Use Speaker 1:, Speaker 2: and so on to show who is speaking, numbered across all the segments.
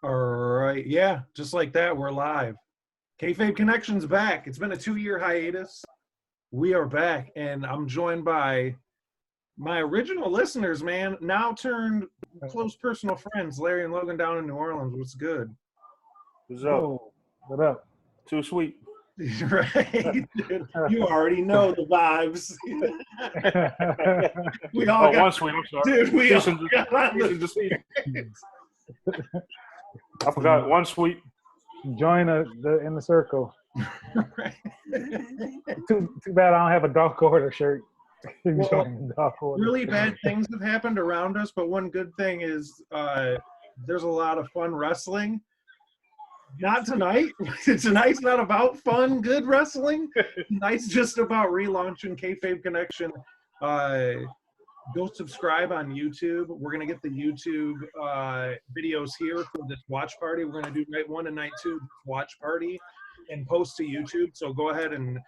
Speaker 1: All right. Yeah, just like that, we're live. Kayfabe Connection's back. It's been a 2-year hiatus. We are back, and I'm joined by my original listeners, man, now turned close personal friends, Larry and Logan down in New Orleans. What's good?
Speaker 2: What's up?
Speaker 3: Oh, what up?
Speaker 2: Too sweet.
Speaker 1: Right? Dude, you already know the vibes. We all
Speaker 2: Oh,
Speaker 1: got,
Speaker 2: one sweet. I'm sorry.
Speaker 1: dude, we all
Speaker 2: Cease and
Speaker 1: got on
Speaker 2: cease
Speaker 1: the
Speaker 2: and desist. I forgot one sweet.
Speaker 3: Join in the circle.
Speaker 1: right.
Speaker 3: Too bad I don't have a Dark Order shirt.
Speaker 1: Well,
Speaker 3: Join the Dark Order.
Speaker 1: Really bad things have happened around us, but one good thing is there's a lot of fun wrestling. Not tonight. Tonight's not about fun, good wrestling. Tonight's just about relaunching Kayfabe Connection. Go subscribe on YouTube. We're going to get the YouTube videos here for this watch party. We're going to do night 1 and night 2 watch party and post to YouTube. So go ahead and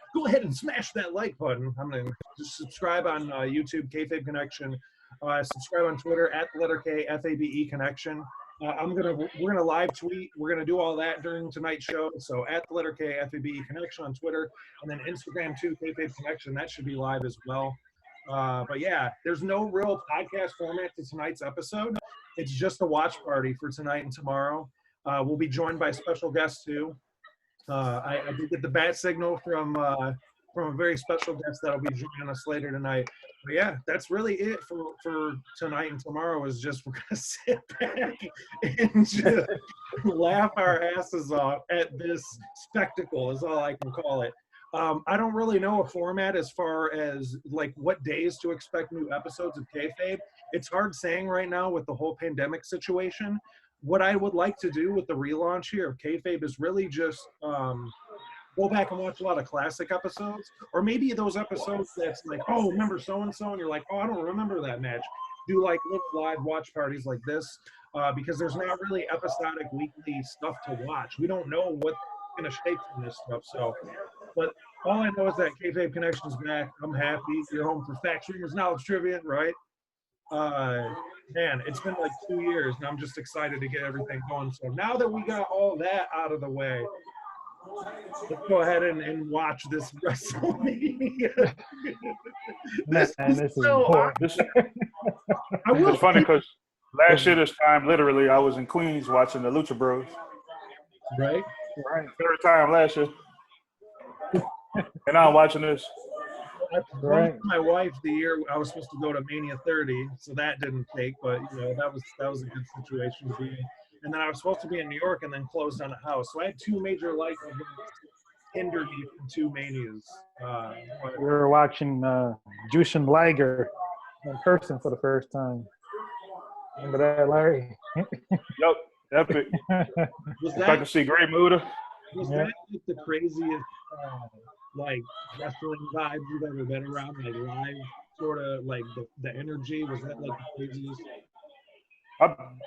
Speaker 1: smash that like button. I'm going to just subscribe on YouTube, Kayfabe Connection. Subscribe on Twitter at the letter K, FABE Connection. We're gonna live tweet. We're gonna do all that during tonight's show. So at the letter K, FABE Connection on Twitter, and then Instagram too, Kayfabe Connection. That should be live as well. But yeah, there's no real podcast format to tonight's episode. It's just a watch party for tonight and tomorrow. We'll be joined by special guests too. I did get the bat signal from a very special guest that'll be joining us later tonight. But yeah, that's really it for tonight and tomorrow. Is just we're gonna sit back and just laugh our asses off at this spectacle. Is all I can call it. I don't really know a format as far as like what days to expect new episodes of Kayfabe. It's hard saying right now with the whole pandemic situation. What I would like to do with the relaunch here of Kayfabe is really just go back and watch a lot of classic episodes, or maybe those episodes that's like, oh, remember so-and-so, and you're like, oh, I don't remember that match. Do like little live watch parties like this, because there's not really episodic weekly stuff to watch. We don't know what's going to shape from this stuff. So, but all I know is that Kayfabe Connection's back. I'm happy. You're home for Facts, Rumors, Knowledge, Trivia, right? Man, it's been like 2 years, and I'm just excited to get everything going. So now that we got all that out of the way, let's go ahead and watch this Wrestlemania.
Speaker 3: This is important.
Speaker 2: It's funny because last year this time, literally, I was in Queens watching the Lucha Bros.
Speaker 1: Right?
Speaker 3: Right.
Speaker 2: Third time last year. And now I'm watching this.
Speaker 1: I proposed to my wife the year I was supposed to go to Mania 30, so that didn't take, but you know that was a good situation to be in. And then I was supposed to be in New York and then closed on a house. So I had 2 major life events hinder me from 2 manias.
Speaker 3: We were watching Jushin Liger in person for the first time. Remember that, Larry?
Speaker 2: Yup, epic.
Speaker 1: Was
Speaker 2: If I can see Great Muda.
Speaker 1: Was that like the craziest like wrestling vibe you've ever been around? Like live, sort of like the energy. Was that like the craziest?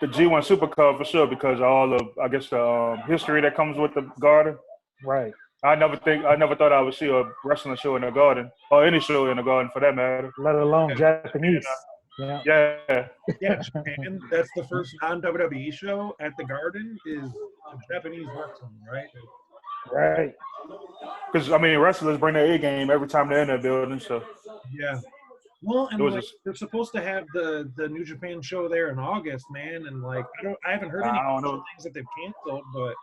Speaker 2: The G1 Supercard for sure because of all of, I guess, the history that comes with the Garden.
Speaker 3: Right.
Speaker 2: I never thought I would see a wrestling show in the Garden, or any show in the Garden for that matter.
Speaker 3: Let alone Japanese.
Speaker 2: Yeah.
Speaker 1: Yeah, Japan. That's the first non-WWE show at the Garden is Japanese wrestling, right?
Speaker 3: Right.
Speaker 2: Because, I mean, wrestlers bring their A game every time they're in their building, so.
Speaker 1: Yeah. Well, and like, they're supposed to have the New Japan show there in August, man, and like I haven't heard any things that they've canceled, but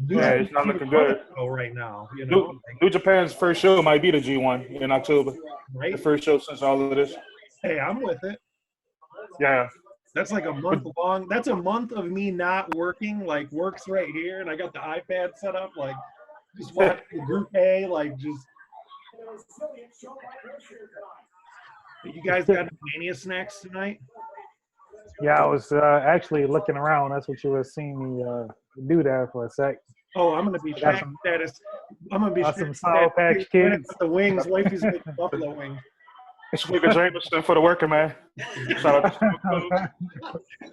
Speaker 2: it's not looking good
Speaker 1: right now. You know,
Speaker 2: New Japan's first show might be the G1 in October.
Speaker 1: Right.
Speaker 2: The first show since all of this.
Speaker 1: Hey, I'm with it.
Speaker 2: Yeah.
Speaker 1: That's like a month long. That's a month of me not working. Like work's right here, and I got the iPad set up. Like just watch Group A. Like just. You guys got any Mania snacks tonight?
Speaker 3: Yeah, I was actually looking around. That's what you were seeing me do there for a sec.
Speaker 1: Oh, I'm gonna be track status. I'm gonna be
Speaker 3: some Sour Patch Kids.
Speaker 1: The wings. Wifey's making buffalo wings.
Speaker 2: It's Wiggins Jameson for the working man. Shout out to Stone Cold.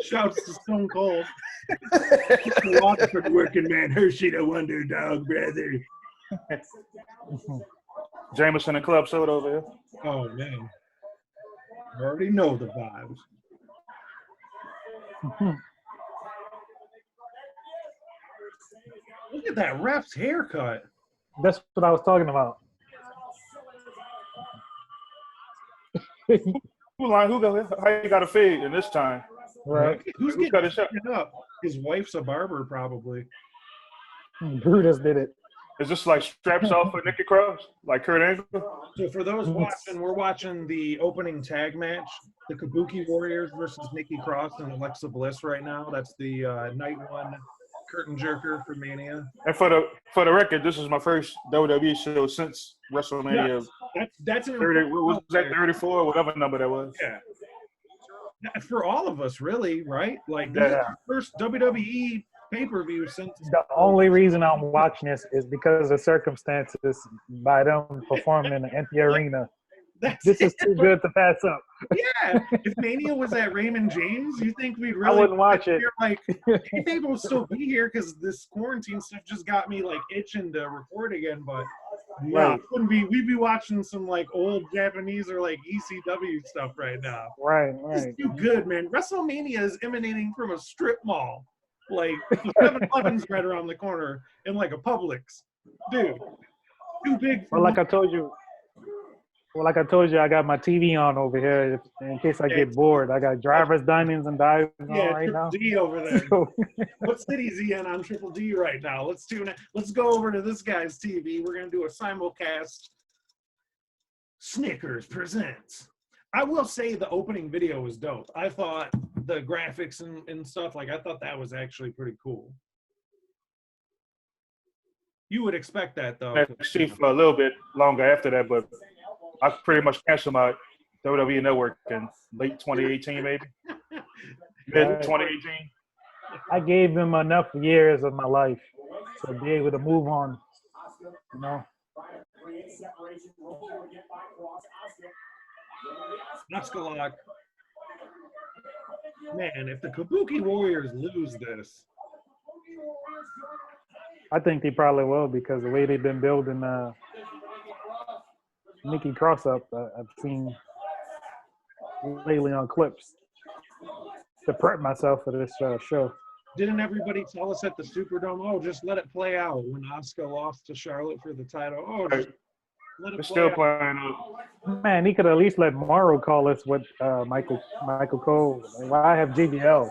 Speaker 1: Shouts to Stone Cold. For the working man. Hershey the Wonder Dog, brother.
Speaker 2: Jameson and Club Soda over here.
Speaker 1: Oh man. I already know the vibes. Look at that ref's haircut.
Speaker 3: That's what I was talking about.
Speaker 2: Who how you got a fade in this time?
Speaker 3: Right.
Speaker 1: Who's
Speaker 2: Who cut his shot?
Speaker 1: getting up? His wife's a barber, probably.
Speaker 3: Brutus did it.
Speaker 2: Is this like straps off for Nikki Cross? Like Kurt Angle?
Speaker 1: So for those watching, we're watching the opening tag match, the Kabuki Warriors versus Nikki Cross and Alexa Bliss right now. That's the night one curtain jerker for Mania.
Speaker 2: And for the record, this is my first WWE show since WrestleMania.
Speaker 1: Yes, that's an
Speaker 2: 30, what was that, 34, whatever number that was.
Speaker 1: Yeah. For all of us, really, right? Like, this is the first WWE pay-per-view since.
Speaker 3: The only reason I'm watching this is because of circumstances by them performing in the empty arena. This is too good to pass up.
Speaker 1: Yeah. If Mania was at Raymond James, you think we'd really?
Speaker 3: I wouldn't watch it.
Speaker 1: Like, maybe we'll still be here because this quarantine stuff just got me like itching to record again. But
Speaker 3: Right.
Speaker 1: we'd be watching some like old Japanese or like ECW stuff right now.
Speaker 3: Right.
Speaker 1: It's too good, man. WrestleMania is emanating from a strip mall. Like, the 7-Eleven's right around the corner in like a Publix. Dude, too big for
Speaker 3: like I told you, I got my TV on over here in case I get bored. I got Driver's Dinings and Dives on right now.
Speaker 1: D over there. What city's he in on Triple D right now? Let's tune in. Let's go over to this guy's TV. We're going to do a simulcast. Snickers presents. I will say the opening video was dope. I thought the graphics and stuff, like, I thought that was actually pretty cool. You would expect that, though.
Speaker 2: Actually, for a little bit longer after that, but I pretty much canceled my WWE network in late 2018, maybe. Mid 2018.
Speaker 3: I gave them enough years of my life to be able to move on, you know.
Speaker 1: Nutskalok. Man, if the Kabuki Warriors lose this.
Speaker 3: I think they probably will because the way they've been building Nikki Cross up, I've seen lately on clips to prep myself for this show.
Speaker 1: Didn't everybody tell us at the Superdome, oh, just let it play out when Asuka lost to Charlotte for the title? Oh, just let it
Speaker 2: It's
Speaker 1: play
Speaker 2: still
Speaker 1: out.
Speaker 2: playing up.
Speaker 3: Man, he could at least let Morrow call us with Michael Cole. Why have JBL?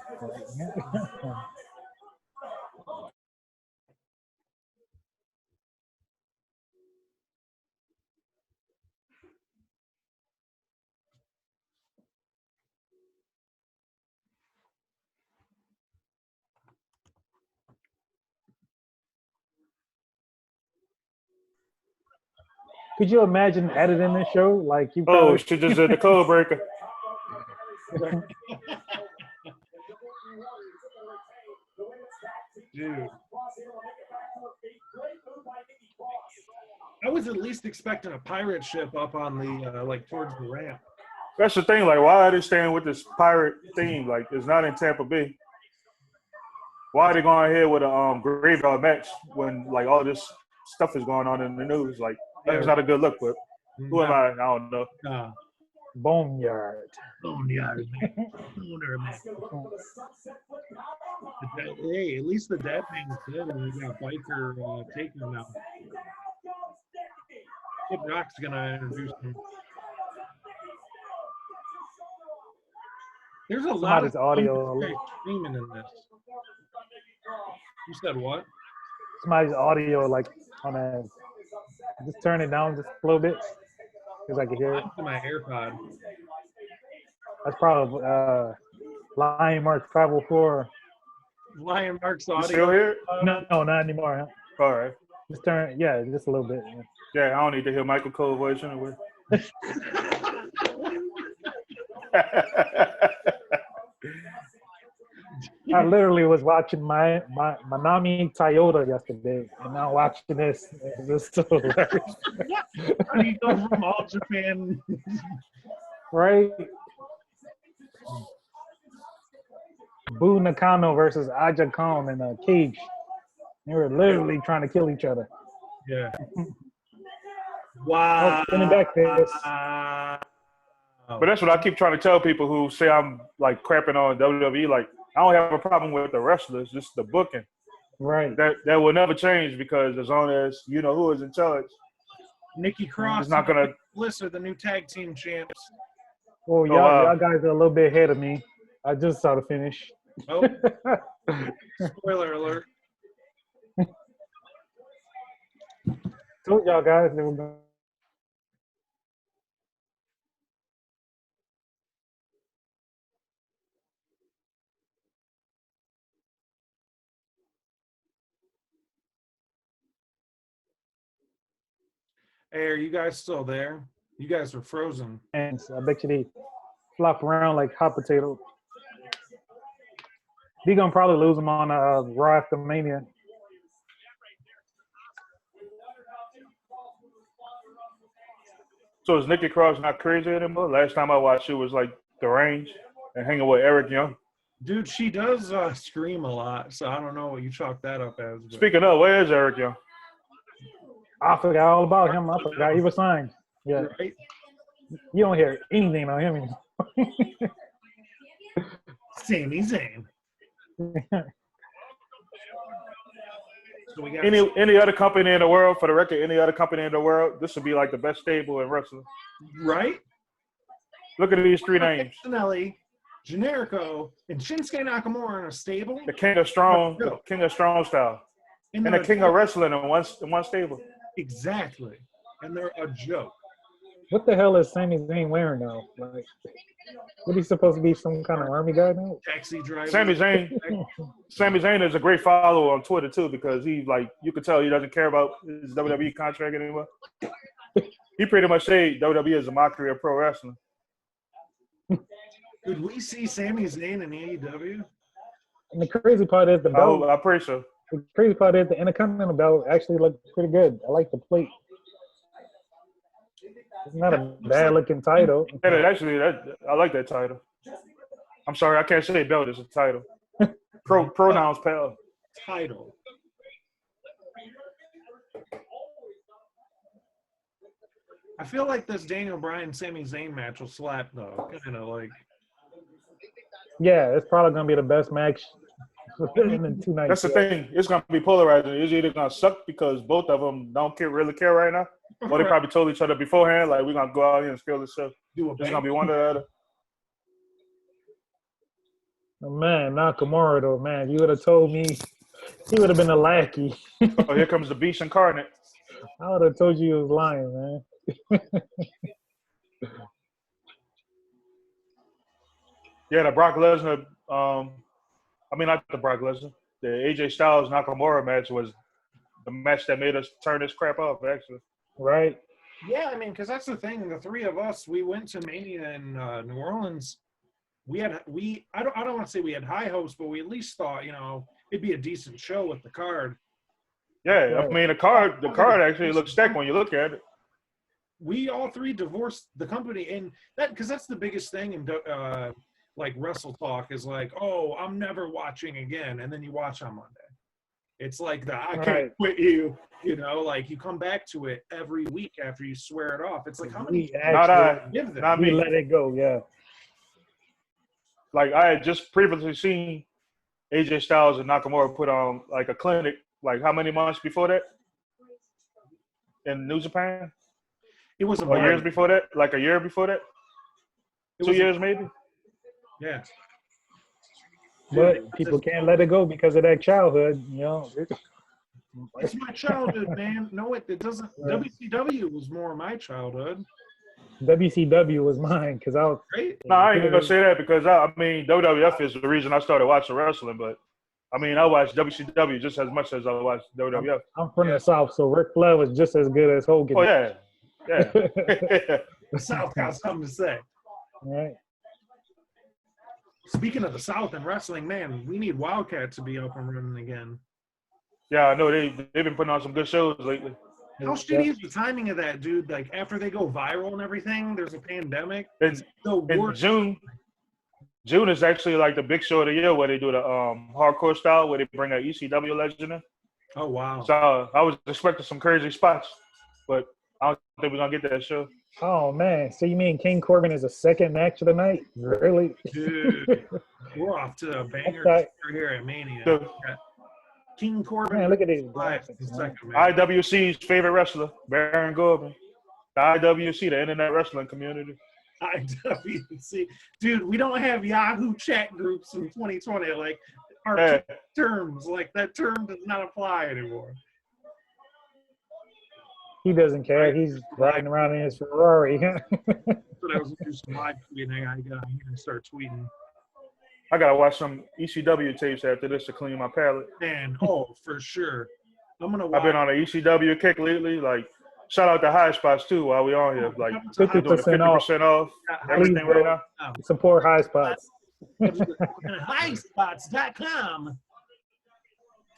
Speaker 3: Could you imagine editing this show? Like you.
Speaker 2: Oh, she just did the code breaker.
Speaker 1: Dude. I was at least expecting a pirate ship up on the, like, towards the ramp.
Speaker 2: That's the thing. Like, why are they staying with this pirate theme? Like, it's not in Tampa Bay. Why are they going ahead with a graveyard match when, like, all this stuff is going on in the news? Like, that's not a good look. But who am I? I don't know.
Speaker 3: Boneyard.
Speaker 1: Boneyard Match. Hey, at least the dead man's dead, and we got Biker taking him out. Kid Rock's gonna introduce him. There's a lot of
Speaker 3: audio
Speaker 1: screaming in this. You said what?
Speaker 3: Somebody's audio, like on a. Just turn it down just a little bit, because I can hear it.
Speaker 1: My AirPod.
Speaker 3: That's probably Lion Mark 504.
Speaker 1: Lion Mark's
Speaker 2: You
Speaker 1: audio.
Speaker 2: still here?
Speaker 3: No, not anymore. Huh?
Speaker 2: All right.
Speaker 3: Just turn, yeah, just a little bit.
Speaker 2: Yeah, I don't need to hear Michael Cole voice anyway.
Speaker 3: I literally was watching my Manami Toyota yesterday, and now watching this. This is so hilarious.
Speaker 1: How do you go from All Japan?
Speaker 3: Right? Boo Nakano versus Aja Kong in a cage. They were literally trying to kill each other.
Speaker 1: Yeah. Wow.
Speaker 3: Spinning back this.
Speaker 2: But that's what I keep trying to tell people who say I'm like crapping on WWE. Like, I don't have a problem with the wrestlers, just the booking.
Speaker 3: Right.
Speaker 2: That will never change because as long as you know who is in charge,
Speaker 1: Nikki Cross
Speaker 2: it's not gonna.
Speaker 1: and Bliss are the new tag team champs.
Speaker 3: Well, y'all guys are a little bit ahead of me. I just saw the finish.
Speaker 1: Oh, spoiler alert.
Speaker 3: Told y'all guys they were going.
Speaker 1: Hey, are you guys still there? You guys are frozen.
Speaker 3: I bet you they flop around like hot potato. He gonna probably lose them on Raw after Mania.
Speaker 2: So is Nikki Cross not crazy anymore? Last time I watched, she was like the range and hanging with Eric Young.
Speaker 1: Dude, she does scream a lot, so I don't know what you chalk that up as. But.
Speaker 2: Speaking of, where is Eric Young?
Speaker 3: I forgot all about him. I forgot he was signed. Yeah.
Speaker 1: Right?
Speaker 3: You don't hear anything on him anymore.
Speaker 1: Sami Zayn. So we got
Speaker 2: Any other company in the world, for the record, any other company in the world, this would be like the best stable in wrestling.
Speaker 1: right?
Speaker 2: Look at these three names.
Speaker 1: Nelly, Generico, and Shinsuke Nakamura in a stable.
Speaker 2: The King of Strong style. And the King of Wrestling in one stable.
Speaker 1: Exactly. And they're a joke.
Speaker 3: What the hell is Sami Zayn wearing now? Like, what he supposed to be, some kind of army guy now?
Speaker 1: Taxi driver.
Speaker 2: Sami Zayn is a great follower on Twitter too because he you can tell he doesn't care about his WWE contract anymore. He pretty much said WWE is a mockery of pro wrestling.
Speaker 1: Could we see Sami Zayn in AEW?
Speaker 3: And the crazy part is the belt.
Speaker 2: I'm pretty sure.
Speaker 3: The crazy part is the Intercontinental belt actually looked pretty good. I like the plate. It's not a bad looking title.
Speaker 2: I like that title. I'm sorry, I can't say belt. It's a title. Pronouns, pal.
Speaker 1: Title. I feel like this Daniel Bryan Sami Zayn match will slap though. Kind of like.
Speaker 3: Yeah, it's probably gonna be the best match in the 2 nights.
Speaker 2: That's the thing. It's gonna be polarizing. It's either gonna suck because both of them don't really care right now, or they probably told each other beforehand, like we're gonna go out here and steal the show. It's gonna be one or the other.
Speaker 3: Oh, man, Nakamura though, man, you would have told me he would have been a lackey.
Speaker 2: Oh, here comes the beast incarnate.
Speaker 3: I would have told you he was lying, man.
Speaker 2: Yeah, the Brock Lesnar. Not the Brock Lesnar. The AJ Styles Nakamura match was the match that made us turn this crap off. Actually,
Speaker 3: right?
Speaker 1: Yeah, I mean, because that's the thing. The three of us, we went to Mania in New Orleans. I don't want to say we had high hopes, but we at least thought, it'd be a decent show with the card.
Speaker 2: Yeah, I mean the card actually looks stacked when you look at it.
Speaker 1: We all three divorced the company, and because that's the biggest thing in like Wrestle Talk is like, oh, I'm never watching again, and then you watch on Monday. It's like I can't quit you, like you come back to it every week after you swear it off. It's like how many
Speaker 3: not me. Let it go, yeah.
Speaker 2: Like I had just previously seen AJ Styles and Nakamura put on like a clinic, like how many months before that? In New Japan?
Speaker 1: It was
Speaker 2: years before that? Like a year before that? 2 years maybe?
Speaker 1: Yeah.
Speaker 3: But people can't let it go because of that childhood,
Speaker 1: It's my childhood, man. No, it doesn't. Right. WCW was more my childhood.
Speaker 3: WCW was mine because I was.
Speaker 1: Right?
Speaker 2: No, I ain't gonna say that because WWF is the reason I started watching wrestling. But I watched WCW just as much as I watched WWF.
Speaker 3: I'm from the South, so Ric Flair was just as good as Hogan.
Speaker 2: Oh yeah.
Speaker 1: The South got something to say.
Speaker 3: All right.
Speaker 1: Speaking of the South and wrestling, man, we need Wildcat to be up and running again.
Speaker 2: Yeah, I know they've been putting on some good shows lately.
Speaker 1: How shitty is the timing of that, dude? Like after they go viral and everything, there's a pandemic.
Speaker 2: In June is actually like the big show of the year where they do the hardcore style where they bring an ECW legend in.
Speaker 1: Oh wow!
Speaker 2: So I was expecting some crazy spots, but I don't think we're gonna get that show.
Speaker 3: Oh man! So you mean King Corbin is a second match of the night? Really?
Speaker 1: Dude, we're off to a banger here at Mania. King Corbin.
Speaker 3: Man, look at these
Speaker 1: Live
Speaker 3: graphics,
Speaker 1: the
Speaker 3: man.
Speaker 1: second match.
Speaker 2: IWC's favorite wrestler, Baron Corbin. The IWC, the Internet Wrestling Community.
Speaker 1: IWC. Dude, we don't have Yahoo chat groups in 2020. Like, our terms, like, that term does not apply anymore.
Speaker 3: He doesn't care. He's riding around in his Ferrari.
Speaker 1: But I was doing some live tweeting. I got to start tweeting.
Speaker 2: I gotta watch some ECW tapes after this to clean my palate.
Speaker 1: Man, for sure. I'm gonna watch.
Speaker 2: I've been on an ECW kick lately. Like, shout out to High Spots too while we on here. Like, 50% off everything right now.
Speaker 3: Support High Spots.
Speaker 1: Highspots.com.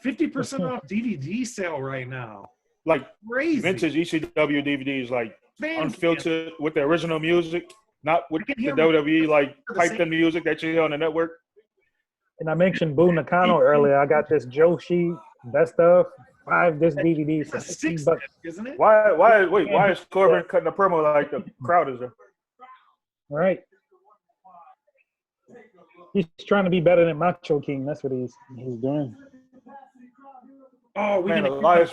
Speaker 1: 50% off DVD sale right now.
Speaker 2: Like,
Speaker 1: crazy.
Speaker 2: Vintage ECW DVDs, like unfiltered with the original music, not with the WWE like piped in music that you hear on the network.
Speaker 3: And I mentioned Boo Nakano earlier. I got this Joshi best of 5 disc DVD for $6,
Speaker 2: isn't it? Why is Corbin cutting a promo like the crowd is there?
Speaker 3: All right. He's trying to be better than Macho King. That's what he's doing.
Speaker 1: Oh,
Speaker 2: Elias.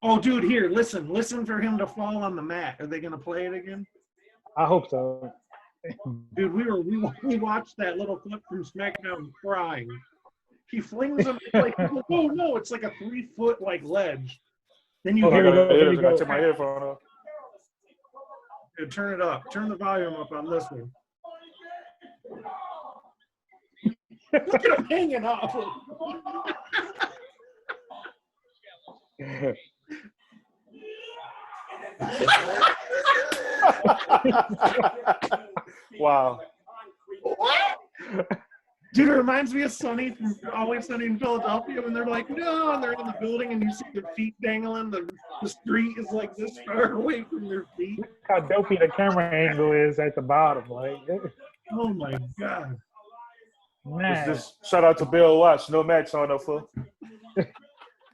Speaker 1: Oh, dude, here, listen for him to fall on the mat. Are they gonna play it again?
Speaker 3: I hope so.
Speaker 1: Dude, we watched that little clip from SmackDown crying. He flings him like, oh no, it's like a 3-foot like ledge. Then you hear
Speaker 2: I gotta take my headphone off.
Speaker 1: Dude, turn it up. Turn the volume up on this one. Look at him hanging off.
Speaker 2: Wow.
Speaker 1: What? Dude, it reminds me of Sonny from Always Sunny in Philadelphia when they're like, no, and they're in the building and you see their feet dangling. The street is like this far away from their feet.
Speaker 3: Look how dopey the camera angle is at the bottom. Like,
Speaker 1: oh my God.
Speaker 3: Man.
Speaker 2: Just shout out to Bill Watts. No match on the foot.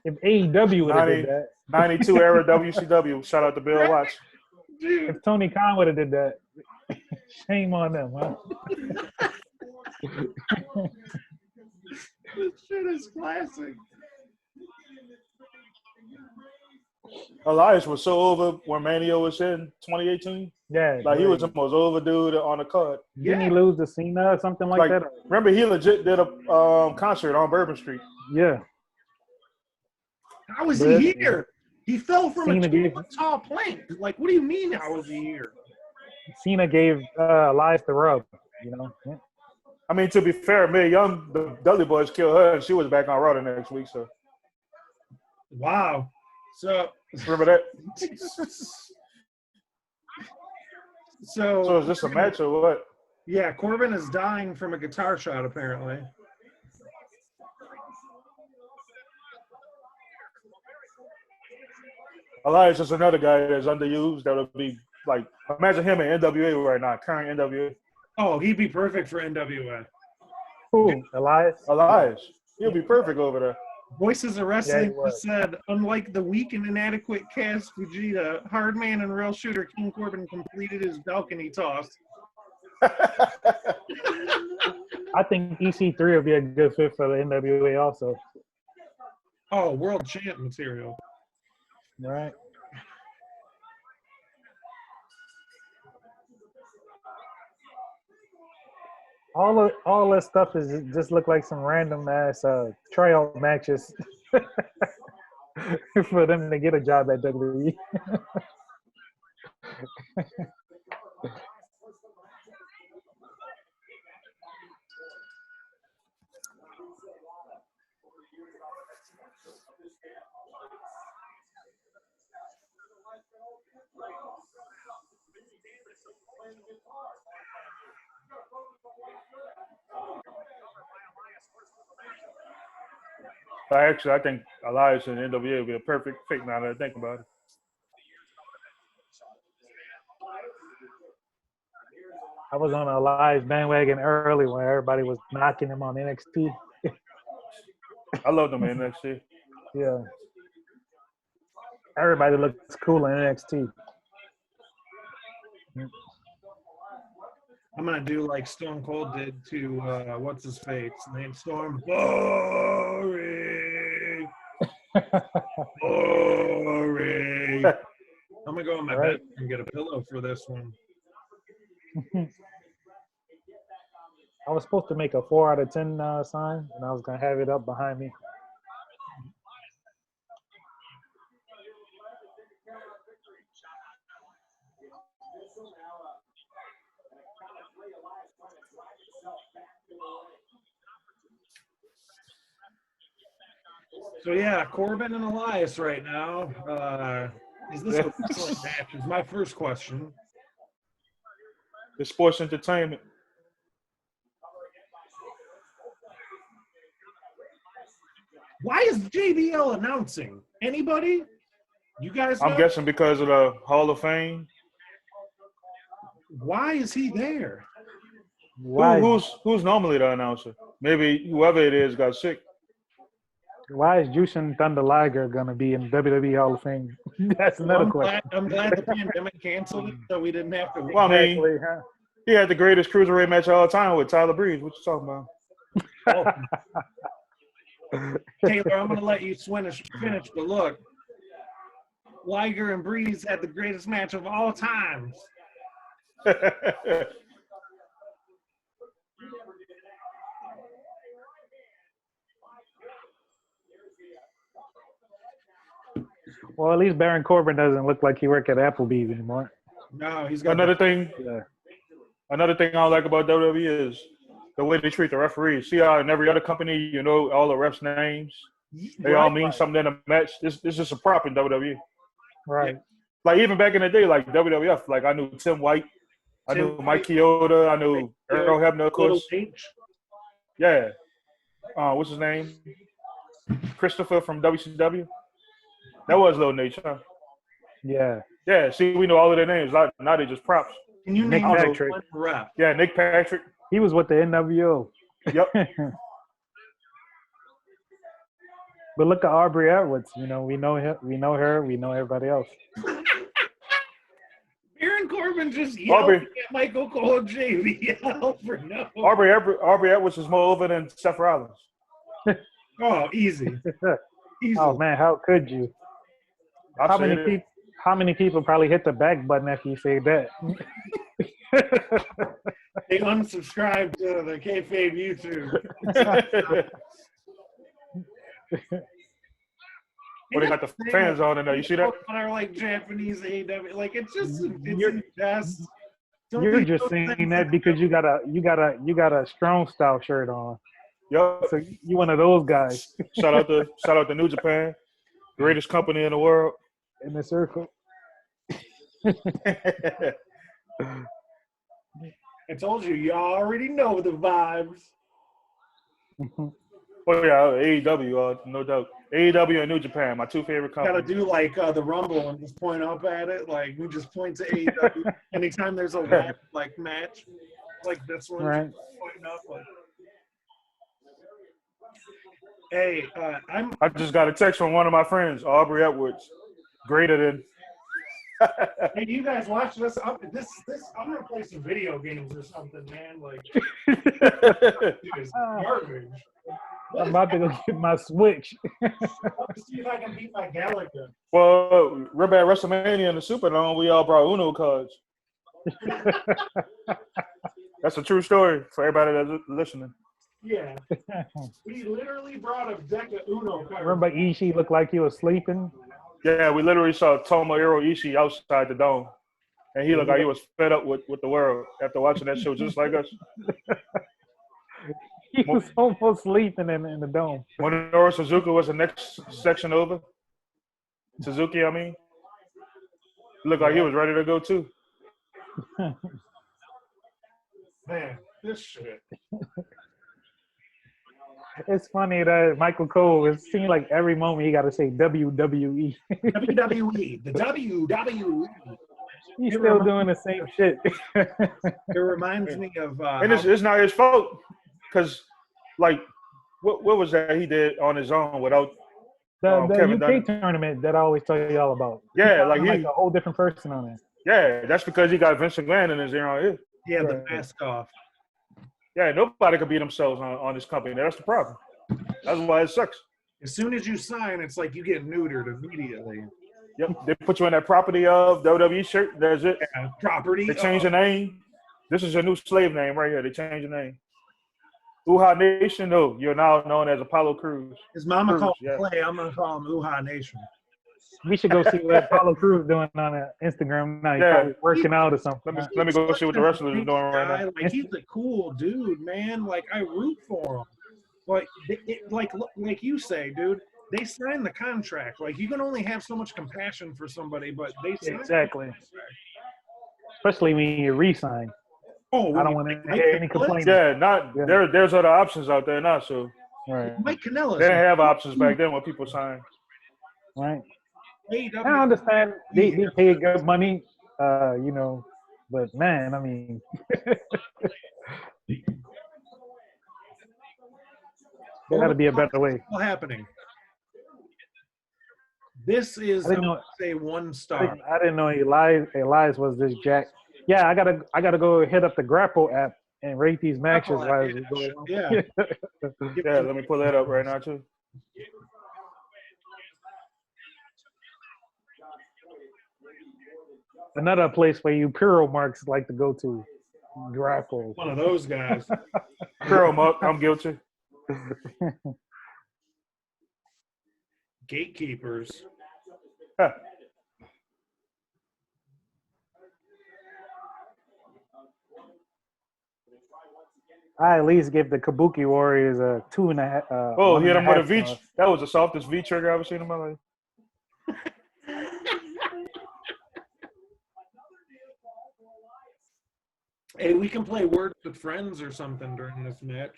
Speaker 3: If AEW would have did that.
Speaker 2: 92 era WCW. Shout out to Bill Watts.
Speaker 1: Dude.
Speaker 3: If Tony Khan would have did that, shame on them, huh?
Speaker 1: This shit is classic.
Speaker 2: Elias was so over when Mania was in 2018.
Speaker 3: Yeah.
Speaker 2: Like, he was the most over dude on the card.
Speaker 3: Didn't he lose to Cena or something like that?
Speaker 2: Remember, he legit did a concert on Bourbon Street.
Speaker 3: Yeah.
Speaker 1: How was he here? He fell from a tall plank. Like, what do you mean, how was he here?
Speaker 3: Cena gave Elias the rub, you know? Yeah.
Speaker 2: I mean, to be fair, Mae Young, the Dudley Boys killed her, and she was back on Raw the next week, so.
Speaker 1: Wow. So.
Speaker 2: Remember that?
Speaker 1: So
Speaker 2: is this a match or what?
Speaker 1: Yeah, Corbin is dying from a guitar shot, apparently.
Speaker 2: Elias is another guy that's underused. That would be like, imagine him in NWA right now, current NWA.
Speaker 1: Oh, he'd be perfect for NWA.
Speaker 3: Who? Elias?
Speaker 2: He'll be perfect over there.
Speaker 1: Voices of Wrestling said, unlike the weak and inadequate Kaz Fujita, Hardman and Real Shooter King Corbin completed his balcony toss.
Speaker 3: I think EC3 would be a good fit for the NWA also.
Speaker 1: Oh, world champ material.
Speaker 3: All right. All that stuff is just look like some random ass tryout matches for them to get a job at WWE.
Speaker 2: Actually, I think Elias and NWA would be a perfect fit now that I think about it.
Speaker 3: I was on Elias bandwagon early when everybody was knocking him on NXT.
Speaker 2: I love them in NXT.
Speaker 3: Yeah. Everybody looks cool in NXT.
Speaker 1: I'm gonna do like Stone Cold did to what's his face? Name Storm. Boring. Boring. I'm gonna go in my
Speaker 3: Right.
Speaker 1: bed and get a pillow for this one.
Speaker 3: I was supposed to make a 4 out of 10 sign, and I was gonna have it up behind me.
Speaker 1: So yeah, Corbin and Elias right now. Is this a wrestling match? Is my first question.
Speaker 2: It's sports entertainment.
Speaker 1: Why is JBL announcing? Anybody? You guys know?
Speaker 2: I'm guessing because of the Hall of Fame.
Speaker 1: Why is he there?
Speaker 3: Why?
Speaker 2: Who's normally the announcer? Maybe whoever it is got sick.
Speaker 3: Why is Jushin Thunder Liger gonna be in WWE Hall of Fame? That's another question.
Speaker 1: I'm glad the pandemic canceled it, so we didn't have to.
Speaker 2: Well, I mean,
Speaker 3: Exactly, huh?
Speaker 2: he had the greatest cruiserweight match of all time with Tyler Breeze. What you talking about?
Speaker 1: Taylor, I'm gonna let you finish, but look, Liger and Breeze had the greatest match of all time.
Speaker 3: Well, at least Baron Corbin doesn't look like he work at Applebee's anymore.
Speaker 1: No, he's got
Speaker 2: Another thing I don't like about WWE is the way they treat the referees. See how in every other company, you know, all the refs' names, they all mean something in a match. This is just a prop in WWE.
Speaker 3: Right.
Speaker 2: Like even back in the day, like WWF, like I knew Tim White, I knew Mike Chioda, I knew Earl Hebner, of course. Yeah. What's his name? Christopher from WCW. That was Lil Nate, huh?
Speaker 3: Yeah.
Speaker 2: Yeah, see, we know all of their names. Now they just props.
Speaker 1: Can you
Speaker 3: Nick
Speaker 1: name
Speaker 3: Patrick.
Speaker 1: one ref?
Speaker 2: Yeah, Nick Patrick.
Speaker 3: He was with the NWO.
Speaker 2: Yep.
Speaker 3: But look at Aubrey Edwards. You know, we know her, we know everybody else.
Speaker 1: Baron Corbin just yelled at Michael Cole JBL for no.
Speaker 2: Aubrey Edwards is more over than Seth Rollins.
Speaker 1: Oh, easy.
Speaker 3: Oh man, how could you? How many people probably hit the back button after you say that?
Speaker 1: They unsubscribed to the kayfabe YouTube.
Speaker 2: Well, they got the fans on in there. You see that?
Speaker 1: Are like Japanese AEW. Like it's just
Speaker 3: You're just saying that because you got a strong style shirt on.
Speaker 2: Yep.
Speaker 3: So you one of those guys.
Speaker 2: Shout out to New Japan, greatest company in the world.
Speaker 3: In the circle.
Speaker 1: I told you, you already know the vibes.
Speaker 2: Oh yeah, AEW, no doubt. AEW and New Japan, my two favorite companies.
Speaker 1: Gotta do like the Rumble and just point up at it. Like we just point to AEW anytime there's a match, like this one,
Speaker 3: right.
Speaker 1: Pointing up like. Hey,
Speaker 2: I just got a text from one of my friends, Aubrey Edwards, greater than.
Speaker 1: Hey, do you guys watch this? I'm gonna play some video games or something, man. Like, it's garbage.
Speaker 3: I'm about to go get my Switch.
Speaker 1: Let's see if I can beat my Gallagher.
Speaker 2: Well, we're at WrestleMania in the Superdome. We all brought Uno cards. That's a true story for everybody that's listening.
Speaker 1: Yeah, we literally brought a deck of Uno cards.
Speaker 3: Remember Ishii looked like he was sleeping?
Speaker 2: Yeah, we literally saw Tomohiro Ishii outside the dome. And he looked like he was fed up with the world after watching that show just like us.
Speaker 3: He was almost sleeping in the dome.
Speaker 2: Minoru Suzuki was the next section over. Suzuki, I mean. Looked like he was ready to go too.
Speaker 1: Man, this shit.
Speaker 3: It's funny that Michael Cole, it seems like every moment he got to say WWE.
Speaker 1: WWE, the WWE.
Speaker 3: He's still doing the same shit.
Speaker 1: It reminds me of.
Speaker 2: And it's not his fault. Because, like, what was that he did on his own without
Speaker 3: the UK tournament that I always tell you all about.
Speaker 2: Yeah,
Speaker 3: like a whole different person on it.
Speaker 2: Yeah, that's because he got Vince McMahon in his ear on it.
Speaker 1: Yeah, the mask off.
Speaker 2: Yeah, nobody could beat themselves on this company. That's the problem. That's why it sucks.
Speaker 1: As soon as you sign, it's like you get neutered immediately.
Speaker 2: Yep, they put you in that property of WWE shirt. That's it.
Speaker 1: Yeah, property.
Speaker 2: They change your name. This is your new slave name right here. They change your name. Uha Nation, no, you're now known as Apollo Crews.
Speaker 1: His mama
Speaker 2: Crews,
Speaker 1: called
Speaker 2: yeah.
Speaker 1: Clay. I'm gonna call him Uha Nation.
Speaker 3: We should go see what Apollo Crews doing on Instagram now. He's
Speaker 2: Yeah.
Speaker 3: probably working out or something.
Speaker 2: Let me go see what the wrestlers are doing right now.
Speaker 1: Like, he's a cool dude, man. Like, I root for him. But like you say, dude, they signed the contract. Like, you can only have so much compassion for somebody, but they signed
Speaker 3: Exactly. Especially when you re-sign.
Speaker 1: Oh,
Speaker 3: I don't want to hear any complaints.
Speaker 2: Yeah, there's other options out there now. So
Speaker 3: Right.
Speaker 1: Mike Kanellis.
Speaker 2: they didn't have options back then when people signed.
Speaker 3: Right.
Speaker 1: AEW.
Speaker 3: I understand they pay good money, you know, but man, I mean, there got to be a better way.
Speaker 1: What's happening? This is,
Speaker 3: I didn't know-
Speaker 1: say, 1 star.
Speaker 3: I didn't know Elias was this jack. Yeah, I gotta go hit up the Grapple app and rate these matches. While we go.
Speaker 1: Yeah.
Speaker 2: Yeah, let me pull that up right now too.
Speaker 3: Another place where you Puro marks like to go to, Grapple.
Speaker 1: One of those guys.
Speaker 2: Curl 'em up. I'm guilty.
Speaker 1: Gatekeepers.
Speaker 2: Huh.
Speaker 3: I at least give the Kabuki Warriors a 2.5.
Speaker 2: Oh, hit him with a
Speaker 3: 1.5
Speaker 2: V.
Speaker 3: stars.
Speaker 2: That was the softest V trigger I've ever seen in my life.
Speaker 1: Hey, we can play Words with Friends or something during this match.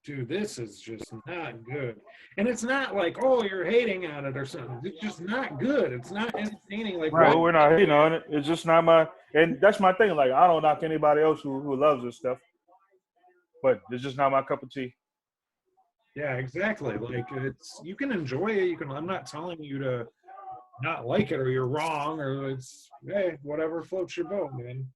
Speaker 1: Dude, this is just not good. And it's not like, oh, you're hating on it or something. It's just not good. It's not entertaining. Like,
Speaker 2: Well, we're not hating on it. It's just not my – and that's my thing. Like, I don't knock anybody else who loves this stuff. But it's just not my cup of tea.
Speaker 1: yeah, exactly. Like, it's, you can enjoy it. You can, I'm not telling you to not like it or you're wrong or it's, hey, whatever floats your boat, man.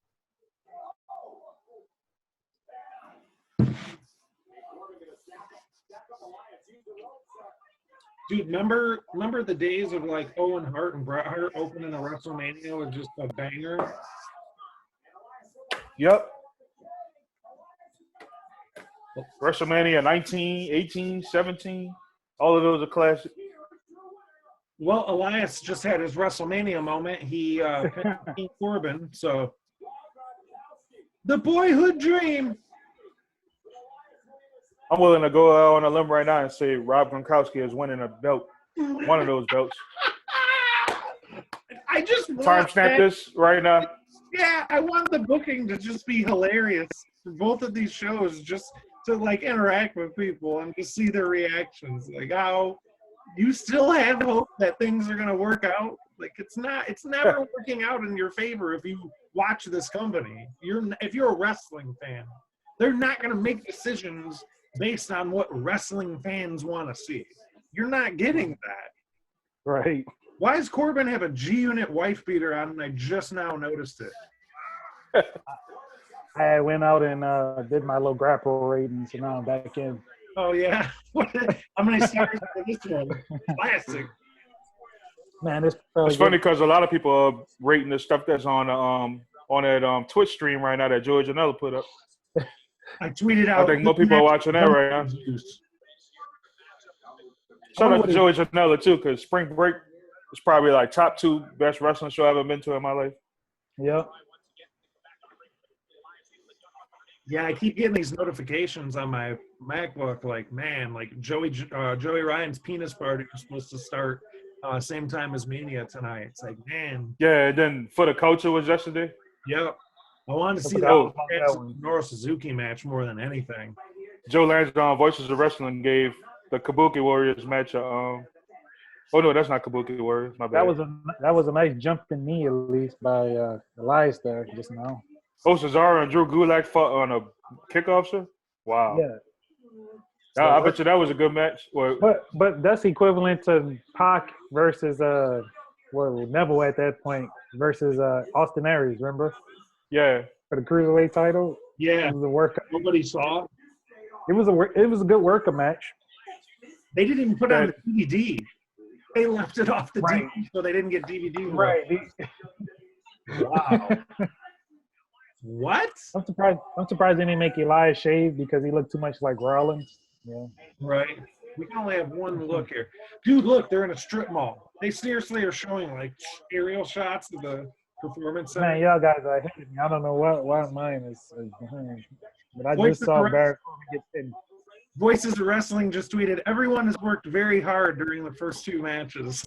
Speaker 1: Dude, remember the days of like Owen Hart and Bret Hart opening a WrestleMania with just a banger?
Speaker 2: Yep. WrestleMania 19, 18, 17. All of those are classic.
Speaker 1: Well, Elias just had his WrestleMania moment. He pinned Corbin, so the boyhood dream.
Speaker 2: I'm willing to go out on a limb right now and say Rob Gronkowski is winning a belt, one of those belts.
Speaker 1: I just want
Speaker 2: Timestamp this right now.
Speaker 1: Yeah, I want the booking to just be hilarious for both of these shows, just to like interact with people and just see their reactions. Like how you still have hope that things are gonna work out. Like it's never working out in your favor if you watch this company. If you're a wrestling fan, they're not gonna make decisions based on what wrestling fans want to see. You're not getting that.
Speaker 3: Right.
Speaker 1: Why does Corbin have a G-Unit wife beater on and I just now noticed it?
Speaker 3: I went out and did my little Grapple rating, so now I'm back in.
Speaker 1: Oh, yeah. How many stars for this one? Classic.
Speaker 3: Man, it's
Speaker 2: funny because a lot of people are rating the stuff that's on that Twitch stream right now that Joey Janela put up.
Speaker 1: I tweeted out.
Speaker 2: I think more people are watching that right now. Shout out to Joey Janela, too, because Spring Break is probably like top 2 best wrestling show I've ever been to in my life.
Speaker 3: Yep.
Speaker 1: Yeah, I keep getting these notifications on my MacBook. Like, man, like Joey Ryan's penis party was supposed to start same time as Mania tonight. It's like, man.
Speaker 2: Yeah, and then For the Culture was yesterday.
Speaker 1: Yep. I wanted to see
Speaker 2: that
Speaker 1: Minoru Suzuki match more than anything.
Speaker 2: Joe Lanza on Voices of Wrestling gave the Kabuki Warriors match oh no, that's not Kabuki Warriors. My bad.
Speaker 3: That was a nice jumping knee at least by Elias there just now.
Speaker 2: Oh, Cesaro and Drew Gulak fought on a kickoff show? Wow.
Speaker 3: Yeah.
Speaker 2: I bet you that was a good match.
Speaker 3: But that's equivalent to Pac versus Neville at that point versus Austin Aries, remember?
Speaker 2: Yeah.
Speaker 3: For the cruiserweight title.
Speaker 1: Yeah.
Speaker 3: It was a workout.
Speaker 1: Nobody saw.
Speaker 3: It was a good worker match.
Speaker 1: They didn't even put it on the DVD. They left it off the
Speaker 3: Right.
Speaker 1: DVD, so they didn't get DVD.
Speaker 3: Right.
Speaker 1: Wow. What?
Speaker 3: I'm surprised they didn't make Elias shave because he looked too much like Rollins. Yeah.
Speaker 1: Right. We can only have one look here. Dude, look, they're in a strip mall. They seriously are showing like aerial shots of the performance center.
Speaker 3: Man, y'all guys are hitting me. I don't know why mine is behind. But I
Speaker 1: Voices
Speaker 3: just saw
Speaker 1: of
Speaker 3: Barrett get pinned.
Speaker 1: Voices of Wrestling just tweeted, everyone has worked very hard during the first 2 matches.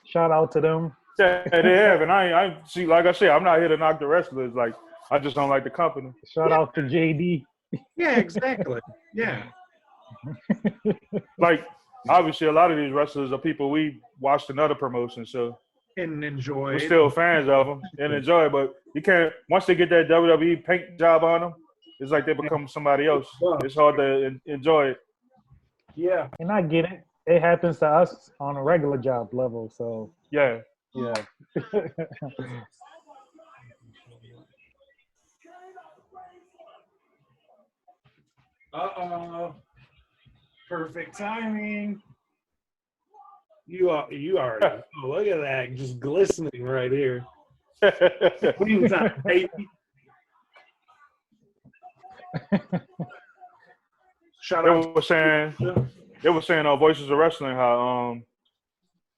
Speaker 3: Shout out to them.
Speaker 2: Yeah, they have, and I see. Like I said, I'm not here to knock the wrestlers. Like I just don't like the company.
Speaker 3: Shout out to JD.
Speaker 1: Yeah, exactly. Yeah.
Speaker 2: Like obviously, a lot of these wrestlers are people we watched in other promotions, so
Speaker 1: And enjoy.
Speaker 2: we're still fans of them and enjoy it. But you can't once they get that WWE paint job on them, it's like they become somebody else. It's hard to enjoy it.
Speaker 1: Yeah.
Speaker 3: And I get it. It happens to us on a regular job level. So
Speaker 2: Yeah.
Speaker 3: yeah.
Speaker 1: Uh-oh. Perfect timing. You already. Oh, look at that. Just glistening right here. Queen's on, baby. Shout out.
Speaker 2: They were saying on Voices of Wrestling how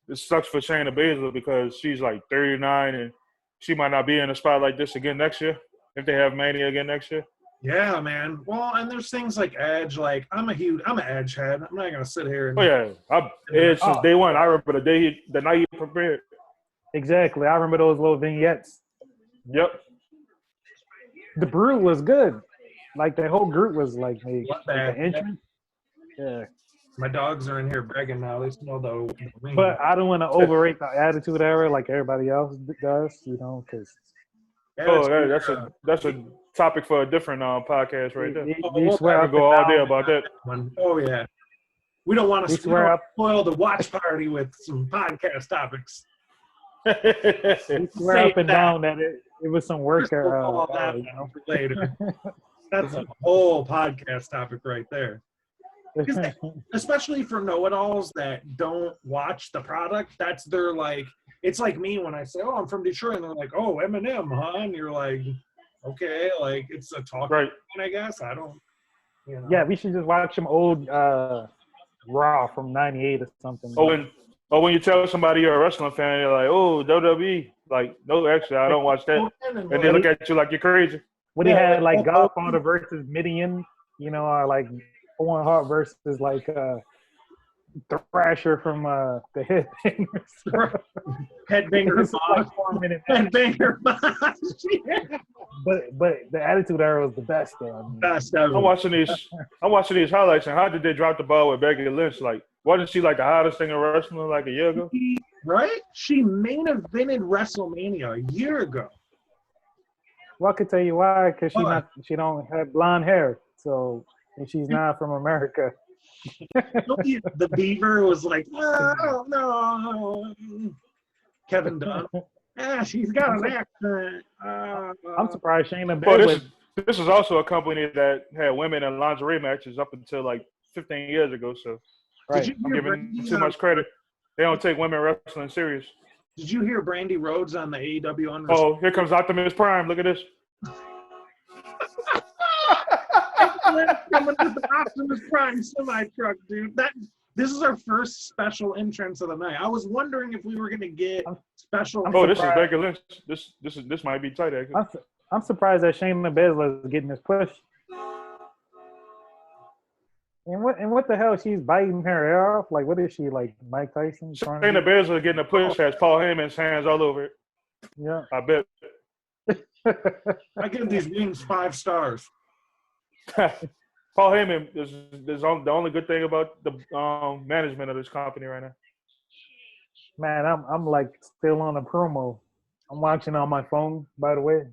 Speaker 2: it sucks for Shayna Baszler because she's like 39 and she might not be in a spot like this again next year if they have Mania again next year.
Speaker 1: Yeah, man. Well, and there's things like Edge. Like I'm an Edge head. I'm not gonna sit here and.
Speaker 2: Oh yeah, Edge since day one. I remember the night he prepared.
Speaker 3: Exactly. I remember those little vignettes.
Speaker 2: Yep.
Speaker 3: The Brew was good. Like the whole group was like the entrance. Yeah.
Speaker 1: My dogs are in here begging now. They smell the ring.
Speaker 3: But I don't want to overrate the Attitude Era like everybody else does, because.
Speaker 2: That's a topic for a different podcast right there.
Speaker 3: You swear
Speaker 2: I could go all day about that.
Speaker 1: Oh yeah. We don't want to spoil the watch party with some podcast topics.
Speaker 3: You swear up and down that it was some work.
Speaker 1: Later. That's a whole podcast topic right there. Especially for know-it-alls that don't watch the product, that's their like. It's like me when I say, "Oh, I'm from Detroit," and they're like, "Oh, Eminem, huh?" And you're like, "Okay, like it's a talk, right?" I guess I don't. You know.
Speaker 3: Yeah, we should just watch some old Raw from '98 or something.
Speaker 2: When you tell somebody you're a wrestling fan, you're like, "Oh, WWE." Like, no, actually, I don't watch that. And they look at you like you're crazy.
Speaker 3: When he had like Godfather versus Midian, or like Owen Hart versus like Thrasher from the Headbangers.
Speaker 1: Headbanger
Speaker 3: like 4 minutes.
Speaker 1: Headbanger
Speaker 3: yeah. But the Attitude Era was the best though.
Speaker 1: Best ever.
Speaker 2: I'm watching these highlights, and how did they drop the ball with Becky Lynch? Like, wasn't she like the hottest thing in wrestling like a year ago?
Speaker 1: Right? She main evented WrestleMania a year ago.
Speaker 3: Well, I could tell you why, because she don't have blonde hair, and she's not from America.
Speaker 1: The Beaver was like, no. Kevin Dunn. Yeah, she's got an accent.
Speaker 3: I'm surprised Shayna Baszler.
Speaker 2: This is also a company that had women in lingerie matches up until like 15 years ago. So I'm giving too much credit. They don't take women wrestling serious.
Speaker 1: Did you hear Brandy Rhodes on the AEW?
Speaker 2: Oh, here comes Optimus Prime. Look at this.
Speaker 1: Coming to the Optimus Prime semi-truck, dude. This is our first special entrance of the night. I was wondering if we were going to get special.
Speaker 2: This is Becky Lynch. This might be tight, actually.
Speaker 3: I'm surprised that Shayna Baszler is getting this push. And what the hell? She's biting her hair off? Like, what is she, like Mike Tyson?
Speaker 2: Shayna Baszler getting a push has Paul Heyman's hands all over it.
Speaker 3: Yeah.
Speaker 2: I bet.
Speaker 1: I give these wings 5 stars.
Speaker 2: Paul Heyman is the only good thing about the management of this company right now.
Speaker 3: Man, I'm like still on a promo. I'm watching on my phone, by the way.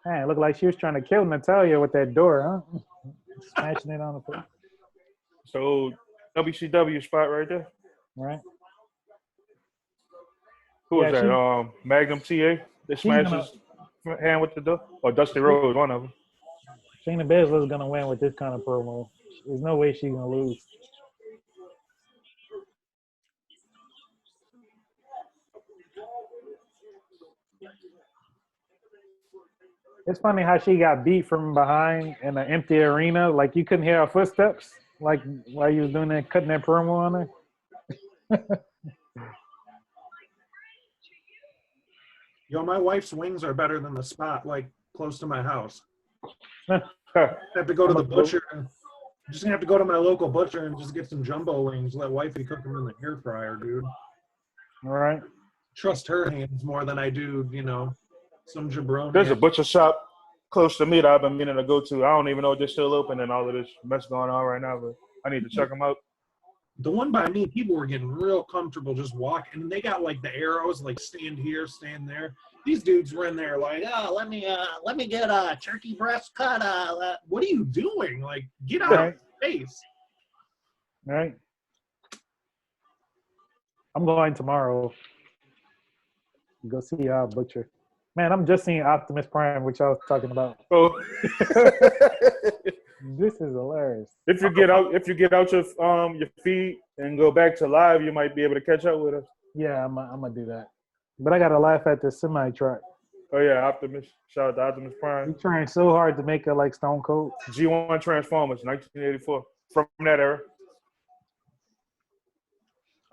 Speaker 3: Man, it looked like she was trying to kill Natalia with that door, huh? Smashing it on the floor.
Speaker 2: So WCW spot right there.
Speaker 3: Right.
Speaker 2: Who was
Speaker 3: Yeah,
Speaker 2: that? Magnum TA. They smashed his hand with the door. Or Dusty Rhodes, one of them.
Speaker 3: Shayna Baszler's gonna win with this kind of promo. There's no way she's gonna lose. It's funny how she got beat from behind in an empty arena. Like you couldn't hear her footsteps. Like while you was doing that, cutting that promo on her.
Speaker 1: Yo, my wife's wings are better than the spot, like close to my house. I have to go to the butcher. I'm just gonna have to go to my local butcher and just get some jumbo wings. Let wifey cook them in the air fryer, dude.
Speaker 3: All right.
Speaker 1: Trust her hands more than I do, some jabroni.
Speaker 2: There's a butcher shop close to me that I've been meaning to go to. I don't even know if they're still open and all of this mess going on right now, but I need to check them out.
Speaker 1: The one by me, people were getting real comfortable just walking. And they got like the arrows, like stand here, stand there. These dudes were in there like, oh, let me get a turkey breast cut. What are you doing? Like, get out of space.
Speaker 3: All right. I'm going tomorrow. Go see Butcher. Man, I'm just seeing Optimus Prime, which I was talking about.
Speaker 2: Oh.
Speaker 3: This is hilarious.
Speaker 2: If you get out your feed and go back to live, you might be able to catch up with us.
Speaker 3: Yeah, I'm gonna do that. But I gotta laugh at the semi truck.
Speaker 2: Oh yeah, Optimus. Shout out to Optimus Prime.
Speaker 3: He's trying so hard to make it like Stone Cold.
Speaker 2: G1 Transformers, 1984. From that era.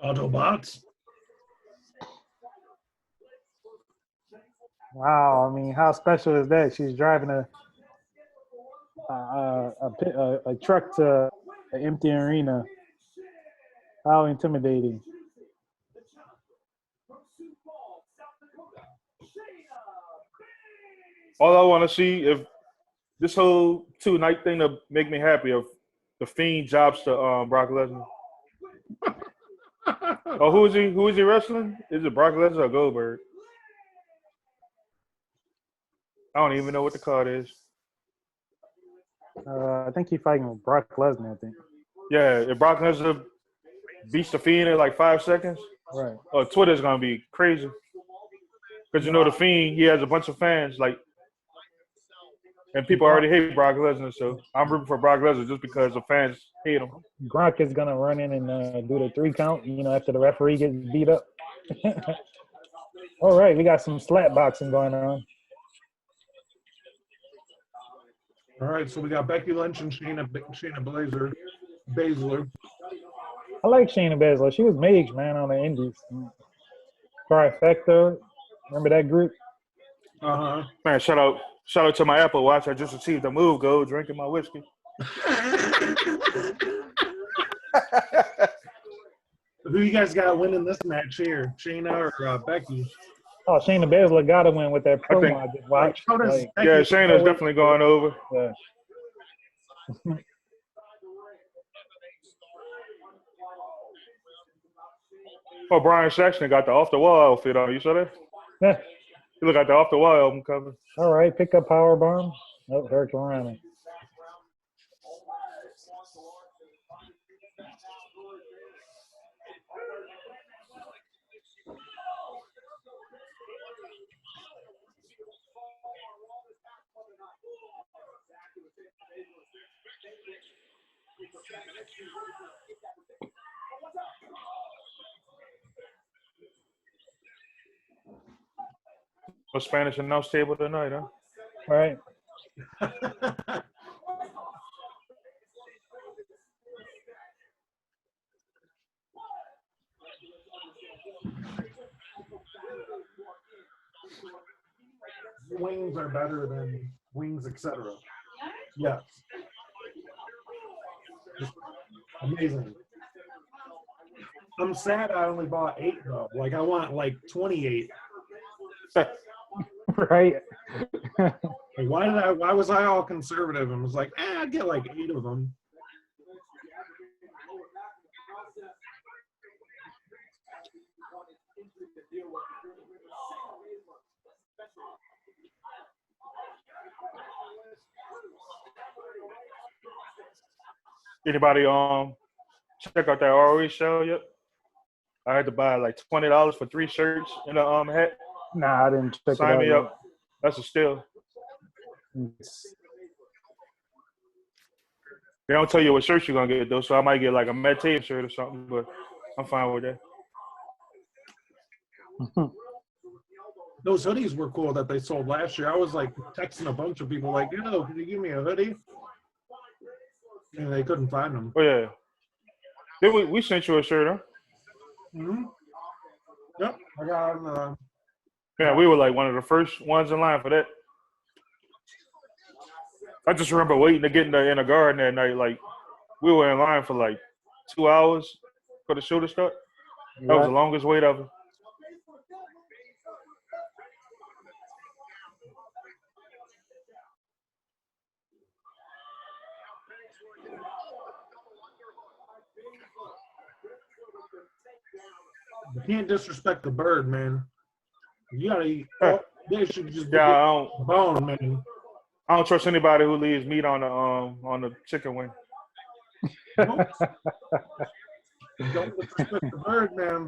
Speaker 1: Autobots.
Speaker 3: Wow, I mean, how special is that? She's driving a truck to an empty arena. How intimidating.
Speaker 2: All I want to see if this whole 2-night thing to make me happy if the Fiend jobs to Brock Lesnar. Oh, who is he? Who is he wrestling? Is it Brock Lesnar or Goldberg? I don't even know what the card is.
Speaker 3: I think he's fighting with Brock Lesnar, I think.
Speaker 2: Yeah, if Brock Lesnar beats the Fiend in like 5 seconds,
Speaker 3: right?
Speaker 2: Oh, Twitter's gonna be crazy. Because the Fiend, he has a bunch of fans, and people already hate Brock Lesnar, so I'm rooting for Brock Lesnar just because the fans hate him.
Speaker 3: Gronk is gonna run in and do the 3 count, after the referee gets beat up. All right, we got some slap boxing going on.
Speaker 1: All right, so we got Becky Lynch and Shayna Baszler.
Speaker 3: I like Shayna Baszler. She was Mage, man, on the Indies. Trifecta. Remember that group?
Speaker 1: Uh-huh.
Speaker 2: Man, shout out to my Apple Watch. I just received a move goal drinking my whiskey.
Speaker 1: Who you guys got winning this match here? Shayna or Becky?
Speaker 3: Oh, Shayna Baszler got to win with that promo I just watched.
Speaker 2: Yeah, Shayna's definitely going over.
Speaker 3: Yeah.
Speaker 2: Oh, Brian Saxton got the off the wall outfit on. You saw that?
Speaker 3: Yeah.
Speaker 2: He look like the off the wall album cover.
Speaker 3: All right, pick up power bomb. Oh, Hurricane Rana.
Speaker 2: A Spanish announce table tonight, huh?
Speaker 3: All right.
Speaker 1: Wings are better than wings, etc. Yes. Just amazing. I'm sad I only bought 8 though. Like I want like 28.
Speaker 3: Right.
Speaker 1: Like why was I all conservative and was like, I'd get like 8 of them.
Speaker 2: Anybody check out that ROH show yet? I had to buy like $20 for 3 shirts and a hat.
Speaker 3: Nah, I didn't check it
Speaker 2: Sign
Speaker 3: out
Speaker 2: me
Speaker 3: yet.
Speaker 2: up. That's a steal. They don't tell you what shirt you're gonna get though, so I might get like a Matt Taven shirt or something, but I'm fine with that.
Speaker 1: Those hoodies were cool that they sold last year. I was like texting a bunch of people like, yo, can you give me a hoodie? And they couldn't find them.
Speaker 2: Oh yeah. Then we sent you a shirt, huh?
Speaker 1: Mm-hmm. Yep, I got them.
Speaker 2: Yeah, we were like one of the first ones in line for that. I just remember waiting to get in the garden that night. Like, we were in line for like 2 hours for the show to start. That was the longest wait ever.
Speaker 1: You can't disrespect the bird, man. You gotta eat. They should just be bone, man.
Speaker 2: I don't trust anybody who leaves meat on the chicken wing.
Speaker 1: Don't disrespect the bird, man.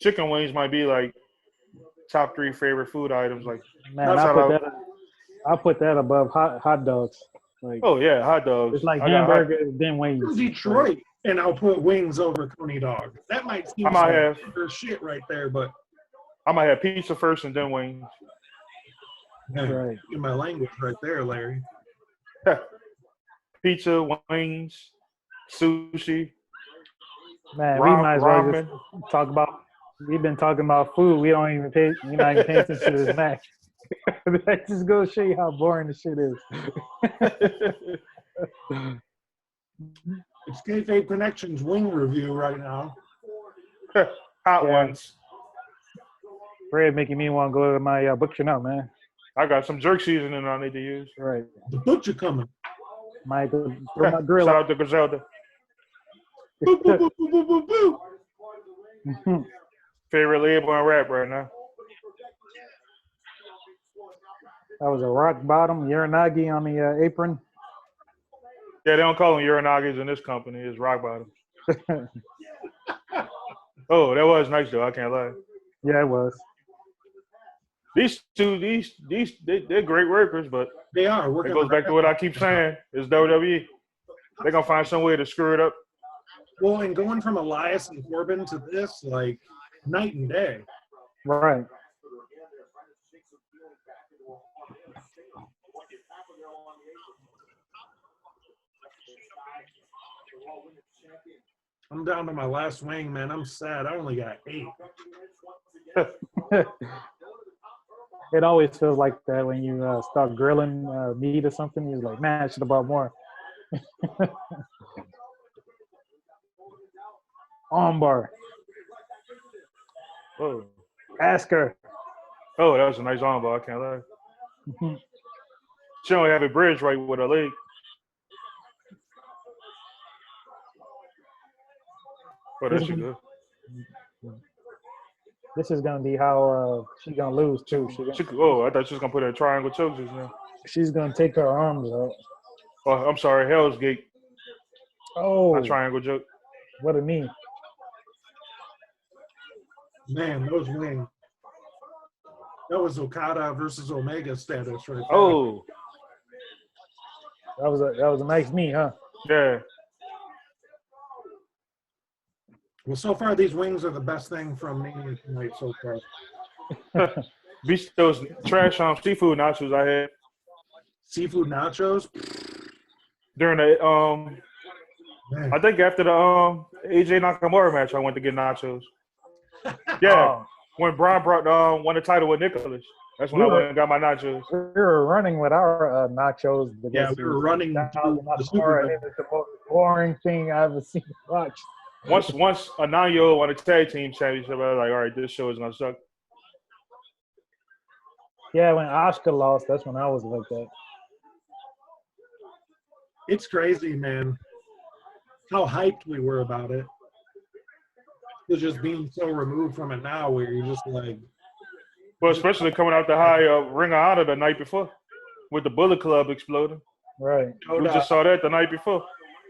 Speaker 2: Chicken wings might be like top 3 favorite food items. Like,
Speaker 3: man, I put that above hot dogs. Like,
Speaker 2: oh yeah, hot dogs.
Speaker 3: It's like hamburgers, then wings.
Speaker 1: From Detroit, and I'll put wings over Coney dog. That might seem like shit right there, but
Speaker 2: I might have pizza first and then wings.
Speaker 3: Right.
Speaker 1: In my language right there, Larry.
Speaker 2: Pizza, wings, sushi.
Speaker 3: Man, we might as well just talk about. We've been talking about food. We don't even pay. We're not even paying attention to this match. That just goes to show you how boring this shit is.
Speaker 1: It's Kayfabe Connections wing review right now.
Speaker 2: Hot ones.
Speaker 3: Fred making me want to go to my butcher now, man.
Speaker 2: I got some jerk seasoning I need to use.
Speaker 3: Right.
Speaker 1: The butcher coming.
Speaker 3: Might throw my grill.
Speaker 2: Shout out to Griselda.
Speaker 1: Boo, boo, boo, boo, boo, boo, boo.
Speaker 2: Favorite label and rap right now.
Speaker 3: That was a rock bottom Uranagi on the apron.
Speaker 2: Yeah, they don't call them Uranagis in this company. It's rock bottom. Oh, that was nice though. I can't lie.
Speaker 3: Yeah, it was.
Speaker 2: These two, they're great workers, but
Speaker 1: they are.
Speaker 2: It goes back to what I keep saying. It's WWE. They're gonna find some way to screw it up.
Speaker 1: Well, and going from Elias and Corbin to this, like, night and day.
Speaker 3: Right.
Speaker 1: I'm down to my last wing, man. I'm sad. I only got 8.
Speaker 3: It always feels like that when you start grilling meat or something. You're like, man, I should have bought more. Armbar.
Speaker 2: Oh.
Speaker 3: Ask her.
Speaker 2: Oh, that was a nice armbar. I can't lie. She don't have a bridge right with her leg. Oh, that's good.
Speaker 3: This is gonna be how she's gonna lose too.
Speaker 2: I thought she was gonna put her in triangle chokes just now.
Speaker 3: She's gonna take her arms out.
Speaker 2: Oh, I'm sorry, Hell's Gate.
Speaker 3: Oh,
Speaker 2: a triangle joke.
Speaker 3: What a knee.
Speaker 1: Man, those wings. That was Okada versus Omega status right there.
Speaker 2: Oh.
Speaker 3: That was a nice knee, huh?
Speaker 2: Yeah.
Speaker 1: Well, so far these wings are the best thing from me tonight so far.
Speaker 2: Those trash seafood nachos I had.
Speaker 1: Seafood nachos?
Speaker 2: During the I think after the AJ Nakamura match, I went to get nachos. Yeah, when Bryan won the title with Nicholas, that's when I went and got my nachos.
Speaker 3: We were running with our nachos.
Speaker 1: Yeah, we were running.
Speaker 3: It's the most boring thing I've ever seen watch.
Speaker 2: Once a 9-year-old won a tag team championship, I was like, all right, this show is gonna suck.
Speaker 3: Yeah, when Asuka lost, that's when I was like that.
Speaker 1: It's crazy, man. How hyped we were about it. It's just being so removed from it now where you're just like,
Speaker 2: Well, especially coming out the high Ring of Honor the night before with the Bullet Club exploding.
Speaker 3: Right.
Speaker 2: We just saw that the night before.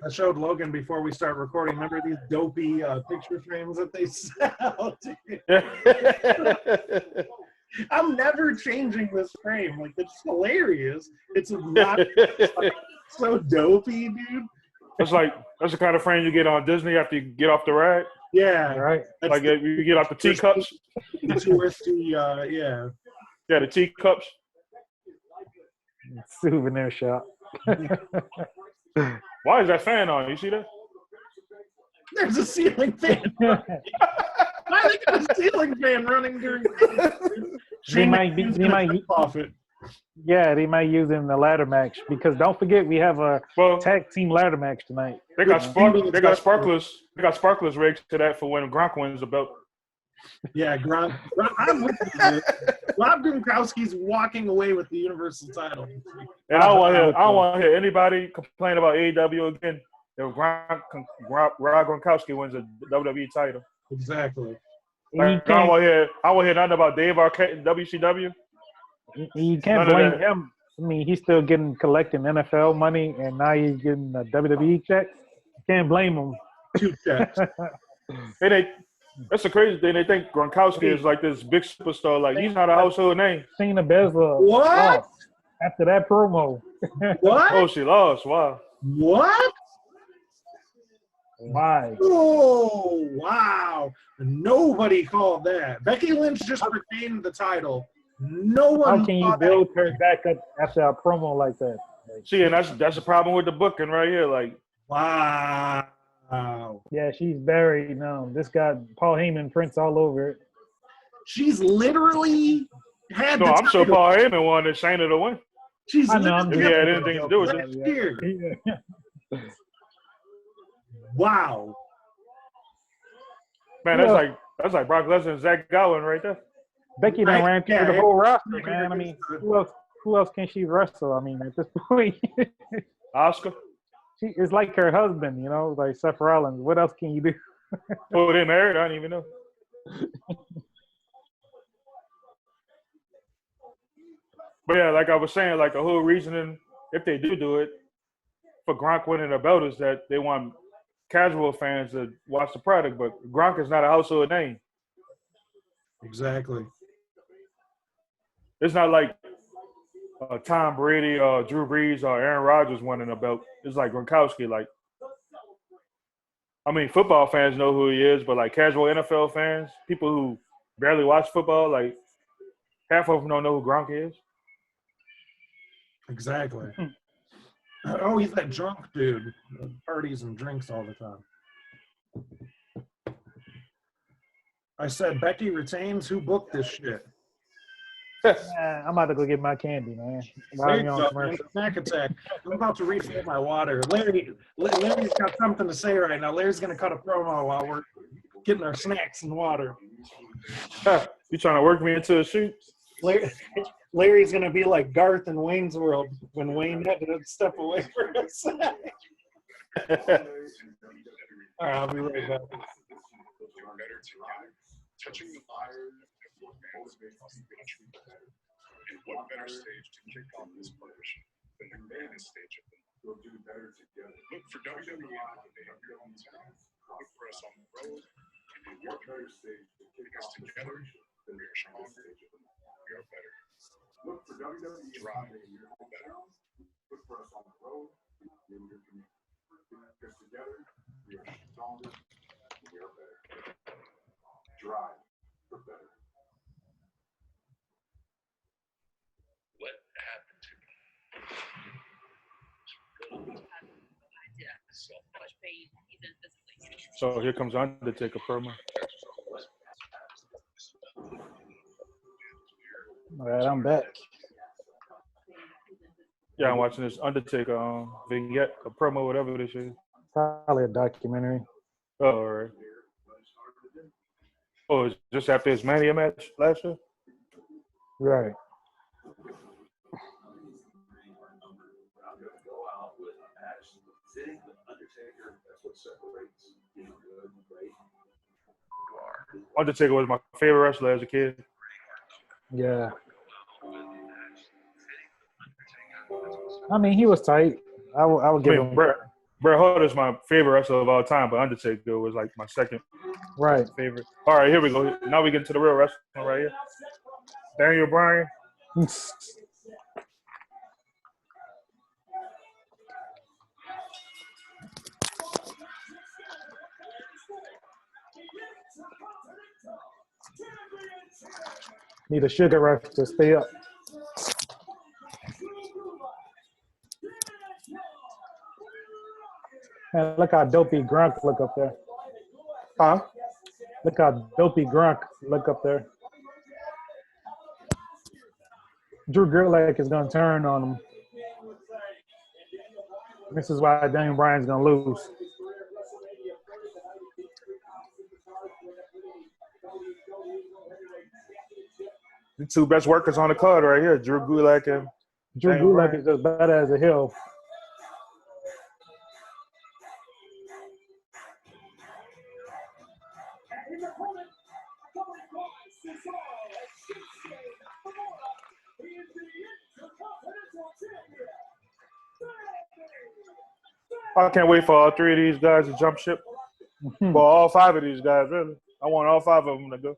Speaker 1: I showed Logan before we start recording. Remember these dopey picture frames that they sell? I'm never changing this frame. Like, it's hilarious. It's not so dopey, dude.
Speaker 2: It's like that's the kind of frame you get on Disney after you get off the ride.
Speaker 1: Yeah,
Speaker 3: Right.
Speaker 1: that's
Speaker 2: Like you get off the teacups.
Speaker 1: the touristy, yeah.
Speaker 2: Yeah, the teacups.
Speaker 3: Souvenir shop.
Speaker 2: Why is that fan on? You see that?
Speaker 1: There's a ceiling fan. Why they got a ceiling fan running during?
Speaker 3: They might
Speaker 1: off it.
Speaker 3: Yeah, they might use it in the ladder match because don't forget we have a tag team ladder match tonight.
Speaker 2: They got sparklers rigged to that for when Gronk wins the belt.
Speaker 1: Yeah, Gronk. I'm with you. Rob Gronkowski's walking away with the Universal title.
Speaker 2: And I don't want to hear anybody complain about AEW again if Rob Gronkowski wins a WWE title.
Speaker 1: Exactly.
Speaker 2: Like, I want to hear nothing about Dave Arquette in WCW.
Speaker 3: You can't blame him. I mean, he's still collecting NFL money, and now he's getting a WWE check. You can't blame him.
Speaker 1: 2 checks.
Speaker 2: That's the crazy thing. They think Gronkowski is like this big superstar. Like, he's not a household name.
Speaker 3: Shayna Baszler.
Speaker 1: What?
Speaker 3: After that promo.
Speaker 1: What?
Speaker 2: Oh, she lost. Wow.
Speaker 1: What?
Speaker 3: Why?
Speaker 1: Oh, wow. Nobody called that. Becky Lynch just retained the title. No one.
Speaker 3: How can you build her back up after a promo like that?
Speaker 2: See, and that's the problem with the booking right here. Like,
Speaker 1: wow.
Speaker 3: Yeah, she's buried now. This got Paul Heyman prints all over it.
Speaker 1: She's literally had.
Speaker 2: No,
Speaker 1: the
Speaker 2: I'm
Speaker 1: title.
Speaker 2: sure Paul Heyman wanted Shayna to win.
Speaker 1: She's
Speaker 2: If he had anything to do with it.
Speaker 3: Yeah.
Speaker 1: Wow.
Speaker 2: Man, that's like Brock Lesnar and Zach Gowen right there.
Speaker 3: Becky done ran through the whole roster, man. I mean, who else can she wrestle? I mean, at this point,
Speaker 2: Oscar.
Speaker 3: She is like her husband, you know, like Seth Rollins. What else can you do?
Speaker 2: Oh, they married? I didn't even know. But yeah, like I was saying, like the whole reasoning, if they do it, for Gronk winning the belt is that they want casual fans to watch the product. But Gronk is not a household name.
Speaker 1: Exactly.
Speaker 2: It's not like Tom Brady or Drew Brees or Aaron Rodgers winning a belt. It's like Gronkowski. Like, I mean, football fans know who he is, but like casual NFL fans, people who barely watch football, like half of them don't know who Gronk is.
Speaker 1: Exactly. Oh, he's that drunk dude. Parties and drinks all the time. I said, Becky retains. Who booked this shit?
Speaker 3: I'm about to go get my candy, man.
Speaker 1: There you go, man. Snack attack. I'm about to refill my water. Larry's got something to say right now. Larry's going to cut a promo while we're getting our snacks and water.
Speaker 2: You trying to work me into a shoot?
Speaker 1: Larry's going to be like Garth in Wayne's World when Wayne had to step away for a sec. All right, I'll be right back.
Speaker 4: Touching the fire and what better stage to kick off this partnership than the grandest stage of them. We'll do better together. Look for WWE Look for us on the road. And what better stage to kick us together than we are stronger. We are better. Look for WWE Drive. Better. Look for us on the road. Because together we are stronger. We are better. Drive for better. What happened to me?
Speaker 2: So here comes Undertaker promo.
Speaker 3: All right, I'm back.
Speaker 2: Yeah, I'm watching this Undertaker vignette, a promo, whatever this is.
Speaker 3: Probably a documentary.
Speaker 2: Oh, all right. Oh, it's just after his Mania match last year?
Speaker 3: Right.
Speaker 2: Undertaker was my favorite wrestler as a kid.
Speaker 3: Yeah. I mean, he was tight. I would give him
Speaker 2: Bret Hart is my favorite wrestler of all time, but Undertaker was like my second
Speaker 3: right.
Speaker 2: favorite. All right, here we go. Now we get into the real wrestling right here. Daniel Bryan.
Speaker 3: Need a sugar rush to stay up. Man, look how dopey Grunk look up there.
Speaker 2: Huh?
Speaker 3: Look how dopey Grunk look up there. Drew Gulak is going to turn on him. This is why Daniel Bryan's going to lose.
Speaker 2: The two best workers on the card right here, Drew Gulak and
Speaker 3: Drew
Speaker 2: Daniel
Speaker 3: Gulak
Speaker 2: Bryan.
Speaker 3: is just better as a heel.
Speaker 2: I can't wait for all three of these guys to jump ship. Well, all five of these guys, really. I want all five of them to go.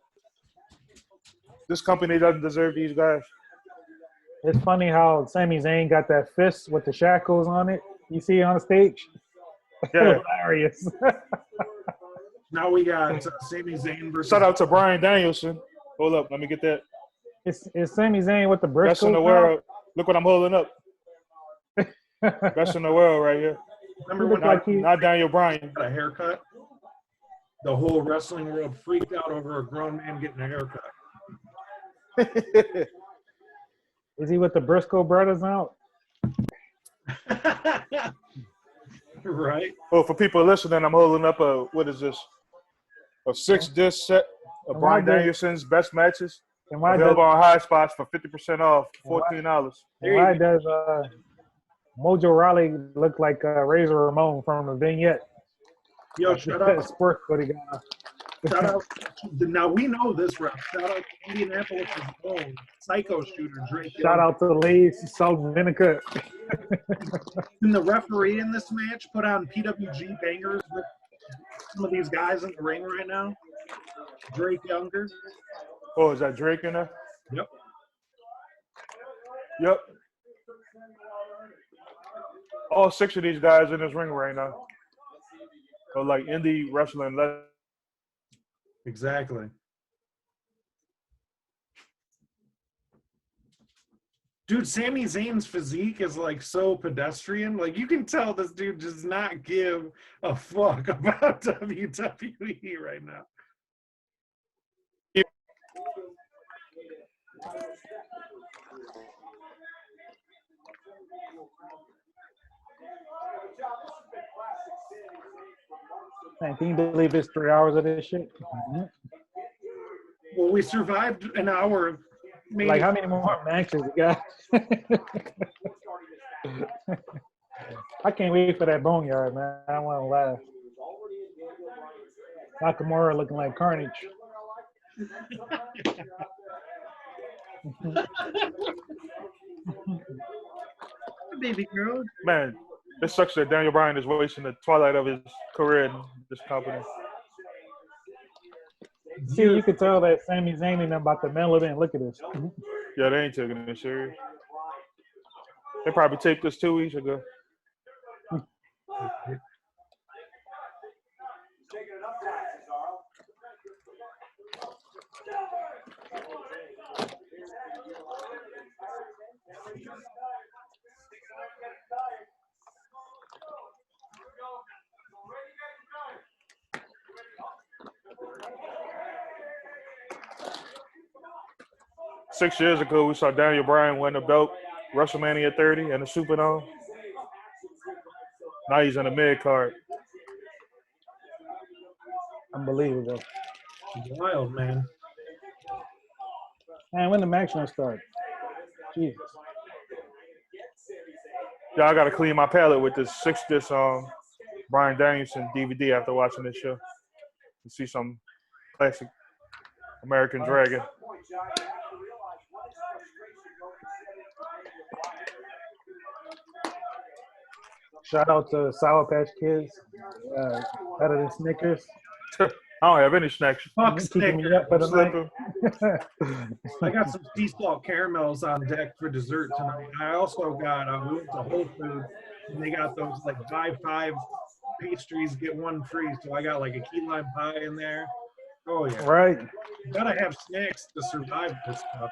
Speaker 2: This company doesn't deserve these guys.
Speaker 3: It's funny how Sami Zayn got that fist with the shackles on it. You see it on the stage?
Speaker 2: Yeah.
Speaker 3: Hilarious.
Speaker 1: Now we got Sami Zayn versus.
Speaker 2: Shout out to Bryan Danielson. Hold up, let me get that.
Speaker 3: It's Sami Zayn with the Briscoes.
Speaker 2: Best in the world. Look what I'm holding up. Best in the world right here.
Speaker 1: Remember when
Speaker 2: Not Daniel Bryan.
Speaker 1: got a haircut? The whole wrestling world freaked out over a grown man getting a haircut.
Speaker 3: Is he with the Briscoe brothers now?
Speaker 1: Right.
Speaker 2: Oh, for people listening, I'm holding up a, what is this? A 6-disc set of
Speaker 3: And
Speaker 2: Bryan
Speaker 3: why does-
Speaker 2: Danielson's best matches.
Speaker 3: And why
Speaker 2: Available
Speaker 3: does
Speaker 2: on High Spots for 50% off, $14.
Speaker 3: Mojo Rawley look like Razor Ramon from the vignette?
Speaker 1: Yo, shout out.
Speaker 3: Sport what he got.
Speaker 1: Shout out. Now we know this rep. Shout out to Indianapolis' own psycho shooter, Drake.
Speaker 3: Shout out to the Leeds, salt and vinegar.
Speaker 1: And the referee in this match put on PWG bangers with some of these guys in the ring right now. Drake Younger.
Speaker 2: Oh, is that Drake in there?
Speaker 1: Yep.
Speaker 2: Yep. All 6 of these guys in this ring right now. So like indie wrestling.
Speaker 1: Exactly. Dude, Sami Zayn's physique is like so pedestrian. Like you can tell this dude does not give a fuck about WWE right now.
Speaker 3: Man, can you believe it's 3 hours of this shit?
Speaker 1: Well, we survived an hour of maybe.
Speaker 3: Like, how many more matches we got? I can't wait for that Boneyard, man. I don't want to laugh. Nakamura looking like Carnage.
Speaker 1: Baby girl.
Speaker 2: Man, it sucks that Daniel Bryan is wasting the twilight of his career in this company.
Speaker 3: See, you could tell that Sami Zayn ain't about the mail event. Look at this.
Speaker 2: Yeah, they ain't taking it serious. They probably taped this 2 weeks ago. Six years ago, we saw Daniel Bryan win the belt, WrestleMania 30 and the Superdome. Now he's in the mid card.
Speaker 3: Unbelievable.
Speaker 1: Wild, man.
Speaker 3: Man, when the match gonna start? Jesus.
Speaker 2: Yeah, I gotta clean my palate with this 6-disc Bryan Danielson DVD after watching this show. You see some classic American Dragon.
Speaker 3: Shout out to Sour Patch Kids. Better than Snickers.
Speaker 2: I don't have any snacks.
Speaker 1: Fuck
Speaker 3: Keeping me
Speaker 1: Snickers.
Speaker 3: up for the
Speaker 2: Slipping.
Speaker 1: I got some sea salt caramels on deck for dessert tonight. I also got we went to Whole Foods and they got those like buy 5 pastries get 1 free. So I got like a key lime pie in there. Oh yeah,
Speaker 3: Right.
Speaker 1: you gotta have snacks to survive this stuff.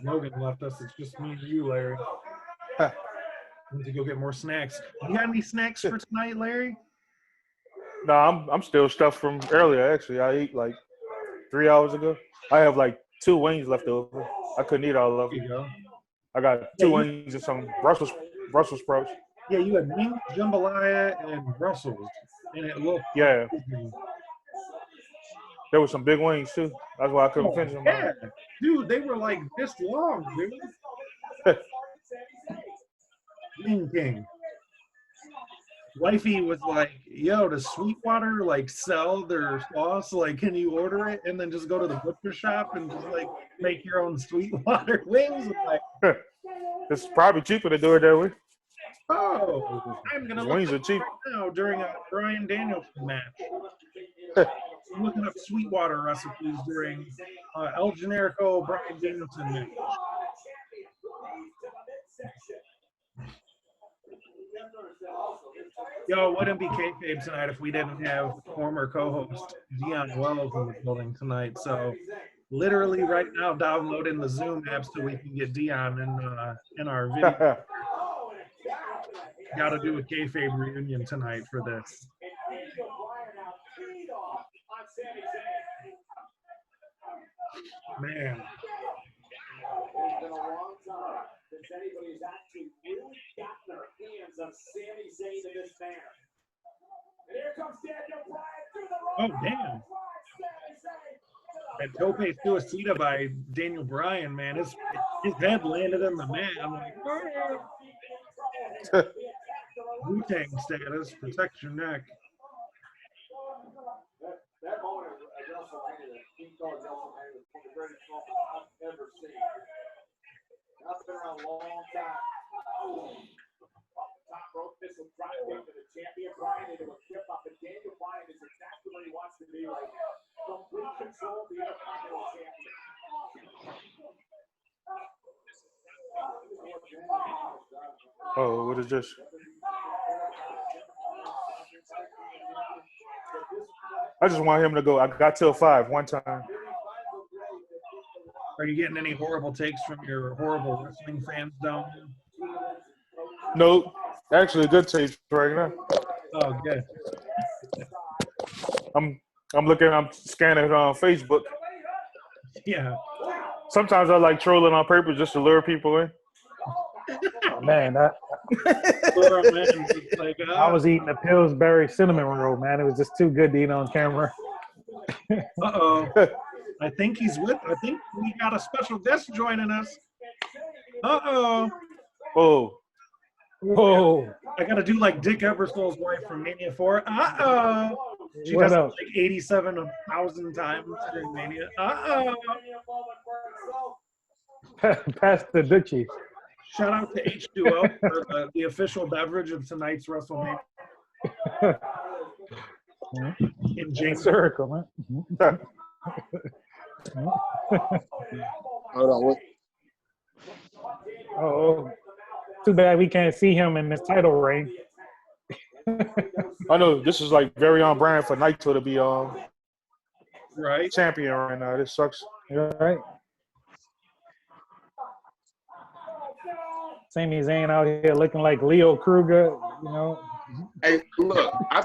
Speaker 1: Logan left us. It's just me and you, Larry. Need to go get more snacks. You got any snacks for tonight, Larry?
Speaker 2: No, I'm still stuffed from earlier. Actually, I ate like 3 hours ago. I have like 2 wings left over. I couldn't eat all of
Speaker 1: There you
Speaker 2: them.
Speaker 1: go.
Speaker 2: I got 2 wings and some Brussels sprouts.
Speaker 1: Yeah, you had wings, jambalaya, and Brussels, and it looked.
Speaker 2: Yeah, there was some big wings too. That's why I couldn't finish them.
Speaker 1: Yeah, dude, they were like this long, dude. Wing King. Wifey was like, "Yo, does Sweetwater like sell their sauce? Like, can you order it and then just go to the butcher shop and just like make your own Sweetwater wings?" I'm like,
Speaker 2: It's probably cheaper to do it that way.
Speaker 1: oh, I'm gonna
Speaker 2: Wings
Speaker 1: look
Speaker 2: are cheap.
Speaker 1: right now during a Bryan Danielson match. I'm looking up Sweetwater recipes during El Generico Bryan Danielson match. Yo, it wouldn't be kayfabe tonight if we didn't have former co-host Dion Wells in the building tonight. So, literally right now, downloading the Zoom app so we can get Dion in our video. Got to do a kayfabe reunion tonight for this. Man.
Speaker 5: It's been a long time since anybody's actually really gotten their hands on Sami Zayn in this manner. And here comes Daniel Bryan through the rope.
Speaker 1: Oh, damn. That tope suicida by Daniel Bryan, man, his head landed in the mat. I'm like, Wu-Tang status, protect your neck.
Speaker 5: That moment at WrestleMania, King called WrestleMania, was one of the greatest moments I've ever seen. I've been around a long time. Off the top rope, this will drop kick to the champion Bryan into a trip up, and Daniel Bryan is exactly where he wants to be right now. Complete control of the Intercontinental champion.
Speaker 2: Oh, what is this? I just want him to go. I got till 5 one time.
Speaker 1: Are you getting any horrible takes from your horrible wrestling fans down there?
Speaker 2: Nope. Actually, good taste right now.
Speaker 1: Oh, good.
Speaker 2: I'm scanning it on Facebook.
Speaker 1: Yeah.
Speaker 2: Sometimes I like trolling on purpose just to lure people in.
Speaker 3: Oh, man,
Speaker 1: Like,
Speaker 3: I was eating a Pillsbury cinnamon roll, man. It was just too good to eat on camera.
Speaker 1: uh-oh. I think we got a special guest joining us. Uh-oh.
Speaker 2: Oh,
Speaker 3: Whoa.
Speaker 1: I got to do like Dick Ebersole's wife from Mania 4. Uh-oh. She
Speaker 3: What
Speaker 1: does it
Speaker 3: up?
Speaker 1: like 87,000 times during Mania. Uh-oh.
Speaker 3: Pass the Dutchie.
Speaker 1: Shout out to H2O for the official beverage of tonight's WrestleMania. In James.
Speaker 3: Circle, man.
Speaker 6: Hold on. What?
Speaker 3: Oh, too bad we can't see him in this title reign.
Speaker 2: I know this is like very on brand for Naito to be
Speaker 1: Right?
Speaker 2: champion right now. This sucks.
Speaker 3: You're right. Sami Zayn out here looking like Leo Kruger, you know.
Speaker 6: Hey, look, I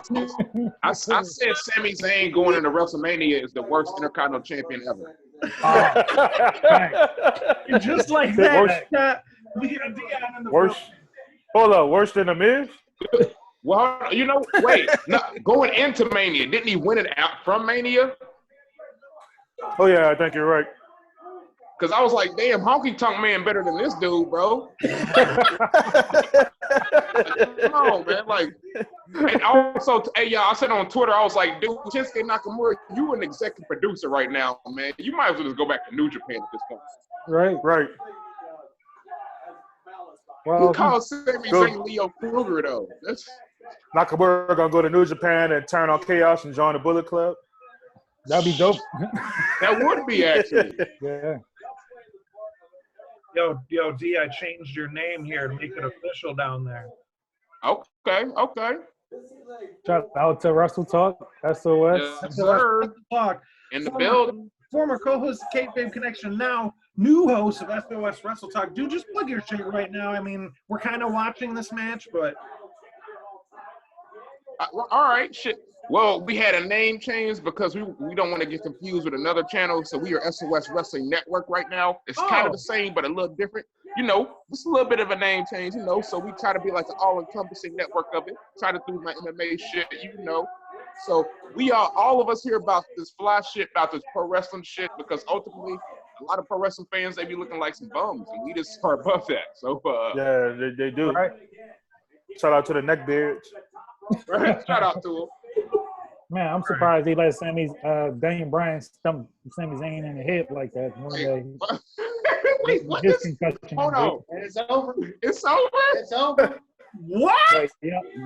Speaker 6: said Sami Zayn going into WrestleMania is the worst Intercontinental champion ever.
Speaker 1: And just like that, we get a Dion in the
Speaker 2: Worse. Hold up, worse than the Miz?
Speaker 6: Well, you know, wait. No, going into Mania, didn't he win it out from Mania?
Speaker 2: Oh yeah, I think you're right.
Speaker 6: Because I was like, damn, Honky Tonk Man better than this dude, bro. Come on, man. Like, and also, hey, y'all, I said on Twitter, I was like, dude, Shinsuke Nakamura, you an executive producer right now, man. You might as well just go back to New Japan at this point.
Speaker 2: Right.
Speaker 3: Well,
Speaker 6: He called Sami Zayn Leo Kruger, though. That's
Speaker 2: Nakamura gonna go to New Japan and turn on Chaos and join the Bullet Club.
Speaker 3: that'd be dope.
Speaker 6: that would be actually.
Speaker 3: Yeah.
Speaker 1: Yo, D, I changed your name here to make it official down there.
Speaker 6: Okay.
Speaker 3: Shout out to Russell Talk, SOS.
Speaker 6: Yes, sir.
Speaker 1: Talk.
Speaker 6: In the building.
Speaker 1: Former co-host of Kayfabe Connection, now new host of SOS Wrestle Talk. Dude, just plug your shit right now. I mean, we're kind of watching this match, but...
Speaker 6: Well, all right, shit. Well, we had a name change because we don't want to get confused with another channel, so we are SOS Wrestling Network right now. It's kind of the same, but a little different. You know, just a little bit of a name change, you know, so we try to be like an all-encompassing network of it. Try to do my MMA shit, you know. So we are, all of us here about this fly shit, about this pro wrestling shit, because ultimately, a lot of pro wrestling fans, they be looking like some bums, and we just are above that. So,
Speaker 2: Yeah, they do.
Speaker 3: Right.
Speaker 2: Shout out to the neckbeards.
Speaker 6: right, shout out to them.
Speaker 3: Man, I'm surprised he let Daniel Bryan stump Sami Zayn in the head like that one day.
Speaker 6: Wait, what
Speaker 3: His
Speaker 6: is,
Speaker 3: concussion.
Speaker 6: hold on.
Speaker 5: It's over.
Speaker 6: It's over?
Speaker 5: It's over.
Speaker 1: What?
Speaker 3: Like,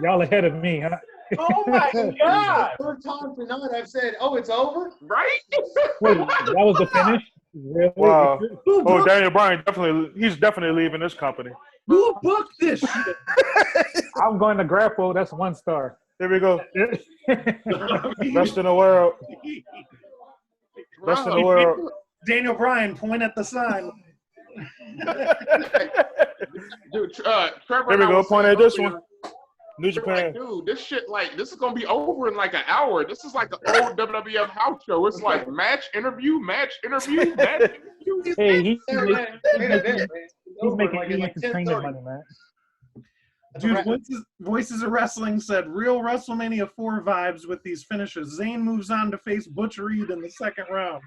Speaker 3: y'all ahead of me, huh?
Speaker 1: Oh, my God.
Speaker 5: Third time tonight I've said, oh, it's over?
Speaker 6: Right?
Speaker 3: Wait, that was the finish? Really?
Speaker 2: Wow.
Speaker 1: Who
Speaker 2: Oh,
Speaker 1: booked,
Speaker 2: Daniel Bryan he's definitely leaving this company.
Speaker 1: who booked this shit?
Speaker 3: I'm going to grapple. That's 1 star.
Speaker 2: Here we go. Best in the world. Best in the world.
Speaker 1: Daniel Bryan, point at the sign.
Speaker 6: Dude, Trevor
Speaker 2: Here we
Speaker 6: and I
Speaker 2: go.
Speaker 6: was
Speaker 2: Point
Speaker 6: saying
Speaker 2: at this
Speaker 6: earlier,
Speaker 2: one. New
Speaker 6: we were like,
Speaker 2: Japan.
Speaker 6: dude, this shit, like, this is going to be over in like an hour. This is like an old WWF house show. It's like match, interview, match, interview, match, interview.
Speaker 3: Hey, he's
Speaker 5: Wait a minute, man.
Speaker 3: making
Speaker 5: Like,
Speaker 3: entertainment
Speaker 5: 10:30.
Speaker 3: money, man.
Speaker 1: Dude, Voices of Wrestling said real WrestleMania 4 vibes with these finishes. Zayn moves on to face Butch Reed in the second round.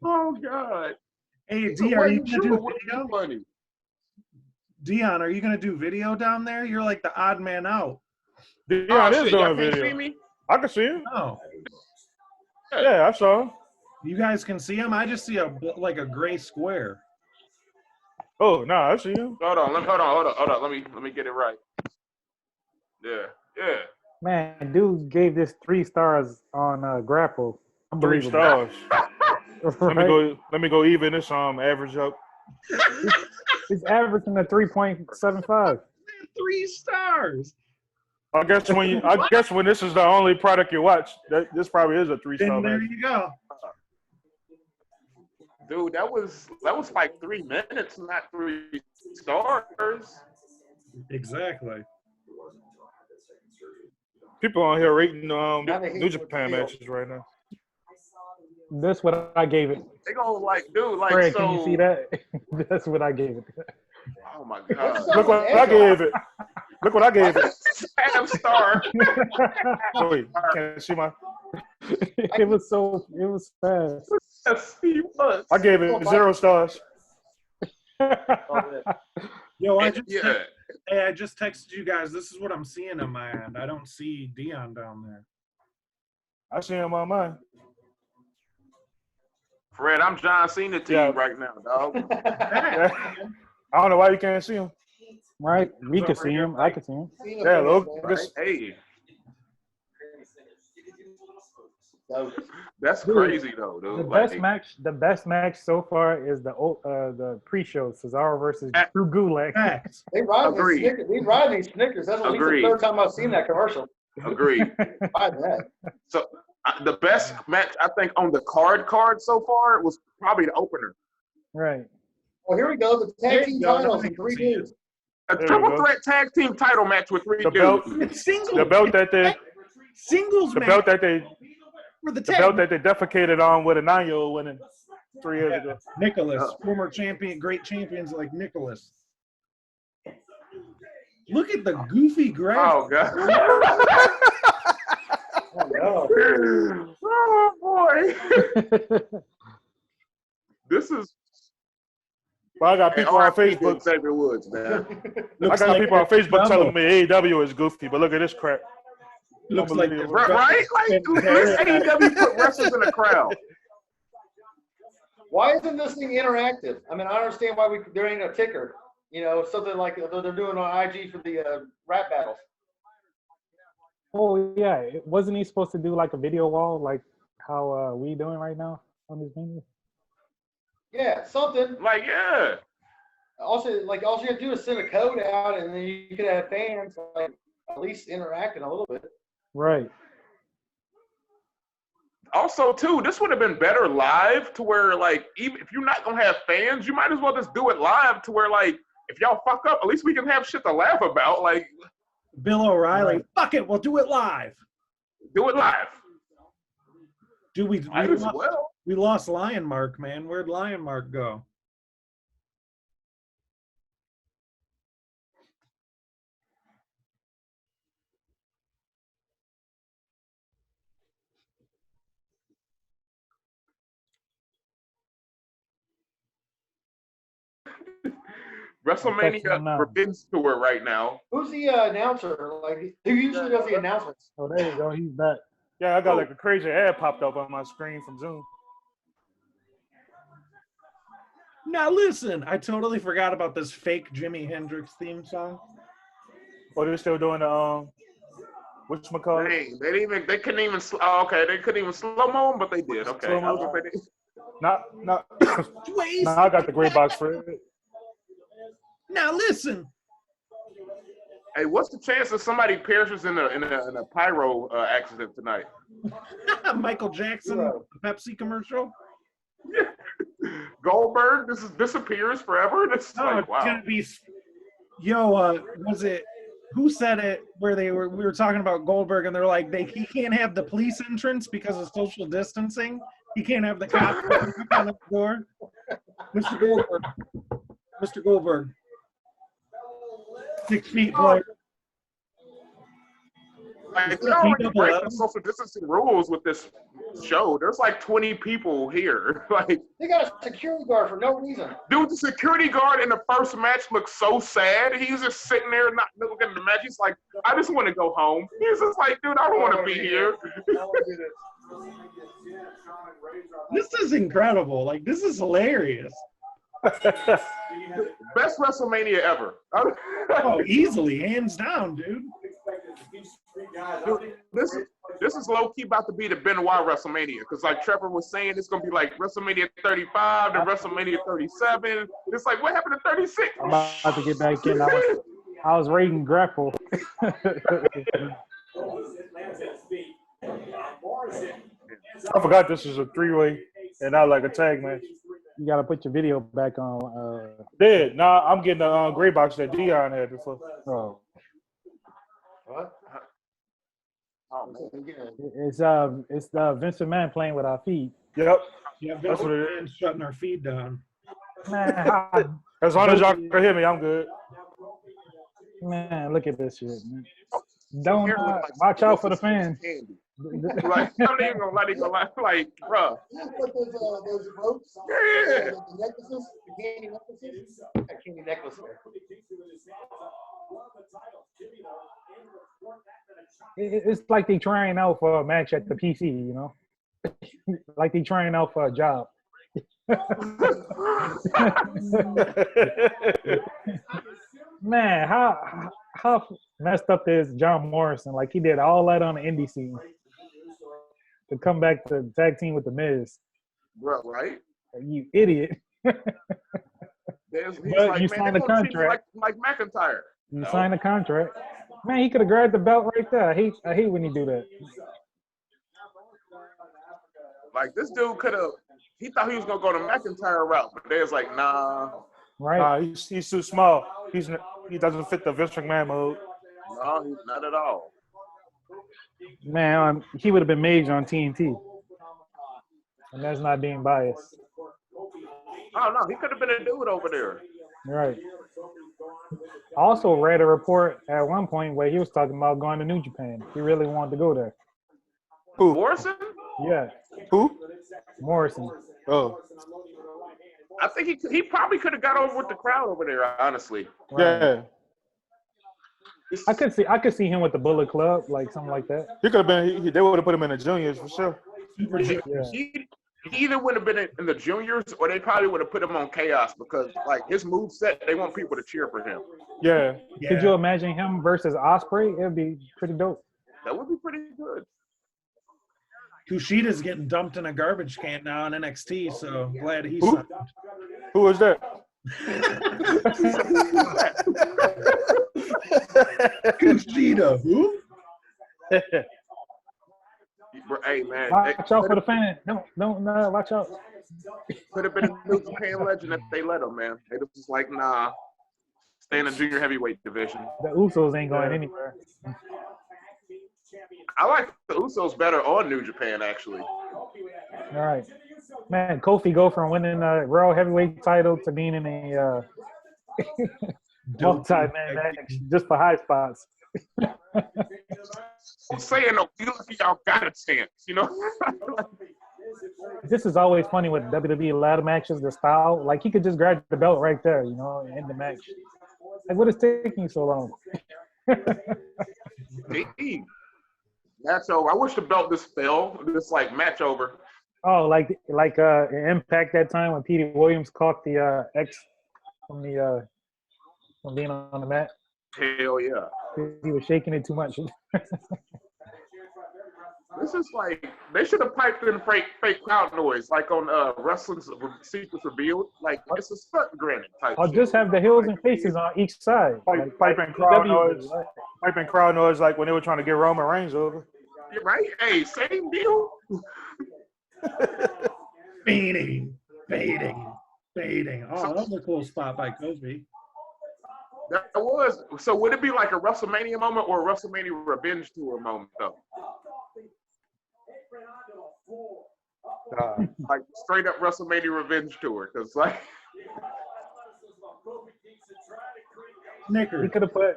Speaker 6: Oh, God.
Speaker 1: Hey, D, are you
Speaker 6: Wasn't
Speaker 1: going to
Speaker 6: true,
Speaker 1: do
Speaker 6: it wouldn't be
Speaker 1: video?
Speaker 6: funny.
Speaker 1: Dion, are you going to do video down there? You're like the odd man out.
Speaker 2: Dion
Speaker 6: Oh,
Speaker 2: is
Speaker 6: shit, y'all
Speaker 2: doing
Speaker 6: can't see
Speaker 2: video.
Speaker 6: me?
Speaker 2: I can see him.
Speaker 1: Oh,
Speaker 2: Yeah, I saw him.
Speaker 1: you guys can see him? I just see a gray square.
Speaker 2: Oh, no, I see him.
Speaker 6: Hold on. Let me get it right. Yeah.
Speaker 3: Man, dude gave this 3 stars on Grapple.
Speaker 2: 3 stars.
Speaker 3: Right?
Speaker 2: Let me go even this average up.
Speaker 3: He's averaging a 3.75.
Speaker 1: 3 stars.
Speaker 2: I guess when this is the only product you watch, this probably is a 3-star.
Speaker 1: Then there you go.
Speaker 6: Dude, that was like 3 minutes, not 3 stars.
Speaker 1: Exactly.
Speaker 2: People on here rating New Japan matches right now.
Speaker 3: That's what I gave it.
Speaker 6: They go like, dude, like,
Speaker 3: Fred,
Speaker 6: so.
Speaker 3: can you see that? That's what I gave it.
Speaker 6: Oh my God.
Speaker 2: Look what I gave it. Look what I gave it.
Speaker 6: Half star.
Speaker 2: Oh, wait, can't see my.
Speaker 3: It was fast.
Speaker 6: Yes, he was.
Speaker 2: I gave it 0 stars.
Speaker 1: Yo, I just texted you guys. This is what I'm seeing on my end. I don't see Dion down there.
Speaker 2: I see him on mine.
Speaker 6: Fred, I'm John Cena to you right now, dog.
Speaker 2: Yeah. I don't know why you can't see him.
Speaker 3: Right? We can see him. I can see him.
Speaker 2: Yeah, look.
Speaker 6: Hey. That's crazy though, dude.
Speaker 3: The best match so far is the pre-show Cesaro versus Drew Gulak.
Speaker 5: They ride
Speaker 6: Agreed.
Speaker 5: these Snickers. We ride these Snickers. That's at least
Speaker 6: Agreed.
Speaker 5: the 3rd time I've seen that commercial.
Speaker 6: Agreed.
Speaker 5: Ride that.
Speaker 6: So the best match I think on the card so far was probably the opener.
Speaker 3: Right.
Speaker 5: Well, here we go. The tag team titles in 3 dudes.
Speaker 6: A
Speaker 2: There
Speaker 6: triple
Speaker 2: we go.
Speaker 6: threat tag team title match with 3
Speaker 2: The
Speaker 6: dudes.
Speaker 2: belt, the belt that
Speaker 1: Singles
Speaker 2: The
Speaker 1: match
Speaker 2: belt that they
Speaker 1: for the
Speaker 2: the
Speaker 1: tag.
Speaker 2: belt that they defecated on with a 9-year-old winning 3 years ago.
Speaker 1: Nicholas, former champion, great champions like Nicholas. Look at the goofy graph.
Speaker 6: Oh god.
Speaker 5: Oh,
Speaker 6: Oh boy. This is
Speaker 2: But I got people on
Speaker 6: RIP
Speaker 2: Facebook.
Speaker 6: Xavier Woods, man.
Speaker 2: I got people on Facebook telling me AEW is goofy, but look at this crap.
Speaker 1: Looks like
Speaker 2: Unbelievable.
Speaker 6: Right? Like let's AEW put wrestlers in the crowd.
Speaker 5: why isn't this thing interactive? I mean, I understand why there ain't a ticker. You know, something like they're doing on IG for the rap battles.
Speaker 3: Oh yeah, wasn't he supposed to do like a video wall, like how we doing right now on this menu?
Speaker 5: Yeah, something.
Speaker 6: Like, yeah.
Speaker 5: Also, like all you have to do is send a code out, and then you could have fans like at least interacting a little bit.
Speaker 3: Right.
Speaker 6: Also, too, this would have been better live to where, like, even if you're not gonna have fans, you might as well just do it live to where, like, if y'all fuck up, at least we can have shit to laugh about. Like,
Speaker 1: Bill O'Reilly. Fuck it, we'll do it live.
Speaker 6: do it live.
Speaker 1: Dude,
Speaker 6: Might as well.
Speaker 1: we lost Lion Mark, man. Where'd Lion Mark go?
Speaker 6: WrestleMania Revenge Tour right now.
Speaker 5: Who's the announcer? Like, who usually does the announcements?
Speaker 3: Oh, there you go. He's back.
Speaker 2: Yeah, I got like a crazy ad popped up on my screen from Zoom.
Speaker 1: Now listen, I totally forgot about this fake Jimi Hendrix theme song.
Speaker 2: Oh, they're still doing the whatchamacallit?
Speaker 6: They couldn't even. Oh, okay, they couldn't even slow mo them, but they did. Okay,
Speaker 2: Slow-mo.
Speaker 6: I was gonna say they-
Speaker 2: Not.
Speaker 1: Twist.
Speaker 2: I got the gray box for it.
Speaker 1: Now listen.
Speaker 6: Hey, what's the chance that somebody perishes in a pyro accident tonight?
Speaker 1: Michael Jackson Pepsi commercial.
Speaker 6: Goldberg disappears forever. This is like,
Speaker 1: It's
Speaker 6: wow.
Speaker 1: gonna be. Yo, was it? Who said it? Where we were talking about Goldberg, and they're like, he can't have the police entrance because of social distancing. He can't have the cops on the door. Mr. Goldberg. Mr. Goldberg. 6 feet player.
Speaker 6: Like, they're already breaking social distancing rules with this show. There's like 20 people here. Like,
Speaker 5: They got a security guard for no reason.
Speaker 6: dude, the security guard in the first match looked so sad. He's just sitting there not looking at the match. He's like, I just want to go home. He's just like, dude, I don't want to be here.
Speaker 1: This is incredible. Like, this is hilarious.
Speaker 6: Best WrestleMania ever.
Speaker 1: Oh, easily, hands down, dude.
Speaker 6: Dude, this is low key about to be the Benoit WrestleMania, because like Trevor was saying, it's gonna be like WrestleMania 35 to WrestleMania 37. It's like, what happened to 36?
Speaker 3: I'm about to get back in. I was rating grapple.
Speaker 2: I forgot this is a 3-way and not like a tag match.
Speaker 3: You got to put your video back on.
Speaker 2: Did nah, I'm getting the gray box that Dion had before.
Speaker 3: Oh,
Speaker 5: What? Oh, man.
Speaker 3: it's Vince McMahon playing with our feet.
Speaker 2: Yep.
Speaker 1: Yeah,
Speaker 2: That's what it
Speaker 1: is. Shutting our feet down.
Speaker 3: Man,
Speaker 2: As long as y'all can hear me, I'm good.
Speaker 3: man, look at this shit. Man. Don't
Speaker 6: Here look like
Speaker 3: watch out for the fans.
Speaker 6: candy. Like, I'm not even gonna let it go. Like, bruh.
Speaker 5: Like those ropes?
Speaker 6: Yeah.
Speaker 5: The necklaces? The candy necklaces? That candy necklace there.
Speaker 3: It's like they trying out for a match at the PC, you know? Like they trying out for a job. Man, how messed up is John Morrison? Like he did all that on the indie scene to come back to tag team with the Miz.
Speaker 6: Bruh, right?
Speaker 3: You idiot!
Speaker 6: He's
Speaker 3: But
Speaker 6: like,
Speaker 3: you
Speaker 6: man,
Speaker 3: signed
Speaker 6: they
Speaker 3: a
Speaker 6: gonna treat me
Speaker 3: contract.
Speaker 6: like McIntyre.
Speaker 3: You
Speaker 6: No.
Speaker 3: signed a contract. Man, he could have grabbed the belt right there. I hate when he do that.
Speaker 6: Like, this dude could have. He thought he was gonna go the McIntyre route, but they was like, nah,
Speaker 3: Right?
Speaker 2: He's too small. He doesn't fit the Vince McMahon mode.
Speaker 6: no, not at all.
Speaker 3: Man, he would have been major on TNT. And that's not being biased.
Speaker 6: I don't know. He could have been a dude over there.
Speaker 3: Right. I also read a report at one point where he was talking about going to New Japan. He really wanted to go there.
Speaker 2: Who?
Speaker 6: Morrison?
Speaker 3: Yeah,
Speaker 2: Who?
Speaker 3: Morrison.
Speaker 2: Oh,
Speaker 6: I think he probably could have got over with the crowd over there, honestly.
Speaker 3: Right.
Speaker 2: yeah.
Speaker 3: I could see him with the Bullet Club, like something like that.
Speaker 2: He could have been. They would have put him in the juniors for sure.
Speaker 1: Super
Speaker 6: He,
Speaker 3: Yeah.
Speaker 6: he either would have been in the juniors or they probably would have put him on Chaos because, like, his move set, they want people to cheer for him.
Speaker 2: Yeah.
Speaker 3: Could you imagine him versus Osprey? It'd be pretty dope.
Speaker 6: That would be pretty good.
Speaker 1: Kushida's getting dumped in a garbage can now in NXT, so glad he's
Speaker 2: Who?
Speaker 1: signed.
Speaker 2: Who was that?
Speaker 1: Kushida, who?
Speaker 6: Hey, man.
Speaker 3: Watch out for the fan. No, watch out.
Speaker 6: Could have been a New Japan legend if they let him, man. They was just like, nah, stay in the junior heavyweight division.
Speaker 3: The Usos ain't going anywhere.
Speaker 6: I like the Usos better on New Japan, actually.
Speaker 3: All right. Man, Kofi go from winning a Raw heavyweight title to being in a multi-man match just for high spots.
Speaker 6: I'm saying, no, you lucky y'all got a chance, you know?
Speaker 3: This is always funny with WWE ladder matches, the style. Like, he could just grab the belt right there, you know, and end the match. Like, what is taking so long?
Speaker 6: Match over. I wish the belt just fell. This, like, match over.
Speaker 3: Oh, like Impact that time when Petey Williams caught the X from being on the mat.
Speaker 6: Hell yeah.
Speaker 3: He was shaking it too much.
Speaker 6: This is like, they should have piped in fake crowd noise, like on Wrestling's Secrets Revealed. Like, it's a stunt granted type
Speaker 3: I'll
Speaker 6: shit.
Speaker 3: just have the heels and faces on each side.
Speaker 2: Piping crowd noise. Piping crowd noise like when they were trying to get Roman Reigns over.
Speaker 6: Yeah, right? Hey, same deal.
Speaker 1: Baiting. Oh, that was a cool spot by Kofi.
Speaker 6: That was. So would it be like a WrestleMania moment or a WrestleMania Revenge Tour moment, though? Like straight up WrestleMania Revenge Tour, because like
Speaker 1: Snickers.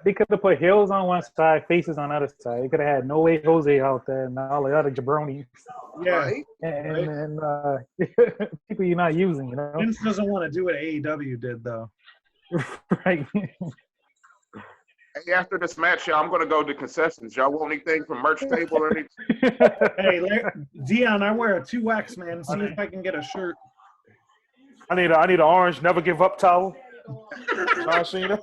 Speaker 3: They could have put heels on one side, faces on the other side. They could have had No Way Jose out there and all the other jabronis.
Speaker 1: Yeah.
Speaker 6: right?
Speaker 3: And people you're not using, you know.
Speaker 1: Vince doesn't want to do what AEW did, though.
Speaker 3: Right.
Speaker 6: Hey, after this match, y'all, I'm gonna go to concessions. Y'all want anything from merch table or anything?
Speaker 1: Hey, Dion, I wear a 2X, man. See if I can get a shirt.
Speaker 2: I need an orange never give up towel. John Cena.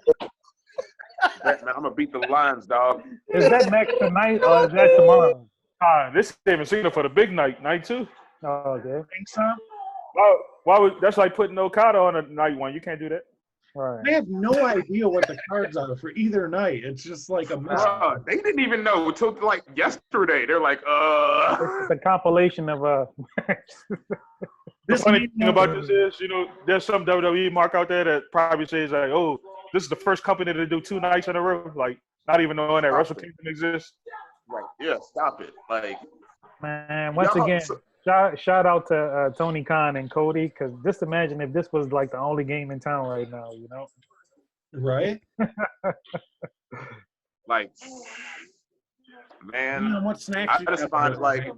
Speaker 6: Man, I'm gonna beat the Lions, dog.
Speaker 3: Is that next tonight or is that tomorrow?
Speaker 2: This is even Cena for the big night 2.
Speaker 3: Oh, okay.
Speaker 1: Think so?
Speaker 2: Why would that's like putting Okada on a night 1? You can't do that.
Speaker 3: All right.
Speaker 1: I have no idea what the cards are for either night. It's just like a mess.
Speaker 6: They didn't even know until like yesterday. They're like,
Speaker 3: It's a compilation of
Speaker 2: The funny thing about this is, you know, there's some WWE mark out there that probably says like, oh, this is the first company to do 2 nights in a row, like not even knowing that Wrestle Kingdom exists.
Speaker 6: right, yeah, stop it. Like,
Speaker 3: Man, once
Speaker 6: y'all-
Speaker 3: again, shout out to Tony Khan and Cody, because just imagine if this was like the only game in town right now, you know?
Speaker 1: Right?
Speaker 6: like, man,
Speaker 1: What snacks
Speaker 6: I just find it like,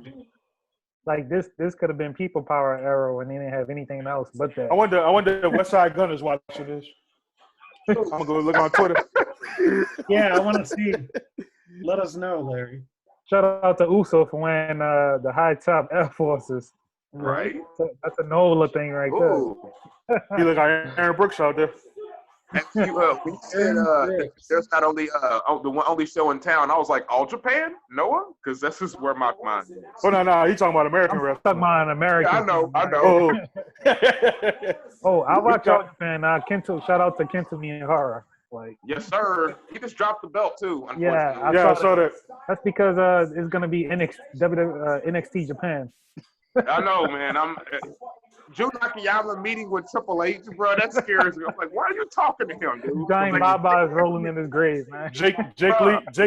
Speaker 3: Like this could have been People Power era when they didn't have anything else but that.
Speaker 2: I wonder if West Side Gun is watching this. I'm gonna go look on Twitter.
Speaker 1: Yeah, I want to see. Let us know, Larry.
Speaker 3: Shout out to Uso for wearing the high top Air Forces.
Speaker 6: right?
Speaker 3: That's a NOLA thing right
Speaker 6: Ooh.
Speaker 2: He look like Aaron Brooks out there.
Speaker 6: And when you said there's not only the one only show in town, I was like, All Japan? Noah? Because this is where my mind is.
Speaker 2: Oh no, he's talking about American
Speaker 3: I'm
Speaker 2: wrestling.
Speaker 3: talking about an American.
Speaker 6: Yeah, I know.
Speaker 2: Oh,
Speaker 3: I watch All Japan. Kento, shout out to Kento Miyahara. Like,
Speaker 6: Yes, sir. He just dropped the belt too.
Speaker 3: Yeah,
Speaker 6: Unfortunately.
Speaker 2: I saw that.
Speaker 3: that's because it's gonna be NXT Japan.
Speaker 6: I know, man. Jun Akiyama meeting with Triple H, bro. That scares me. I'm like, why are you talking to him, dude?
Speaker 3: Giant Baba is rolling in his grave, man.
Speaker 2: Jake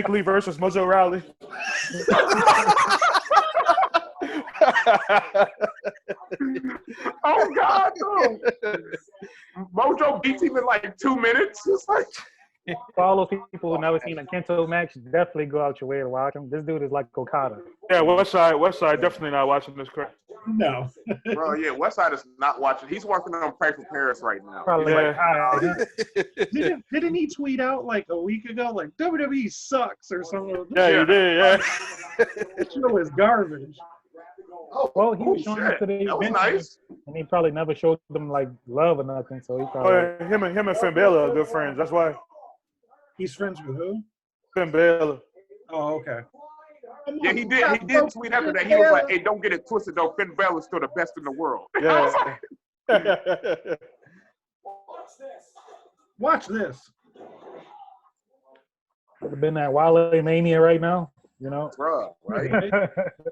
Speaker 2: Lee versus Mojo Rawley.
Speaker 6: Oh God, no. Mojo beats him in like 2 minutes. It's like,
Speaker 3: For all those people who never seen a Kento match, definitely go out your way to watch him. This dude is like Okada.
Speaker 2: Yeah, Westside definitely not watching this crap.
Speaker 1: No.
Speaker 6: bro, yeah, Westside is not watching. He's working on Pray for Paris right now.
Speaker 3: Probably
Speaker 2: Yeah.
Speaker 3: like, hi.
Speaker 1: Didn't he tweet out like a week ago, like WWE sucks or something?
Speaker 2: Yeah, you did, yeah.
Speaker 1: This show is garbage.
Speaker 3: Well, he was
Speaker 6: Oh,
Speaker 3: showing up
Speaker 6: shit.
Speaker 3: to the
Speaker 6: That was
Speaker 3: event,
Speaker 6: nice.
Speaker 3: and he probably never showed them like love or nothing. So he probably.
Speaker 2: Oh, yeah, him and Finn Balor are good friends. That's why.
Speaker 1: He's friends with who?
Speaker 2: Finn Balor.
Speaker 1: Oh, okay.
Speaker 6: Yeah, he did. He did tweet after that. He was like, "Hey, don't get it twisted, though. Finn Balor is still the best in the world."
Speaker 2: Yeah.
Speaker 1: Watch this.
Speaker 3: Could have been that Wale Mania right now, you know.
Speaker 6: Bruh, right?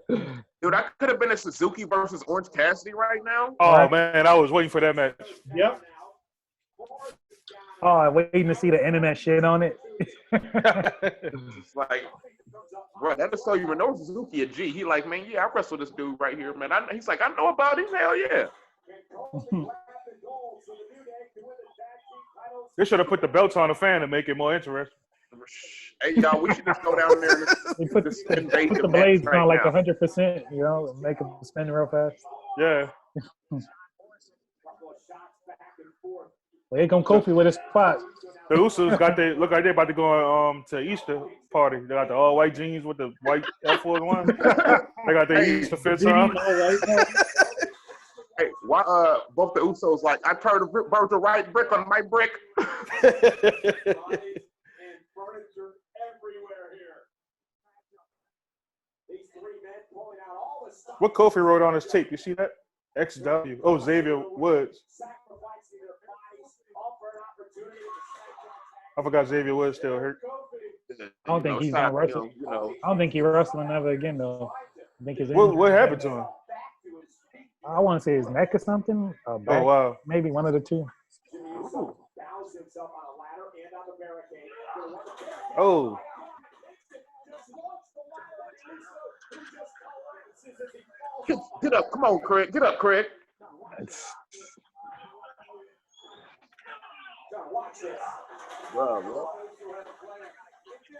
Speaker 6: Dude, that could have been a Suzuki versus Orange Cassidy right now.
Speaker 2: Oh man, I was waiting for that match.
Speaker 1: Yep.
Speaker 3: Oh, I'm waiting to see the internet shit on it.
Speaker 6: It's like, bro, that just show you Minoru Suzuki a G. He like, man, yeah, I wrestled this dude right here, man. He's like, I know about him. Hell yeah.
Speaker 2: They should have put the belts on the fan to make it more interesting.
Speaker 6: Hey, y'all, we should just go down there
Speaker 3: They
Speaker 6: and
Speaker 3: put
Speaker 6: just
Speaker 3: the
Speaker 6: invade the
Speaker 3: blades
Speaker 6: match
Speaker 3: on like
Speaker 6: now.
Speaker 3: 100%, you know, make them spin real fast.
Speaker 2: Yeah.
Speaker 3: Well, here come Kofi with his spot.
Speaker 2: The Usos look like they're about to go to Easter party. They got the all white jeans with the white Air Force One. They got their
Speaker 6: Hey,
Speaker 2: Easter fits on.
Speaker 6: Hey, why? Both the Usos like, I turned the Virgil right brick on my brick.
Speaker 2: What Kofi wrote on his tape? You see that? XW. Oh, Xavier Woods. I forgot Xavier Woods still hurt.
Speaker 3: I don't think he's gonna wrestle. I don't think he's wrestling ever again though. I think his
Speaker 2: What happened to him?
Speaker 3: I want to say his neck or something. Or back,
Speaker 2: Oh wow.
Speaker 3: maybe one of the two.
Speaker 2: Oh.
Speaker 6: Get up, come on, Craig. Get up, Craig. Bro.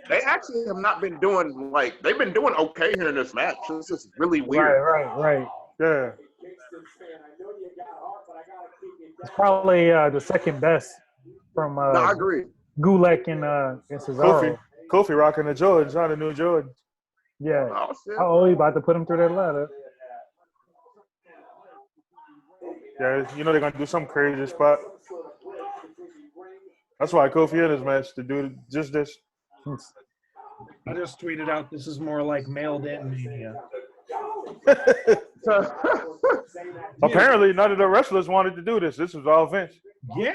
Speaker 6: They actually have not been doing they've been doing okay here in this match. This is really weird.
Speaker 3: Right.
Speaker 2: Yeah.
Speaker 3: It's probably the second best from
Speaker 6: No, I agree.
Speaker 3: Gulak and Cesaro.
Speaker 2: Kofi rocking the Jordans, not the new Jordans.
Speaker 3: Yeah.
Speaker 6: Oh shit.
Speaker 3: Oh, he about to put him through that ladder.
Speaker 2: Yeah, you know they're gonna do some crazy spot. That's why Kofi in his match to do just this.
Speaker 1: I just tweeted out this is more like mailed in mania.
Speaker 2: Apparently, none of the wrestlers wanted to do this. This was all Vince.
Speaker 1: Yeah.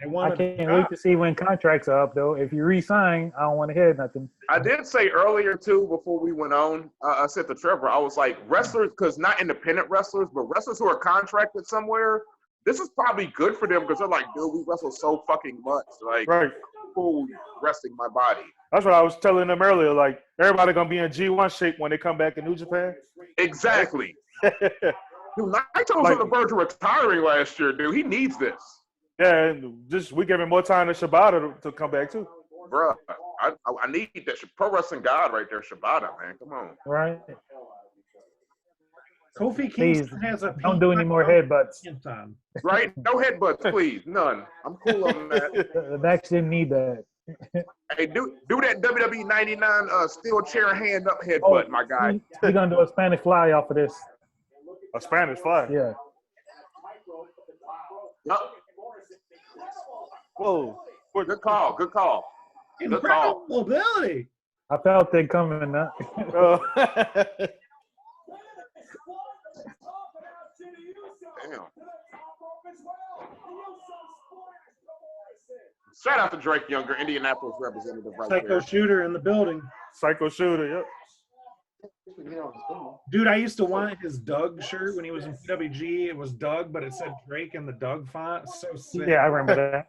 Speaker 1: They
Speaker 3: I
Speaker 1: wanted
Speaker 3: can't wait to see when contracts are up, though. If you re-sign, I don't want to hear nothing.
Speaker 6: I did say earlier too, before we went on, I said to Trevor, I was like, wrestlers, because not independent wrestlers, but wrestlers who are contracted somewhere, this is probably good for them because they're like, dude, we wrestle so fucking much. Like,
Speaker 2: Right.
Speaker 6: cool resting my body.
Speaker 2: That's what I was telling them earlier. Like, everybody gonna be in G1 shape when they come back in New Japan.
Speaker 6: Exactly. Dude, Naito's on the verge of retiring last year, dude. He needs this.
Speaker 2: Yeah, and just we giving more time to Shibata to come back too.
Speaker 6: Bruh, I need that pro wrestling god right there, Shibata, man. Come on.
Speaker 3: Right?
Speaker 1: Kofi
Speaker 3: Please,
Speaker 1: Kingston has a
Speaker 3: don't do any more headbutts.
Speaker 1: on.
Speaker 6: Right? No headbutts, please. None. I'm cool on that.
Speaker 3: The match didn't need that.
Speaker 6: Hey, do that WWE 99 steel chair hand up headbutt, my guy.
Speaker 3: We're going to do a Spanish fly off of this.
Speaker 2: A Spanish fly.
Speaker 3: Yeah.
Speaker 2: Whoa.
Speaker 6: Good call. Good call. Good
Speaker 1: Incredible
Speaker 6: call.
Speaker 1: mobility.
Speaker 3: I felt it coming.
Speaker 2: Oh.
Speaker 6: Damn. Shout out to Drake Younger, Indianapolis representative right
Speaker 1: Psycho
Speaker 6: there.
Speaker 1: shooter in the building.
Speaker 2: Psycho shooter. Yep.
Speaker 1: Dude, I used to want his Doug shirt when he was in PWG. It was Doug, but it said Drake in the Doug font. So sick.
Speaker 3: Yeah, I remember that.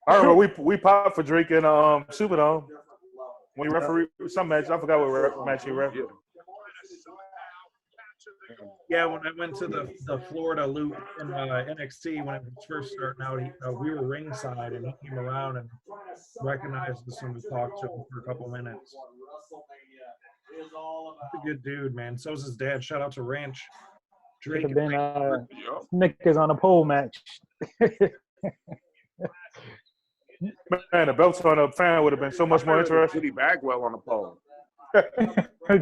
Speaker 2: I remember we popped for Drake in Superdome. When he refereed some match, I forgot what match he refereed.
Speaker 1: Yeah, when I went to the Florida loop in NXT when it was first starting out, we were ringside and he came around and recognized us and we talked to him for a couple minutes. He's a good dude, man. So's his dad. Shout out to Ranch. Drake.
Speaker 3: Could have been Snickers on a pole match.
Speaker 2: Man, the belts on a fan would have been so much more interesting.
Speaker 6: Judy Bagwell on the pole.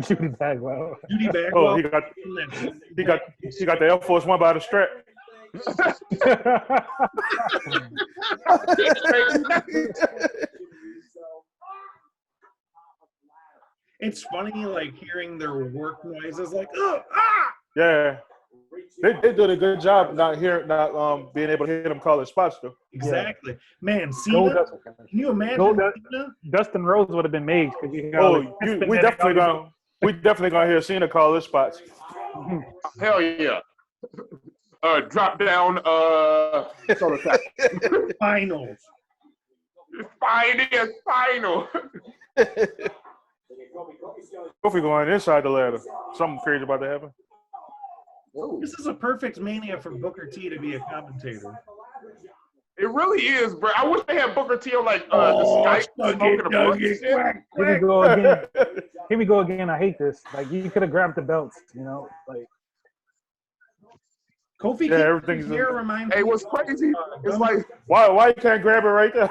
Speaker 3: Judy Bagwell.
Speaker 1: Judy Bagwell.
Speaker 2: Oh, he got the Air Force One by the strap.
Speaker 1: It's funny, like hearing their work noises, like ah.
Speaker 2: Yeah, they did a good job not being able to hear them call it spots though.
Speaker 1: Exactly, man. Cena, can you imagine?
Speaker 3: Dustin Rose would have been made because
Speaker 2: we definitely gonna hear Cena call his spots.
Speaker 6: Hell yeah. Drop down.
Speaker 1: Final.
Speaker 6: Final.
Speaker 2: Kofi going inside the ladder. Something crazy about to happen.
Speaker 1: This is a perfect Mania for Booker T to be a commentator.
Speaker 6: It really is, bro. I wish they had Booker T on like the Skype smoking a blunt and shit.
Speaker 3: Here we go again. Here we go again. I hate this. Like you could have grabbed the belts, you know, like.
Speaker 1: Kofi
Speaker 2: everything's
Speaker 1: here reminds me.
Speaker 6: Hey, what's crazy? It's like
Speaker 2: why you can't grab it right there?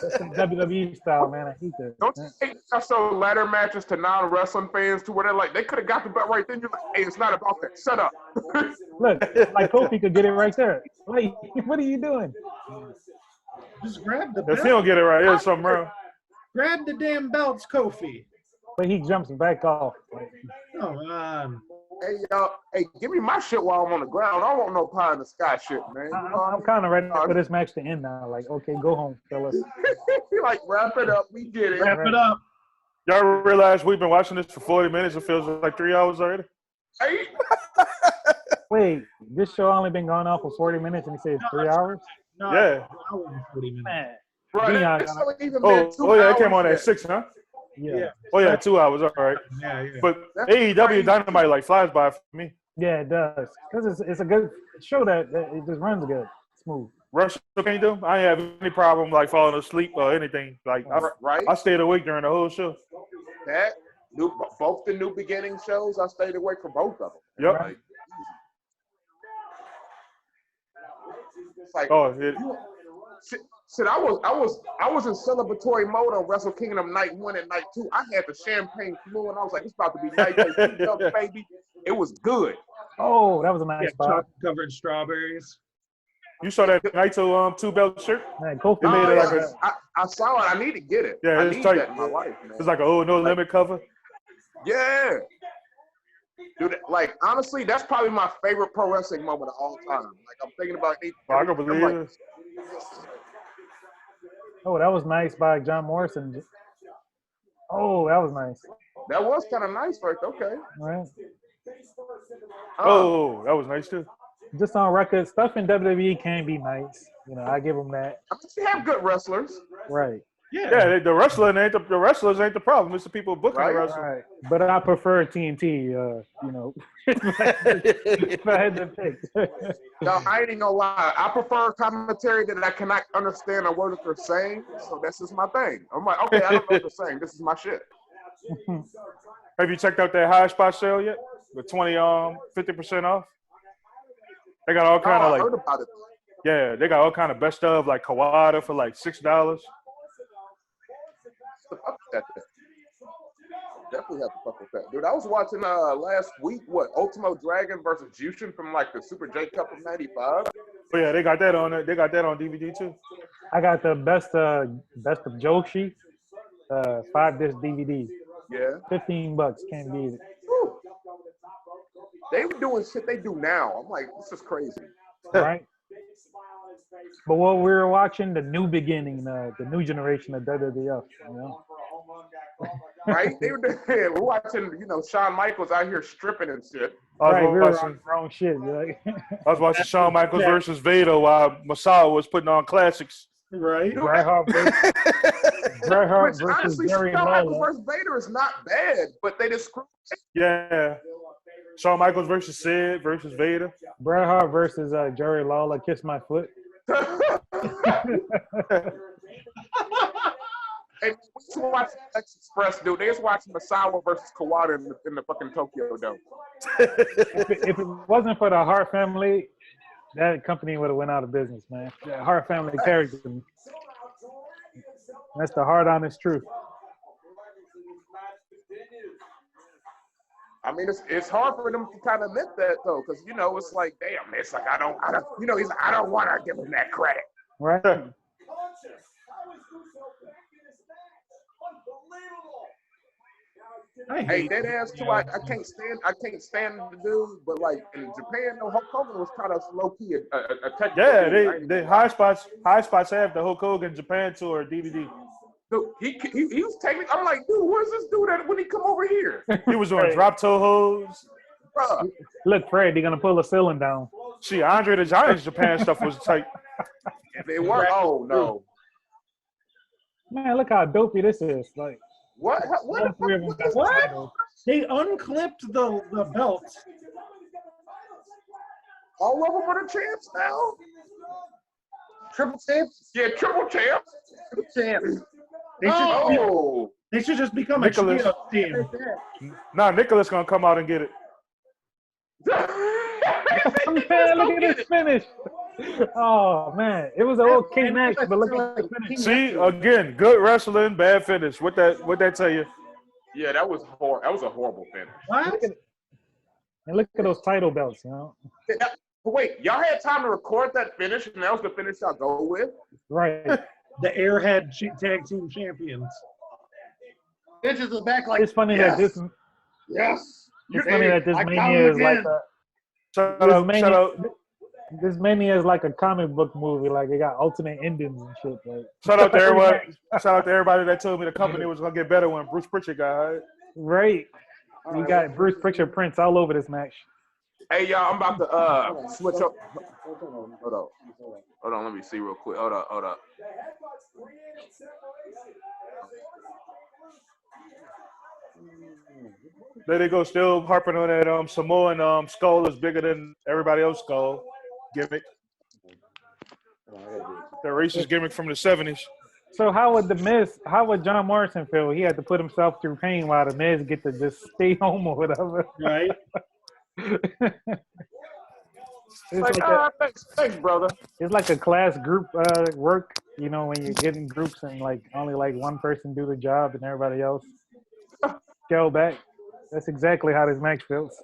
Speaker 3: That's some WWE style, man. I hate this.
Speaker 6: Don't you think that's so ladder matches to non-wrestling fans to where they're like they could have got the belt right then? You're like, hey, it's not about that. Shut up.
Speaker 3: Look, like Kofi could get it right there. Like, what are you doing?
Speaker 1: Just grab the
Speaker 2: If
Speaker 1: belt.
Speaker 2: he don't get it right, there's something wrong.
Speaker 1: Grab the damn belts, Kofi.
Speaker 3: But he jumps back off. Like,
Speaker 1: Come on.
Speaker 6: Hey, y'all. Hey, give me my shit while I'm on the ground. I don't want no pie in the sky shit, man.
Speaker 3: I'm kind of ready for this match to end now. Like, okay, go home, fellas.
Speaker 6: Like, wrap it up. We get it.
Speaker 1: Wrap it up.
Speaker 2: Y'all realize we've been watching this for 40 minutes. It feels like 3 hours already.
Speaker 6: Hey.
Speaker 3: Wait, this show only been going on for 40 minutes and he says 3 hours?
Speaker 1: No,
Speaker 2: Yeah.
Speaker 1: an hour and 40 minutes.
Speaker 3: Man.
Speaker 6: Bro,
Speaker 3: Dion,
Speaker 6: it's only even been 2
Speaker 2: yeah,
Speaker 6: hours
Speaker 2: it came on
Speaker 6: yet.
Speaker 2: at 6, huh?
Speaker 3: Yeah.
Speaker 2: Oh yeah, 2 hours. All right.
Speaker 1: Yeah.
Speaker 2: But
Speaker 6: That's
Speaker 2: AEW
Speaker 6: crazy.
Speaker 2: Dynamite like flies by for me.
Speaker 3: Yeah, it does. Because it's a good show that it just runs good, smooth.
Speaker 2: Rush can't do. I ain't have any problem like falling asleep or anything. Like
Speaker 6: Right?
Speaker 2: I stayed awake during the whole show.
Speaker 6: Both the New Beginning shows, I stayed awake for both of them.
Speaker 2: Yep.
Speaker 6: Like, it's like, shit, I was in celebratory mode on Wrestle Kingdom Night 1 and Night 2. I had the champagne flu, and I was like, it's about to be night 2, baby. It was good.
Speaker 3: Oh, that was a nice spot.
Speaker 1: Chocolate covered strawberries.
Speaker 2: You saw that Naito 2-belt shirt?
Speaker 3: Man, Kofi
Speaker 2: They made it like
Speaker 6: I saw it. I need to get it.
Speaker 2: Yeah,
Speaker 6: I
Speaker 2: it's
Speaker 6: need
Speaker 2: tight.
Speaker 6: that in my life, man.
Speaker 2: It's like a No Limit cover.
Speaker 6: Yeah. Dude, like, honestly, that's probably my favorite pro wrestling moment of all time. Like, I'm thinking about it.
Speaker 2: I can believe it.
Speaker 3: Oh, that was nice by John Morrison. Oh, that was nice.
Speaker 6: That was kind of nice, right? Okay.
Speaker 3: All right.
Speaker 2: Oh, that was nice too.
Speaker 3: Just on record, stuff in WWE can be nice. You know, I give them that.
Speaker 6: I mean, they have good wrestlers.
Speaker 3: Right.
Speaker 2: Yeah, the wrestlers ain't the problem. It's the people booking the wrestlers.
Speaker 3: Right. But I prefer TNT, you know. If I had to pick.
Speaker 6: No, I ain't gonna lie. I prefer commentary that I cannot understand a word that they're saying. So that's just my thing. I'm like, okay, I don't know what they're saying. This is my shit.
Speaker 2: Have you checked out that high spot sale yet? The 50% off. They got all kind of
Speaker 6: I heard about it.
Speaker 2: yeah, they got all kind of best of like Kawada for like $6.
Speaker 6: Definitely have to fuck with that, dude. I was watching last week Ultimo Dragon versus Jushin from like the Super J Cup of '95.
Speaker 2: Oh yeah, they got that on it. They got that on DVD too.
Speaker 3: I got the best of Joshi, 5-disc DVD.
Speaker 6: Yeah,
Speaker 3: $15, can't beat it.
Speaker 6: whew. They were doing shit they do now. I'm like, this is crazy.
Speaker 3: Right? But what we were watching, the new beginning, the new generation of WWF, you know?
Speaker 6: right? We're watching, Shawn Michaels out here stripping and shit.
Speaker 3: Right, we were
Speaker 2: watching,
Speaker 3: on wrong shit. Like.
Speaker 2: I was watching Shawn Michaels versus Vader while Masao was putting on classics.
Speaker 1: Right?
Speaker 3: Bret Hart versus
Speaker 6: Honestly,
Speaker 3: Jerry
Speaker 6: Shawn Michaels
Speaker 3: Lawler.
Speaker 6: versus Vader is not bad, but they just screwed.
Speaker 2: Yeah. Shawn Michaels versus Sid versus Vader.
Speaker 3: Bret Hart versus Jerry Lawler. Kiss my foot.
Speaker 6: Hey, we just watch Express, dude. They just watching Masawa versus Kawada in the fucking Tokyo Dome.
Speaker 3: If it wasn't for the Hart family, that company would have went out of business, man. The Hart family character. That's the hard, honest truth.
Speaker 6: I mean, it's hard for them to kind of admit that though, because it's like, damn, it's like I don't, he's like, I don't want to give him that credit.
Speaker 3: Right.
Speaker 6: Hey, that ass too. I can't stand the dude, but like in Japan, Hulk Hogan was kind of low key a technical.
Speaker 2: Yeah, they high spots have the Hulk Hogan Japan tour DVD.
Speaker 6: Dude, he was taking. I'm like, dude, where's this dude at when he come over here?
Speaker 2: He was doing drop toe holds.
Speaker 6: Bruh.
Speaker 3: Look, Fred, they're gonna pull the ceiling down.
Speaker 2: See, Andre the Giant's Japan stuff was tight.
Speaker 6: They were. Oh no.
Speaker 3: Man, look how dopey this is. Like,
Speaker 6: What?
Speaker 1: What? They unclipped the belts.
Speaker 6: All of them are the champs now.
Speaker 5: Triple champs?
Speaker 6: Yeah, triple champs.
Speaker 5: Triple champs.
Speaker 1: They should just become a
Speaker 2: Nicholas.
Speaker 1: trio team.
Speaker 2: Nah, Nicholas gonna come out and get it.
Speaker 3: man, look at this finish. Oh man, it was an okay match, but look at the finish.
Speaker 2: See, again, good wrestling, bad finish. What that tell you?
Speaker 6: Yeah, that was horrible. That was a horrible finish.
Speaker 1: What?
Speaker 3: And look at those title belts,
Speaker 6: But wait, y'all had time to record that finish, and that was the finish y'all go with?
Speaker 3: Right.
Speaker 1: The Airhead Tag Team Champions.
Speaker 5: Bitches is back like,
Speaker 3: It's funny
Speaker 5: yes.
Speaker 3: that this.
Speaker 5: Yes.
Speaker 3: It's funny that this
Speaker 5: I
Speaker 3: mania is like
Speaker 5: again.
Speaker 3: a.
Speaker 2: Shout
Speaker 3: This
Speaker 2: out,
Speaker 3: mania,
Speaker 2: shout out,
Speaker 3: this mania is like a comic book movie. Like it got alternate endings and shit. Like,
Speaker 2: shout out to everyone. Shout out to everybody that told me the company was gonna get better when Bruce Pritchard got hired.
Speaker 3: right. You got Bruce Pritchard prints all over this match.
Speaker 6: Hey, y'all, I'm about to switch up. Hold on, let me see real quick. Hold up.
Speaker 2: There they go, still harping on that Samoan skull is bigger than everybody else's skull gimmick. The racist gimmick from the 70s.
Speaker 3: So how would John Morrison feel? He had to put himself through pain while the Miz get to just stay home or whatever.
Speaker 1: Right?
Speaker 3: It's like
Speaker 6: Thanks, brother.
Speaker 3: it's like a class group work, when you get in groups and like only like one person do the job and everybody else scale back. That's exactly how this match feels.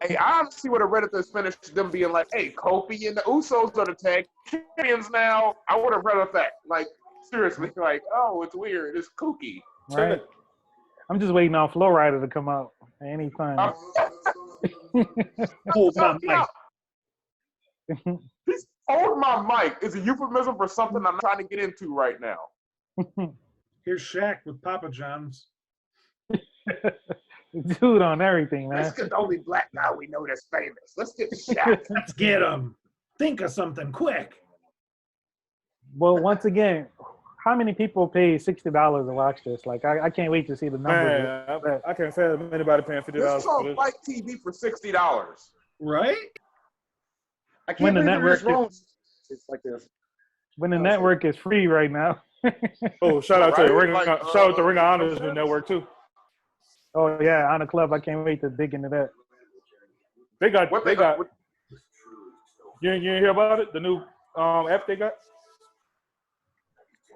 Speaker 6: Hey, I honestly would have read it this finish them being like, hey, Kofi and the Usos are the tag champions now. I would have read that. Like, seriously, like, oh, it's weird. It's kooky.
Speaker 3: Right. I'm just waiting on Flow Rider to come out anytime.
Speaker 1: Hold my mic.
Speaker 6: Hold my mic is a euphemism for something I'm trying to get into right now.
Speaker 1: Here's Shaq with Papa John's.
Speaker 3: Dude on everything, man.
Speaker 6: Let's get the only black guy we know that's famous. Let's get Shaq.
Speaker 1: Let's get him. Think of something quick.
Speaker 3: Well, once again, how many people pay $60 to watch this? Like, I can't wait to see the numbers.
Speaker 2: Man, I can't fathom anybody paying $50
Speaker 6: This is
Speaker 2: for
Speaker 6: on
Speaker 2: this.
Speaker 6: Fight TV for $60.
Speaker 1: Right?
Speaker 5: I
Speaker 3: When
Speaker 5: can't
Speaker 3: the
Speaker 5: believe
Speaker 3: network
Speaker 5: it's wrong. It's like this.
Speaker 3: When the network is free right now.
Speaker 2: Oh, shout out to
Speaker 6: Right?
Speaker 2: Ring,
Speaker 6: Like,
Speaker 2: shout out to Ring of Honor's new network too.
Speaker 3: Oh yeah, Honor Club. I can't wait to dig into that.
Speaker 2: They got.
Speaker 6: What-
Speaker 2: You didn't hear about it? The new app they got.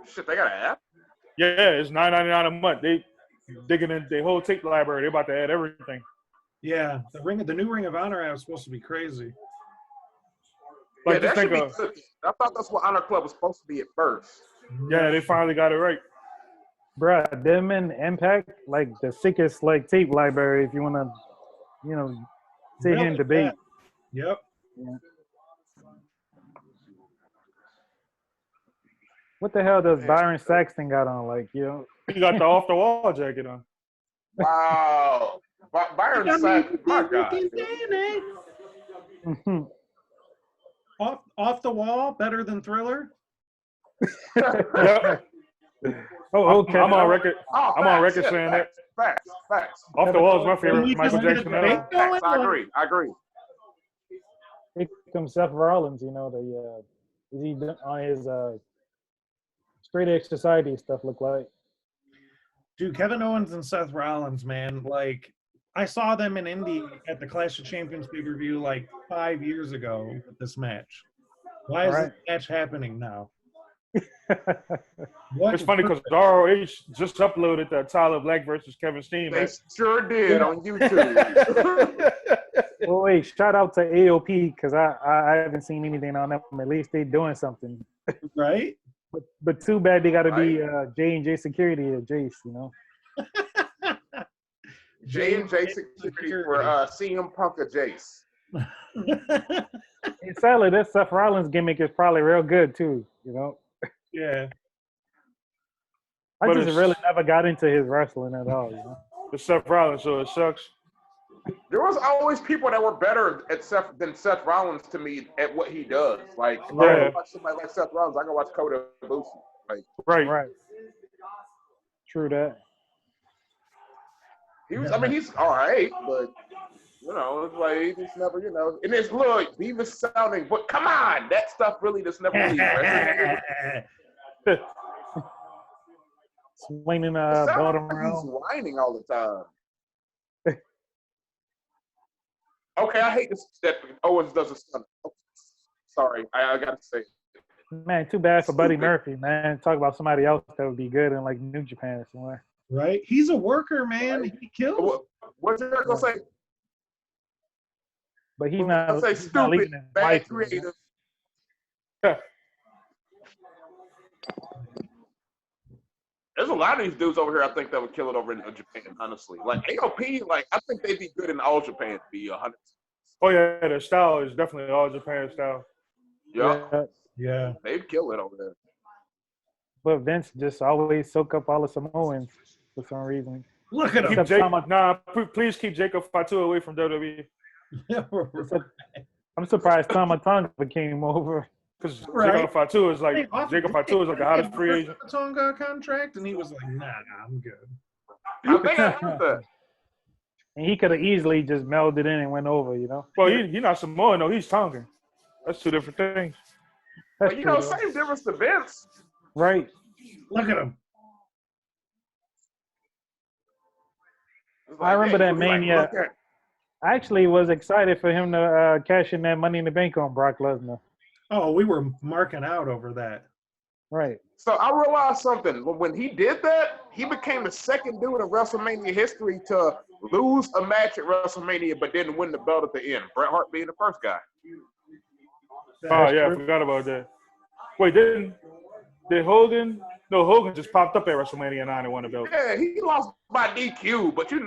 Speaker 6: Shit, they got an app?
Speaker 2: Yeah, it's $9.99 a month. They digging in their whole tape library. They about to add everything.
Speaker 1: Yeah. The new Ring of Honor app is supposed to be crazy.
Speaker 2: Like
Speaker 6: Yeah,
Speaker 2: just
Speaker 6: that should
Speaker 2: think
Speaker 6: be
Speaker 2: of.
Speaker 6: good. I thought that's what Honor Club was supposed to be at first.
Speaker 2: Yeah, they finally got it right.
Speaker 3: Bruh, them and Impact, like the sickest like tape library if you wanna, sit here and debate.
Speaker 1: Yep.
Speaker 3: Yeah. What the hell does Byron Saxton got on? Like,
Speaker 2: He got the off the wall jacket on.
Speaker 6: Wow. Byron said, my God.
Speaker 3: Mhm.
Speaker 1: Off the wall, better than Thriller.
Speaker 2: Yep.
Speaker 3: Oh, okay.
Speaker 2: I'm on record.
Speaker 6: Oh,
Speaker 2: I'm on
Speaker 6: facts,
Speaker 2: record
Speaker 6: yeah,
Speaker 2: saying that.
Speaker 6: Facts.
Speaker 2: Off the wall is my
Speaker 1: Can
Speaker 2: favorite
Speaker 1: we
Speaker 2: Michael
Speaker 1: just get a
Speaker 2: Jackson
Speaker 1: debate
Speaker 2: album.
Speaker 1: going?
Speaker 6: I agree.
Speaker 3: Here comes Seth Rollins. You know is he on his straight edge society stuff look like?
Speaker 1: Dude, Kevin Owens and Seth Rollins, man. Like, I saw them in Indy at the Clash of Champions pay-per-view like 5 years ago with this match. Why is
Speaker 3: Right.
Speaker 1: this match happening now?
Speaker 2: It's funny because ROH just uploaded the Tyler Black versus Kevin Steen
Speaker 6: They
Speaker 2: match.
Speaker 6: sure did on YouTube.
Speaker 3: Well, wait, shout out to AOP because I haven't seen anything on them. At least they doing something.
Speaker 1: Right?
Speaker 3: But too bad they got to be
Speaker 6: Right.
Speaker 3: J&J Security or Jace, you know.
Speaker 6: J&J Security for CM Punk or Jace.
Speaker 3: And sadly, that Seth Rollins gimmick is probably real good too, you know.
Speaker 1: Yeah.
Speaker 3: I
Speaker 2: But
Speaker 3: just
Speaker 2: it's-
Speaker 3: really never got into his wrestling at all, you know.
Speaker 2: It's Seth Rollins, so it sucks.
Speaker 6: There was always people that were better than Seth Rollins to me at what he does. Like, if I want
Speaker 2: Yeah.
Speaker 6: to watch somebody like Seth Rollins, I can watch Kota Ibushi. Like,
Speaker 2: Right.
Speaker 3: Right. True that.
Speaker 6: he's all right, but it's like he just never, and it's look, he was sounding, but come on, that stuff really just never leaves. Right?
Speaker 3: Swinging
Speaker 6: It sounds
Speaker 3: bottom
Speaker 6: like he's
Speaker 3: around.
Speaker 6: whining all the time. Okay, I hate this that Owens does a stunt. Sorry, I got to say.
Speaker 3: Man, too bad for Buddy
Speaker 6: Stupid.
Speaker 3: Murphy, man. Talk about somebody else that would be good in like New Japan or somewhere.
Speaker 1: Right? He's a worker, man.
Speaker 6: Right.
Speaker 1: He kills.
Speaker 6: What's you gonna say?
Speaker 3: But he's
Speaker 6: I'll
Speaker 3: not,
Speaker 6: say
Speaker 3: he's not leaving
Speaker 6: stupid,
Speaker 3: his
Speaker 6: bad
Speaker 3: wife. You know?
Speaker 6: creative. There's a lot of these dudes over here I think that would kill it over in Japan, honestly. Like AOP, like I think they'd be good in all Japan to be 100.
Speaker 2: Oh yeah, their style is definitely all Japan style.
Speaker 6: Yeah,
Speaker 1: Yeah.
Speaker 6: they'd kill it over there.
Speaker 3: But Vince just always soak up all the Samoans for some reason.
Speaker 1: Look at him.
Speaker 2: Keep please keep Jacob Fatu away from WWE
Speaker 3: I'm surprised Tama Tonga came over.
Speaker 2: because
Speaker 1: Right.
Speaker 2: Jacob Fatu is like the hottest free agent.
Speaker 1: Tonga contract, and he was like, "Nah, I'm good."
Speaker 6: I think I heard that.
Speaker 3: And he could have easily just melded in and went over, you know?
Speaker 2: Well, he's not Samoan, no, he's Tongan. That's two different things.
Speaker 3: That's
Speaker 6: But
Speaker 3: true, though.
Speaker 6: same difference to Vince.
Speaker 3: Right.
Speaker 1: Look at him.
Speaker 6: It's
Speaker 3: I remember that
Speaker 6: he was like,
Speaker 3: Mania.
Speaker 6: look at-
Speaker 3: I actually was excited for him to cash in that Money in the Bank on Brock Lesnar.
Speaker 1: Oh, we were marking out over that.
Speaker 3: Right.
Speaker 6: So I realized something. When he did that, he became the second dude in WrestleMania history to lose a match at WrestleMania but didn't win the belt at the end. Bret Hart being the first guy.
Speaker 2: Oh yeah,
Speaker 3: true.
Speaker 2: I forgot about that. Wait, did Hogan? No, Hogan just popped up at WrestleMania 9 and won the belt.
Speaker 6: Yeah, he lost by DQ, but that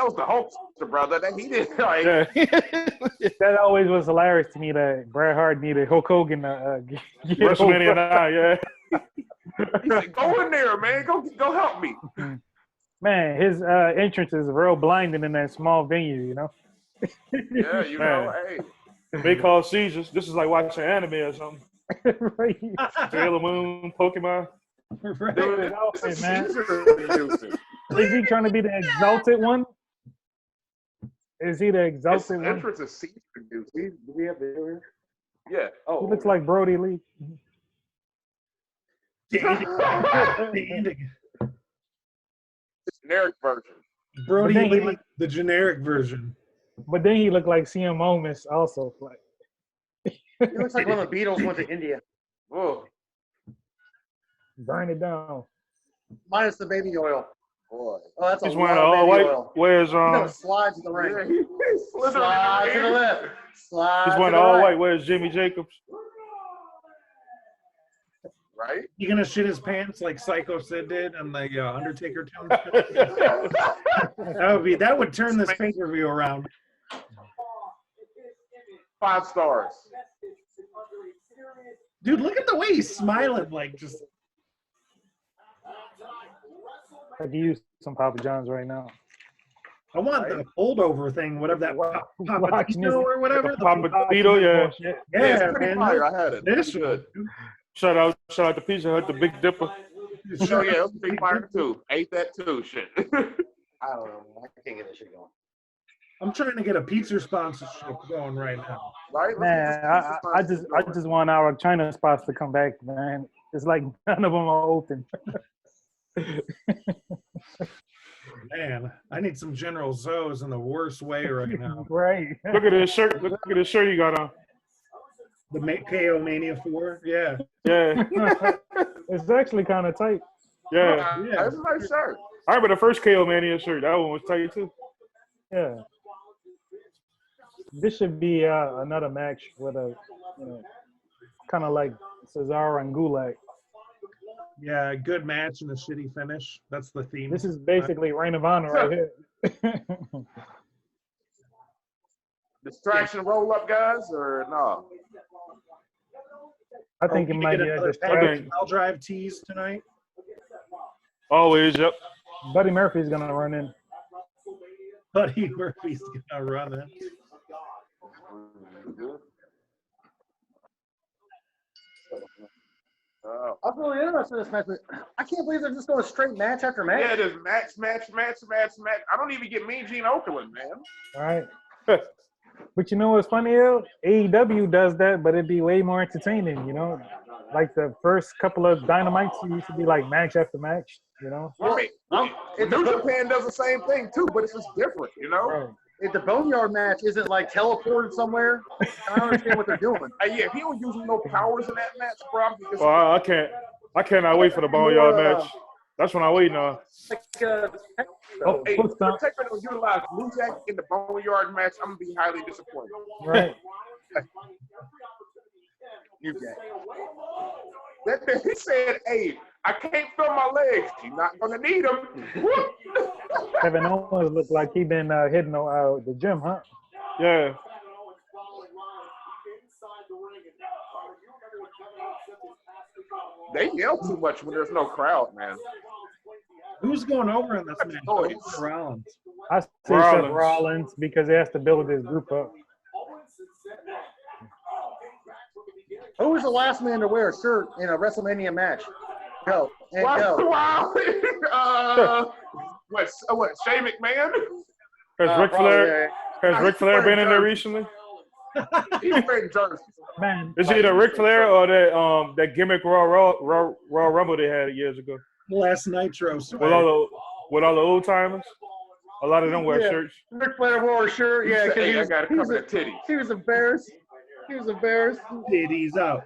Speaker 6: was the Hulkster brother that he did. Like,
Speaker 2: Yeah.
Speaker 3: That always was hilarious to me that Bret Hart needed Hulk Hogan to get
Speaker 2: WrestleMania
Speaker 3: over.
Speaker 2: 9, yeah.
Speaker 6: he said, "Go in there, man. Go help me."
Speaker 3: Man, his entrance is real blinding in that small venue, you know?
Speaker 6: Yeah,
Speaker 2: Man.
Speaker 6: hey.
Speaker 2: They call seizures. This is like watching anime or something.
Speaker 3: Right.
Speaker 2: Sailor Moon, Pokemon.
Speaker 1: Right.
Speaker 3: Dude, his outfit, man.
Speaker 6: Houston.
Speaker 3: Is he trying to be the exalted one? Is he the
Speaker 6: His
Speaker 3: exalted one?
Speaker 6: entrance is Caesar induced. Do we have the here? Yeah. Oh.
Speaker 3: He looks like Brody Lee.
Speaker 6: Generic version.
Speaker 1: Brody
Speaker 3: But then he
Speaker 1: Lee, the generic version.
Speaker 3: But then he looked like CM Momus also. Like,
Speaker 7: He looks like when the Beatles went to India,
Speaker 6: Whoa.
Speaker 3: burn it down.
Speaker 7: minus the baby oil.
Speaker 6: Boy.
Speaker 7: Oh, that's a
Speaker 2: He's
Speaker 7: lot
Speaker 2: wearing
Speaker 7: of
Speaker 2: all
Speaker 7: baby
Speaker 2: white.
Speaker 7: oil.
Speaker 2: Where's
Speaker 7: He's gonna slide to the ring.
Speaker 6: Yeah, he slithered
Speaker 7: Slide to the
Speaker 6: in.
Speaker 7: left. Slide
Speaker 2: he's
Speaker 7: to
Speaker 2: wearing
Speaker 7: the
Speaker 2: all
Speaker 7: right.
Speaker 2: white. Where's Jimmy Jacobs?
Speaker 6: Right?
Speaker 1: You gonna shit his pants like Psycho Sid did on the Undertaker tune? That would turn this pay-per-view around.
Speaker 6: 5 stars.
Speaker 1: Dude, look at the way he's smiling, like just
Speaker 3: I could use some Papa John's right now.
Speaker 1: I want the holdover thing, whatever that
Speaker 3: Watching
Speaker 1: Papatino or whatever.
Speaker 2: Papatito, yeah.
Speaker 6: Yeah,
Speaker 1: Yeah,
Speaker 6: it's pretty
Speaker 1: man.
Speaker 6: fire. I had it.
Speaker 1: This
Speaker 6: Good.
Speaker 2: Shout out to Pizza Hut, the Big Dipper.
Speaker 6: Oh yeah, it was pretty fire too. Ate that too. Shit.
Speaker 7: I don't know. I can't get that shit going.
Speaker 1: I'm trying to get a pizza sponsorship going right now.
Speaker 6: Right?
Speaker 3: Man, I just want our China spots to come back, man. It's like none of them are open.
Speaker 1: Man, I need some General Zo's in the worst way right now.
Speaker 3: Right.
Speaker 2: Look at this shirt. Look at this shirt you got on.
Speaker 1: The KO Mania 4, yeah.
Speaker 2: Yeah.
Speaker 3: It's actually kind of tight.
Speaker 2: Yeah.
Speaker 6: That's a nice shirt.
Speaker 2: I remember the first KO Mania shirt. That one was tight too.
Speaker 3: Yeah. This should be another match with a, kind of like Cesaro and Gulak.
Speaker 1: Yeah, good match and a shitty finish. That's the theme.
Speaker 3: This is basically Reign of Honor right here.
Speaker 6: Distraction roll up, guys, or no?
Speaker 3: I think it
Speaker 1: we
Speaker 3: might
Speaker 1: get
Speaker 3: be a
Speaker 1: another
Speaker 3: distraction.
Speaker 1: I'll drive tease tonight.
Speaker 2: Always, yep.
Speaker 3: Buddy Murphy's gonna run in.
Speaker 1: Buddy Murphy's gonna run it.
Speaker 6: Oh.
Speaker 7: I was really interested in this match, but I can't believe they're just going straight match after match.
Speaker 6: Yeah, there's match. I don't even get Mean Gene Okerlund, man.
Speaker 3: All right. But you know what's funny, El? AEW does that, but it'd be way more entertaining, Like the first couple of Dynamites, it used to be like match after match,
Speaker 6: I mean, New Japan does the same thing too, but it's just different,
Speaker 3: Right.
Speaker 7: If the Boneyard match isn't like teleported somewhere, I don't understand what they're doing.
Speaker 6: Yeah, if he don't use no powers in that match, bro, I'm just
Speaker 2: Well, I cannot wait for the Boneyard match. That's what I'm waiting on.
Speaker 7: Like,
Speaker 3: Oh,
Speaker 6: hey,
Speaker 3: foot
Speaker 6: if
Speaker 3: stomp.
Speaker 6: they're going to utilize Blue Jack in the Boneyard match, I'm going to be highly disappointed.
Speaker 3: Right.
Speaker 7: New Jack.
Speaker 6: That he said, hey, I can't feel my legs. You're not going to need them.
Speaker 3: Kevin Owens looked like he been hitting the gym, huh?
Speaker 2: Yeah.
Speaker 6: They yell too much when there's no crowd, man.
Speaker 1: Who's going over in this match?
Speaker 6: Noise.
Speaker 1: Rollins.
Speaker 3: I say
Speaker 2: Rollins.
Speaker 3: Seth Rollins because he has to build his group up.
Speaker 7: Who was the last man to wear a shirt in a WrestleMania match? Go. And go.
Speaker 6: Wow. What, Shane McMahon?
Speaker 2: Has Ric Flair been in there recently?
Speaker 6: He's wearing jerseys.
Speaker 3: Man,
Speaker 2: Is it either Ric Flair or that gimmick Raw Rumble they had years ago?
Speaker 1: Last Nitro.
Speaker 2: With all the old timers? A lot of them wear shirts.
Speaker 7: Ric Flair wore a shirt, yeah, because
Speaker 6: Hey, I got to cover the titties.
Speaker 7: he was embarrassed. He was embarrassed.
Speaker 1: Titties out.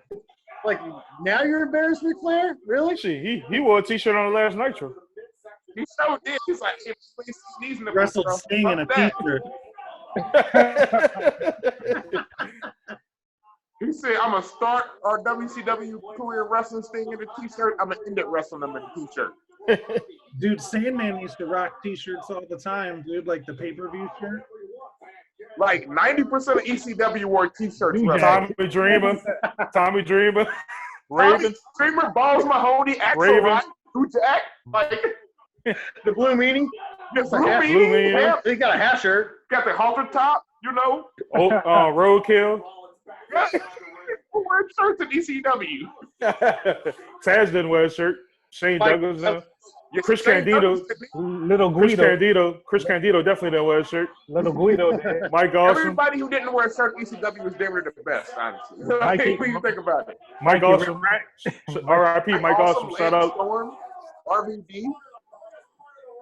Speaker 7: Like, now you're embarrassed, Ric Flair? Really?
Speaker 2: Shit, he wore a T-shirt on the last Nitro.
Speaker 6: He so did. He's like, if he's in the
Speaker 1: Wrestled Sting in a t-shirt.
Speaker 6: He said, I'm going to start our WCW career wrestling Sting in a t-shirt. I'm going to end it wrestling him in a t-shirt.
Speaker 1: Dude, Sandman used to rock t-shirts all the time, dude, like the pay-per-view shirt.
Speaker 6: Like 90% of ECW wore t-shirts.
Speaker 2: Tommy Dreamer, Raven,
Speaker 6: Dreamer, Balls Mahoney, Axel
Speaker 2: Raven.
Speaker 6: Rock, New Jack, like
Speaker 7: The Blue Meanie?
Speaker 6: the
Speaker 7: a half-
Speaker 6: Blue Meanie,
Speaker 2: Meanie.
Speaker 7: He got a half shirt.
Speaker 6: got the halter top,
Speaker 2: Roadkill.
Speaker 6: Who wears shirts in ECW?
Speaker 2: Taz didn't wear a shirt. Shane Douglas. Chris
Speaker 6: Shane
Speaker 2: Candido.
Speaker 6: Douglas did.
Speaker 3: Little Guido.
Speaker 2: Chris Candido definitely didn't wear a shirt.
Speaker 3: Little Guido did.
Speaker 2: Mike Awesome.
Speaker 6: Everybody who didn't wear a shirt in ECW was damn near the best, honestly.
Speaker 3: Mikey-
Speaker 6: When you think about it.
Speaker 2: Mike Awesome. R.I.P. Mike Awesome. Shout
Speaker 6: Lance
Speaker 2: out.
Speaker 6: Storm, RVD.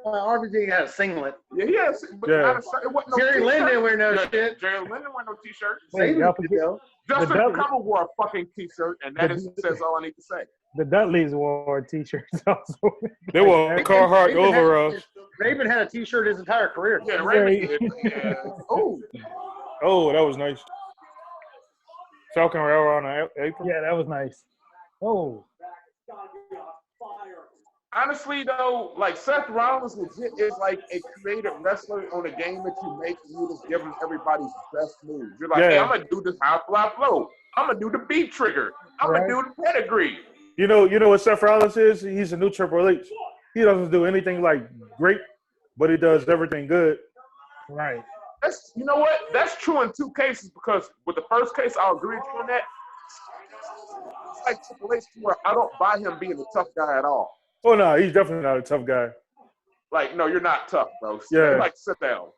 Speaker 7: RVD had a singlet.
Speaker 6: Yeah, yes, but
Speaker 2: Yeah.
Speaker 6: not a shirt. It wasn't no
Speaker 7: Jerry Lynn
Speaker 6: t-shirt.
Speaker 7: didn't wear no
Speaker 6: Yeah,
Speaker 7: shit.
Speaker 6: Jerry Lynn didn't wear no t-shirt.
Speaker 3: Wait, y'all forget-
Speaker 6: Justin
Speaker 3: Dudley-
Speaker 6: Cover wore a fucking t-shirt, and that says all I need to say.
Speaker 3: The Dudleys wore t-shirts also.
Speaker 2: They wore Carhartt
Speaker 7: Raven had-
Speaker 2: overalls.
Speaker 7: Raven had a t-shirt his entire career.
Speaker 6: Yeah,
Speaker 3: Very-
Speaker 6: Raven did. Yeah. Oh,
Speaker 2: Oh, that was nice. Falcon Railroad on April.
Speaker 3: Yeah, that was nice. Oh,
Speaker 6: honestly though, like Seth Rollins legit is like a creative wrestler on a game that you make, and you just give him everybody's best moves. You're like, hey,
Speaker 2: Yeah.
Speaker 6: I'm gonna do this high fly flow. I'm gonna do the beat trigger. I'm
Speaker 3: Right.
Speaker 6: gonna do the pedigree.
Speaker 2: You know what Seth Rollins is? He's a new Triple H. He doesn't do anything like great, but he does everything good.
Speaker 3: Right.
Speaker 6: That's you know what? That's true in two cases because with the first case, I'll agree with you on that. It's like Triple H where I don't buy him being a tough guy at all.
Speaker 2: Oh no, he's definitely not a tough guy.
Speaker 6: Like, no, you're not tough, bro.
Speaker 2: Yeah.
Speaker 6: Like, sit down.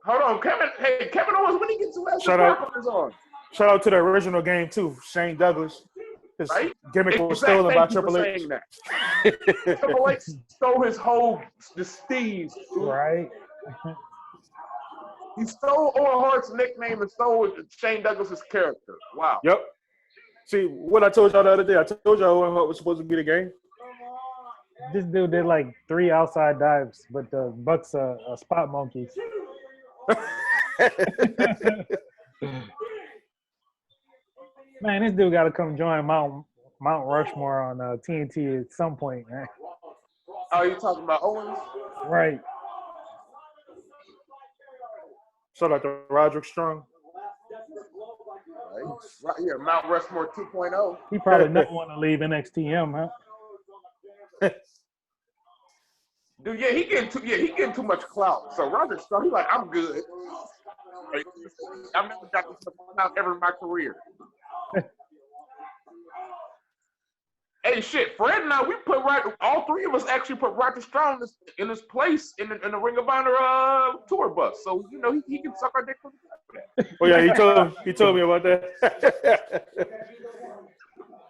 Speaker 6: Hold on, Kevin. Hey, Kevin Owens, when he gets to last
Speaker 2: Shout out.
Speaker 6: on.
Speaker 2: Shout out to the original game too, Shane Douglas. His
Speaker 6: Right?
Speaker 2: gimmick was
Speaker 6: Exactly.
Speaker 2: stolen by
Speaker 6: Thank you for
Speaker 2: Triple H.
Speaker 6: saying that. Triple H stole his whole steez.
Speaker 3: Right.
Speaker 6: He stole Owen Hart's nickname and stole Shane Douglas's character. Wow.
Speaker 2: Yep. See, what I told y'all the other day, I told y'all Owen Hart was supposed to be the game.
Speaker 3: This dude did like 3 outside dives, but the Bucks are spot monkeys. Man, this dude got to come join Mount Rushmore on TNT at some point, man.
Speaker 6: Oh, you talking about Owens?
Speaker 3: Right.
Speaker 2: Shout out to Roderick Strong.
Speaker 6: Right here, Mount Rushmore 2.0.
Speaker 3: He probably not want to leave NXT, huh?
Speaker 6: Dude, yeah, he getting too much clout. So Roger Strong, he's like, I'm good. Like, I've never got this much clout ever in my career. Hey, shit, Fred and I, all three of us actually put Roger Strong in his place in the Ring of Honor tour bus. So, you know, he can suck our dick for that.
Speaker 2: Oh yeah, he told me about that.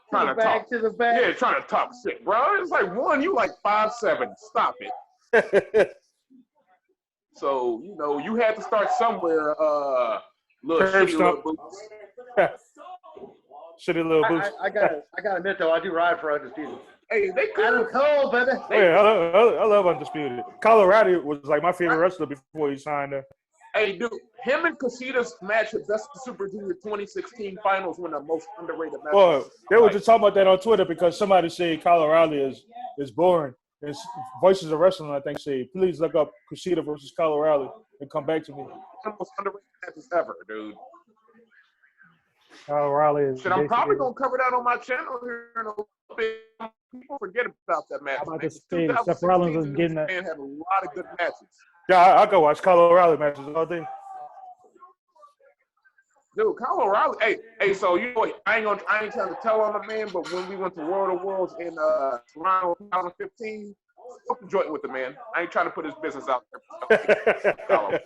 Speaker 6: Trying to talk
Speaker 7: to the back.
Speaker 6: Yeah, trying to talk shit, bro. It's like, one, you like 5'7". Stop it. So, you know, you had to start somewhere, little shitty little boots.
Speaker 2: Shitty little boots.
Speaker 7: I got to admit, though, I do ride for Undisputed.
Speaker 6: Hey, they could.
Speaker 7: Adam Cole, baby.
Speaker 2: Yeah, I love Undisputed. Colorado was like my favorite wrestler before he signed there.
Speaker 6: Hey, dude, him and Kushita's match at Best of Super Junior 2016 finals were the most underrated match.
Speaker 2: Well, they were just talking about that on Twitter because somebody said Colorado is boring. It's Voices of Wrestling, I think, say, please look up Kushida versus Colorado and come back to me.
Speaker 6: The most underrated matches ever, dude.
Speaker 3: Raleigh is.
Speaker 6: Shit, I'm probably gonna cover that on my channel here in a little bit. People forget about that match.
Speaker 3: I'm about to say, Seth Rollins was getting that.
Speaker 6: Man had a lot of good matches.
Speaker 2: Yeah, I go watch Colorado matches all day.
Speaker 6: Dude, Colorado. Hey. So you know, I ain't trying to tell on the man, but when we went to World of Worlds in Toronto 2015, fuck the joint with the man. I ain't trying to put his business out there.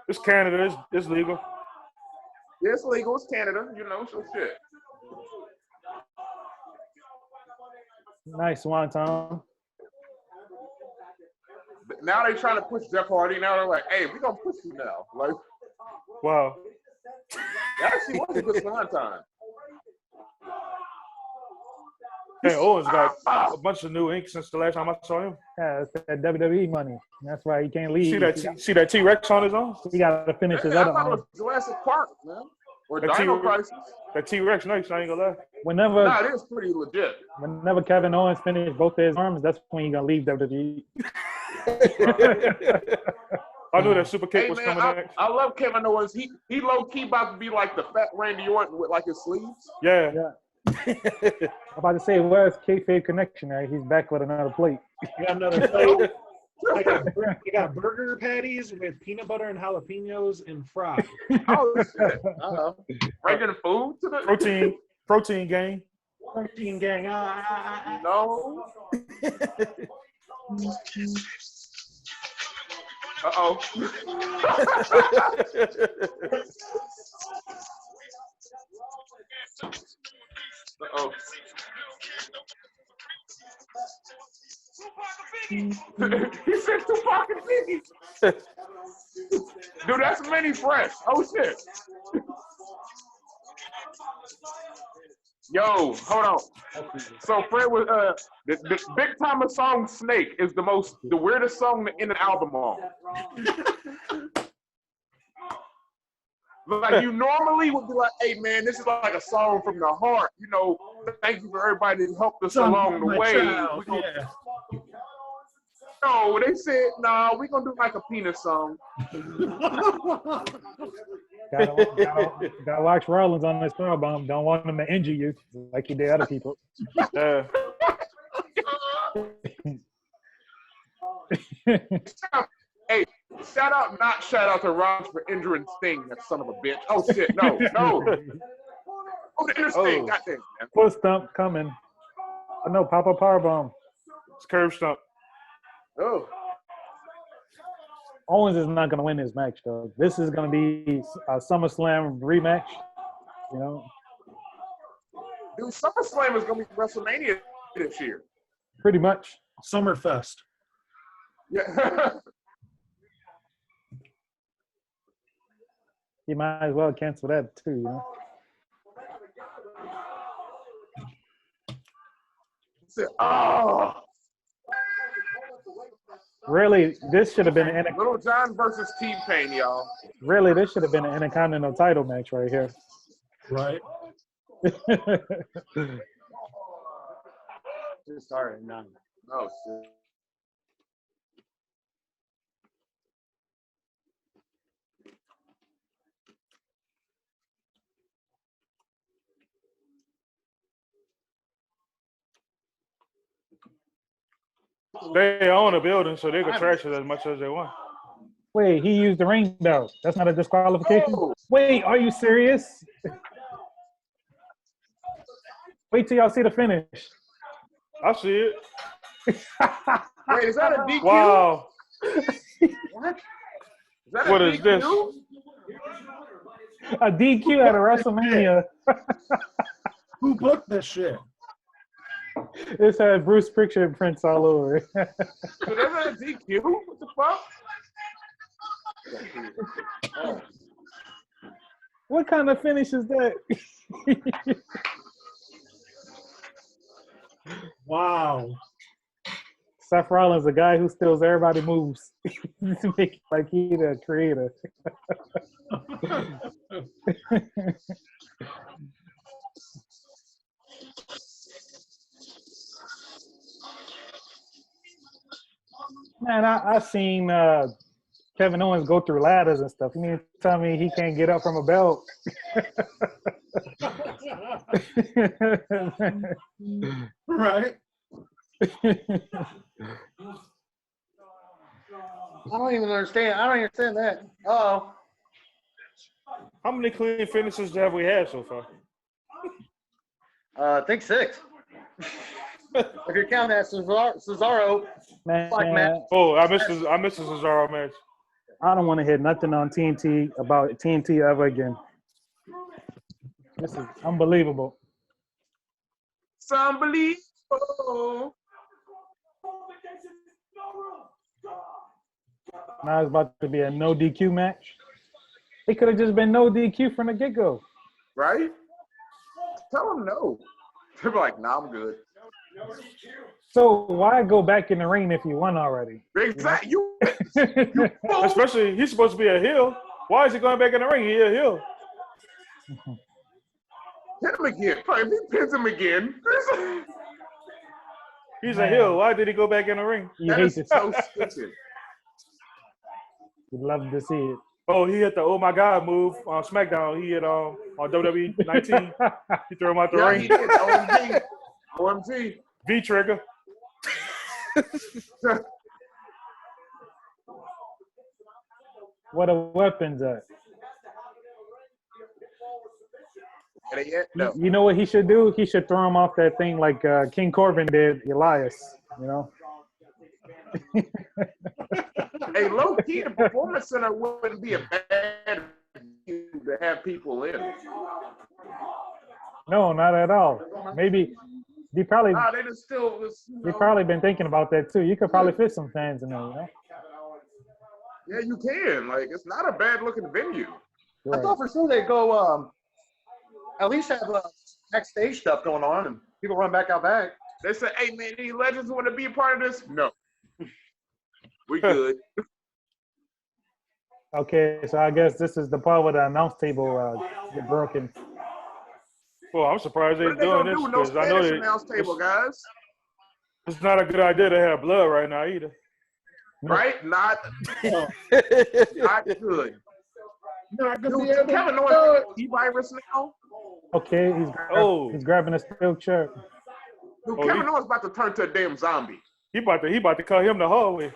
Speaker 2: It's Canada. It's legal.
Speaker 6: Yeah, it's legal. It's Canada. You know, so shit.
Speaker 3: Nice one, Tom.
Speaker 6: Now they trying to push Jeff Hardy. Now they're like, hey, we gonna push you now. Like,
Speaker 2: wow.
Speaker 6: That actually was a good swan time.
Speaker 2: Hey, Owens got a bunch of new ink since the last time I saw him.
Speaker 3: Yeah, it's that WWE money. That's why he can't leave.
Speaker 2: See that T-Rex on his own?
Speaker 3: He got to finish his
Speaker 6: I
Speaker 3: other
Speaker 6: thought it
Speaker 3: arm.
Speaker 6: was Jurassic Park, man. Or
Speaker 2: That
Speaker 6: Dino Crisis.
Speaker 2: That T-Rex nice, I ain't gonna lie.
Speaker 3: Whenever
Speaker 6: Nah, it is pretty legit.
Speaker 3: Whenever Kevin Owens finished both of his arms, that's when he's gonna leave WWE.
Speaker 2: I knew that super kick
Speaker 6: Hey,
Speaker 2: was
Speaker 6: man,
Speaker 2: coming next.
Speaker 6: I love Kevin Owens. He low key about to be like the fat Randy Orton with like his sleeves.
Speaker 2: Yeah.
Speaker 3: I'm about to say, where's kayfabe connection? Right? He's back with another plate.
Speaker 1: You got another plate. You got burger patties with peanut butter and jalapenos and fries.
Speaker 6: Oh shit! Bringing food to the
Speaker 2: protein gang.
Speaker 1: Protein gang.
Speaker 6: No. Uh-oh. Uh-oh. He said Tupac and Biggie. Dude, that's mini fresh. Oh shit. Yo, hold on. So Fred was the Big Thomas song "Snake" is the weirdest song to end an album on. Like you normally would be like, "Hey man, this is like a song from the heart." You know, thank you for everybody that helped us along the way. No, they said, "Nah, we're gonna do like a penis song."
Speaker 3: Gotta watch Rollins on this album. Don't want him to injure you like he did other people.
Speaker 6: Hey, shout out to Ross for injuring Sting, that son of a bitch. Oh shit, no. Oh, the inner Sting, goddamn, man.
Speaker 3: Foot stump coming. Oh, no, pop a powerbomb.
Speaker 2: It's curve stump.
Speaker 6: Oh.
Speaker 3: Owens is not going to win this match, though. This is going to be a SummerSlam rematch, you know.
Speaker 6: Dude, SummerSlam is going to be WrestleMania this year.
Speaker 3: Pretty much.
Speaker 1: Summerfest.
Speaker 6: Yeah.
Speaker 3: You might as well cancel that, too, you know.
Speaker 6: Oh.
Speaker 3: Really, this should have been an
Speaker 6: Little John versus T-Pain, y'all.
Speaker 3: really this should have been an Intercontinental title match right here.
Speaker 1: Right.
Speaker 7: Just started. None.
Speaker 6: Oh shit.
Speaker 2: They own a building, so they can trash it as much as they want.
Speaker 3: Wait, he used the ring belt. That's not a disqualification?
Speaker 6: Oh.
Speaker 3: Wait, are you serious? Wait till y'all see the finish.
Speaker 2: I see it.
Speaker 6: Wait, is that a DQ?
Speaker 2: Wow.
Speaker 6: What? Is that a
Speaker 2: What
Speaker 6: DQ?
Speaker 2: is this?
Speaker 3: A DQ at a WrestleMania.
Speaker 1: Who booked this shit?
Speaker 3: This had Bruce picture prints all over it.
Speaker 6: So that's a DQ? What the fuck? Oh.
Speaker 3: What kind of finish is that?
Speaker 1: Wow.
Speaker 3: Seth Rollins, a guy who steals everybody moves. To make it like he the creator. Man, I seen Kevin Owens go through ladders and stuff. You mean to tell me he can't get up from a belt?
Speaker 1: Right.
Speaker 7: I don't even understand. I don't understand that. Uh-oh.
Speaker 2: How many clean finishes have we had so far?
Speaker 7: I think 6. If you're counting that Cesaro,
Speaker 3: Man,
Speaker 7: like Matt.
Speaker 2: Oh, I missed the Cesaro match.
Speaker 3: I don't want to hear nothing on TNT about TNT ever again. This is unbelievable.
Speaker 6: It's unbelievable.
Speaker 3: Now it's about to be a no DQ match. It could have just been no DQ from the get-go.
Speaker 6: Right? Tell them no. They're like, nah, I'm good.
Speaker 3: So why go back in the ring if you won already?
Speaker 6: Exactly. You
Speaker 2: Especially, he's supposed to be a heel. Why is he going back in the ring? He's a heel.
Speaker 6: hit him again. If he pins him again,
Speaker 2: He's a heel. Why did he go back in the ring?
Speaker 3: You
Speaker 6: that
Speaker 3: hate
Speaker 6: is
Speaker 3: to
Speaker 6: so stupid.
Speaker 3: You'd love to see it.
Speaker 2: Oh, he hit the oh my god move on SmackDown. He hit on WWE 19. He threw him out the
Speaker 6: Yeah,
Speaker 2: ring.
Speaker 6: he did. OMG. OMG.
Speaker 2: V trigger.
Speaker 3: What are weapons at?
Speaker 6: No.
Speaker 3: You know what he should do? He should throw him off that thing like King Corbin did Elias, you know?
Speaker 6: Hey, low key, the Performance Center wouldn't be a bad venue to have people in.
Speaker 3: No, not at all. Maybe he probably
Speaker 6: Nah, they just still.
Speaker 3: he probably been thinking about that too. You could probably fit some fans in there, you know?
Speaker 6: Yeah, you can. Like, it's not a bad looking venue.
Speaker 3: You're
Speaker 7: I
Speaker 3: right.
Speaker 7: thought for sure they'd go at least have backstage stuff going on and people run back out back.
Speaker 6: They said, "Hey, man, any legends want to be a part of this?" No, we good.
Speaker 3: Okay, so I guess this is the part where the announce table get broken.
Speaker 2: Well, I'm surprised they're
Speaker 6: What are they
Speaker 2: doing
Speaker 6: gonna
Speaker 2: this
Speaker 6: do? No
Speaker 2: because I know
Speaker 6: Spanish announce table, guys.
Speaker 2: it's not a good idea to have blood right now either.
Speaker 6: Right? Not good.
Speaker 1: Not gonna
Speaker 6: Dude,
Speaker 1: be able
Speaker 6: Kevin
Speaker 1: to
Speaker 6: Owens
Speaker 1: do
Speaker 6: has E-virus now.
Speaker 3: Okay, he's grabbing a steel chair.
Speaker 6: Dude,
Speaker 2: Oh,
Speaker 6: Kevin Owens about to turn to a damn zombie.
Speaker 2: He about to cut him the hallway.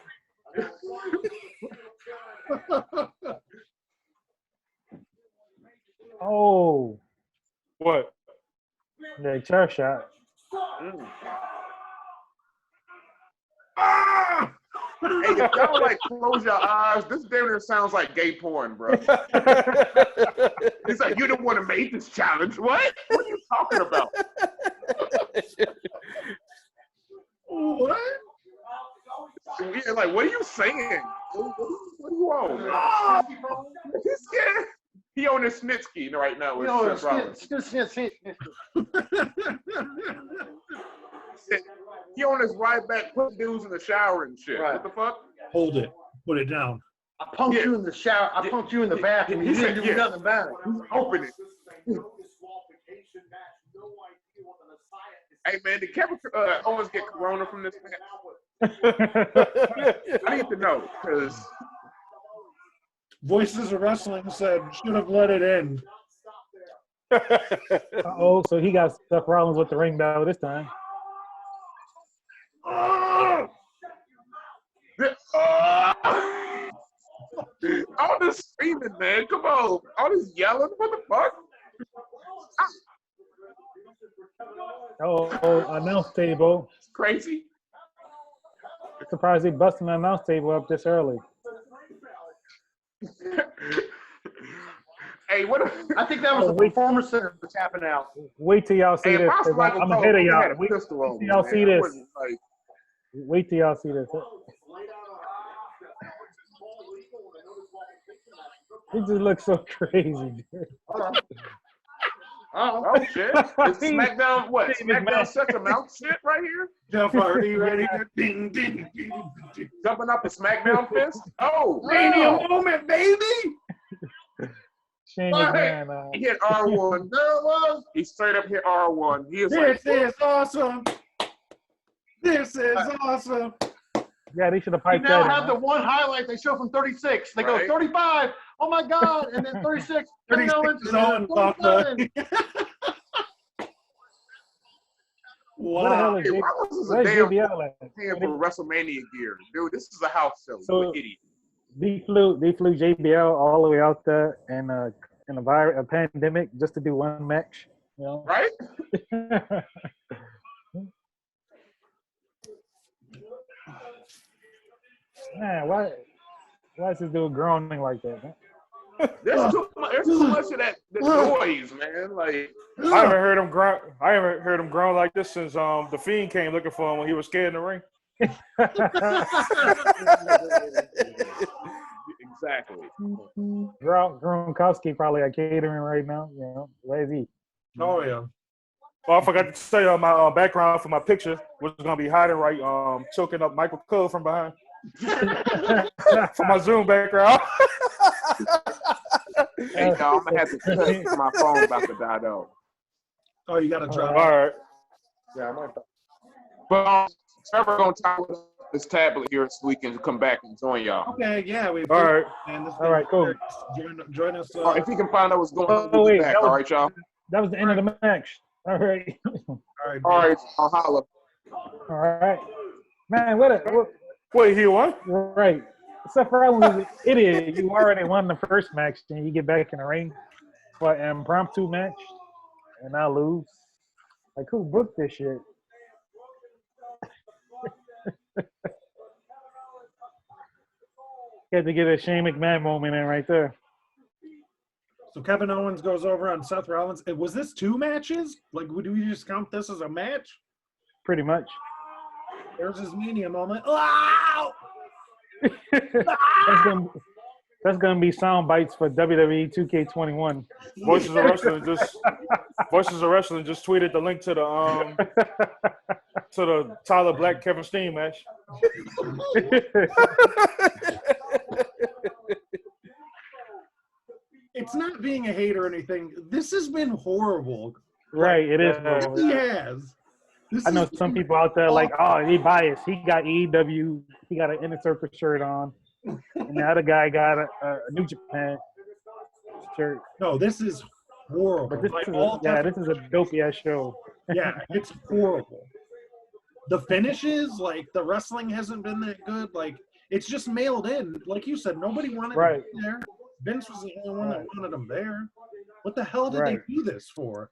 Speaker 3: Oh,
Speaker 2: What?
Speaker 3: the chair shot.
Speaker 1: Ah!
Speaker 6: Hey, if y'all like close your eyes, this damn near sounds like gay porn, bro. It's like, you don't want to make this challenge. What? What are you talking about?
Speaker 1: What?
Speaker 6: Yeah, like, what are you saying? What are you on, man? He's scared. He on his Snitsky right now with Seth Rollins. He on his right back, putting dudes in the shower and shit.
Speaker 7: Right.
Speaker 6: What the fuck?
Speaker 1: Hold it. Put it down.
Speaker 7: I punked you in the shower. I punked you in the bathroom.
Speaker 6: He
Speaker 7: You
Speaker 6: said,
Speaker 7: didn't do nothing about it.
Speaker 6: Open it. Hey, man, did Kevin Owens get corona from this match? I need to know, because
Speaker 1: Voices of Wrestling said should have let it in.
Speaker 3: Oh, so he got Seth Rollins with the ring bell this time.
Speaker 6: all this screaming, man. Come on. All this yelling. What the fuck?
Speaker 3: Oh, announce table.
Speaker 6: It's crazy.
Speaker 3: Surprised they busting the announce table up this early.
Speaker 6: Hey, what?
Speaker 7: I think that was the performance center was tapping out.
Speaker 3: Wait till y'all see
Speaker 6: Hey,
Speaker 3: this.
Speaker 6: Boss
Speaker 3: 'Cause
Speaker 6: Michael
Speaker 3: I'm
Speaker 6: Cole
Speaker 3: ahead of
Speaker 6: had
Speaker 3: y'all.
Speaker 6: a
Speaker 3: Wait
Speaker 6: pistol on
Speaker 3: till
Speaker 6: me,
Speaker 3: y'all
Speaker 6: man.
Speaker 3: see
Speaker 6: I
Speaker 3: this.
Speaker 6: wasn't like,
Speaker 3: Wait till y'all see this. He just looks so crazy. Dude.
Speaker 6: oh shit. Is SmackDown what? SmackDown set them out shit right here?
Speaker 1: Jeff Hardy ready to ding, ding, ding, ding.
Speaker 6: Jumping up a SmackDown fist? Oh,
Speaker 1: Mania moment, baby!
Speaker 3: Shane
Speaker 6: Right.
Speaker 3: McMahon.
Speaker 6: He hit R1. There it was. He straight up hit R1. He is like,
Speaker 1: This is awesome. This is awesome.
Speaker 3: Yeah, they should have
Speaker 7: You
Speaker 3: piped
Speaker 7: now
Speaker 3: that
Speaker 7: have
Speaker 3: in.
Speaker 7: the one highlight they show from 36. They
Speaker 6: Right.
Speaker 7: go 35. Oh my God! And then 36.
Speaker 1: 36
Speaker 7: Owens,
Speaker 1: is Owens off
Speaker 7: 47.
Speaker 3: What the hell
Speaker 1: Wow.
Speaker 3: is
Speaker 6: hey,
Speaker 3: J-
Speaker 6: Rollins is a
Speaker 3: where's
Speaker 6: damn
Speaker 3: JBL at?
Speaker 6: fan for WrestleMania gear. Dude, this is a house show.
Speaker 3: So-
Speaker 6: You an idiot.
Speaker 3: They flew JBL all the way out there in a pandemic just to do one match. You know?
Speaker 6: Right?
Speaker 3: Man, why is this dude groaning like that? Man?
Speaker 6: There's too much of that noise, man. Like,
Speaker 2: I haven't heard him groan. I haven't heard him groan like this since the Fiend came looking for him when he was scared in the ring.
Speaker 6: exactly.
Speaker 3: Gronkowski probably at catering right now. You know, where is he?
Speaker 1: Oh, yeah.
Speaker 2: Oh, I forgot to tell you my background for my picture was gonna be hiding right, choking up Michael Cole from behind. For my Zoom background.
Speaker 6: Hey, no, I'm gonna have to cut my phone about to die though.
Speaker 1: Oh, you got to
Speaker 2: All
Speaker 1: drop.
Speaker 2: right.
Speaker 7: Yeah, I might.
Speaker 6: But Trevor gonna talk with this tablet here so we can come back and join y'all.
Speaker 1: Okay, yeah. We
Speaker 2: All right.
Speaker 1: And this
Speaker 3: All right, cool.
Speaker 1: Join us.
Speaker 6: All right, if you can find out what's going on,
Speaker 3: Oh,
Speaker 6: we'll be
Speaker 3: wait,
Speaker 6: back.
Speaker 3: that was-
Speaker 6: All right, y'all.
Speaker 3: That was the end of the match. All right.
Speaker 1: all right.
Speaker 6: All right, I'll holla.
Speaker 3: All right. Man, what
Speaker 2: Wait, he won?
Speaker 3: right. Seth Rollins is an idiot. You already won the first match, and you get back in the ring for an impromptu match, and I lose. Like, who booked this shit? Had to get a Shane McMahon moment in right there.
Speaker 1: So Kevin Owens goes over on Seth Rollins. Was this 2 matches? Like, would we just count this as a match?
Speaker 3: Pretty much.
Speaker 1: There's his Mania moment. Wow!
Speaker 3: That's gonna be sound bites for WWE 2K21.
Speaker 2: Voices of Wrestling just tweeted the link to the Tyler Black Kevin Steen match.
Speaker 1: It's not being a hate or anything. This has been horrible.
Speaker 3: Right, it is.
Speaker 2: Yeah.
Speaker 3: horrible.
Speaker 1: He has. This
Speaker 3: I know
Speaker 1: has
Speaker 3: some
Speaker 1: been
Speaker 3: people out there like, oh, he biased. He got AEW. He got an Inner Circle shirt on, and the other guy got a New Japan shirt.
Speaker 1: No, this is horrible.
Speaker 3: But this
Speaker 1: Like,
Speaker 3: is
Speaker 1: all
Speaker 3: this is a dopey ass show.
Speaker 1: yeah, it's horrible. the finishes, like the wrestling hasn't been that good. Like it's just mailed in. Like you said, nobody wanted to be there. Vince was the only one that wanted them there. What the hell did they do this for?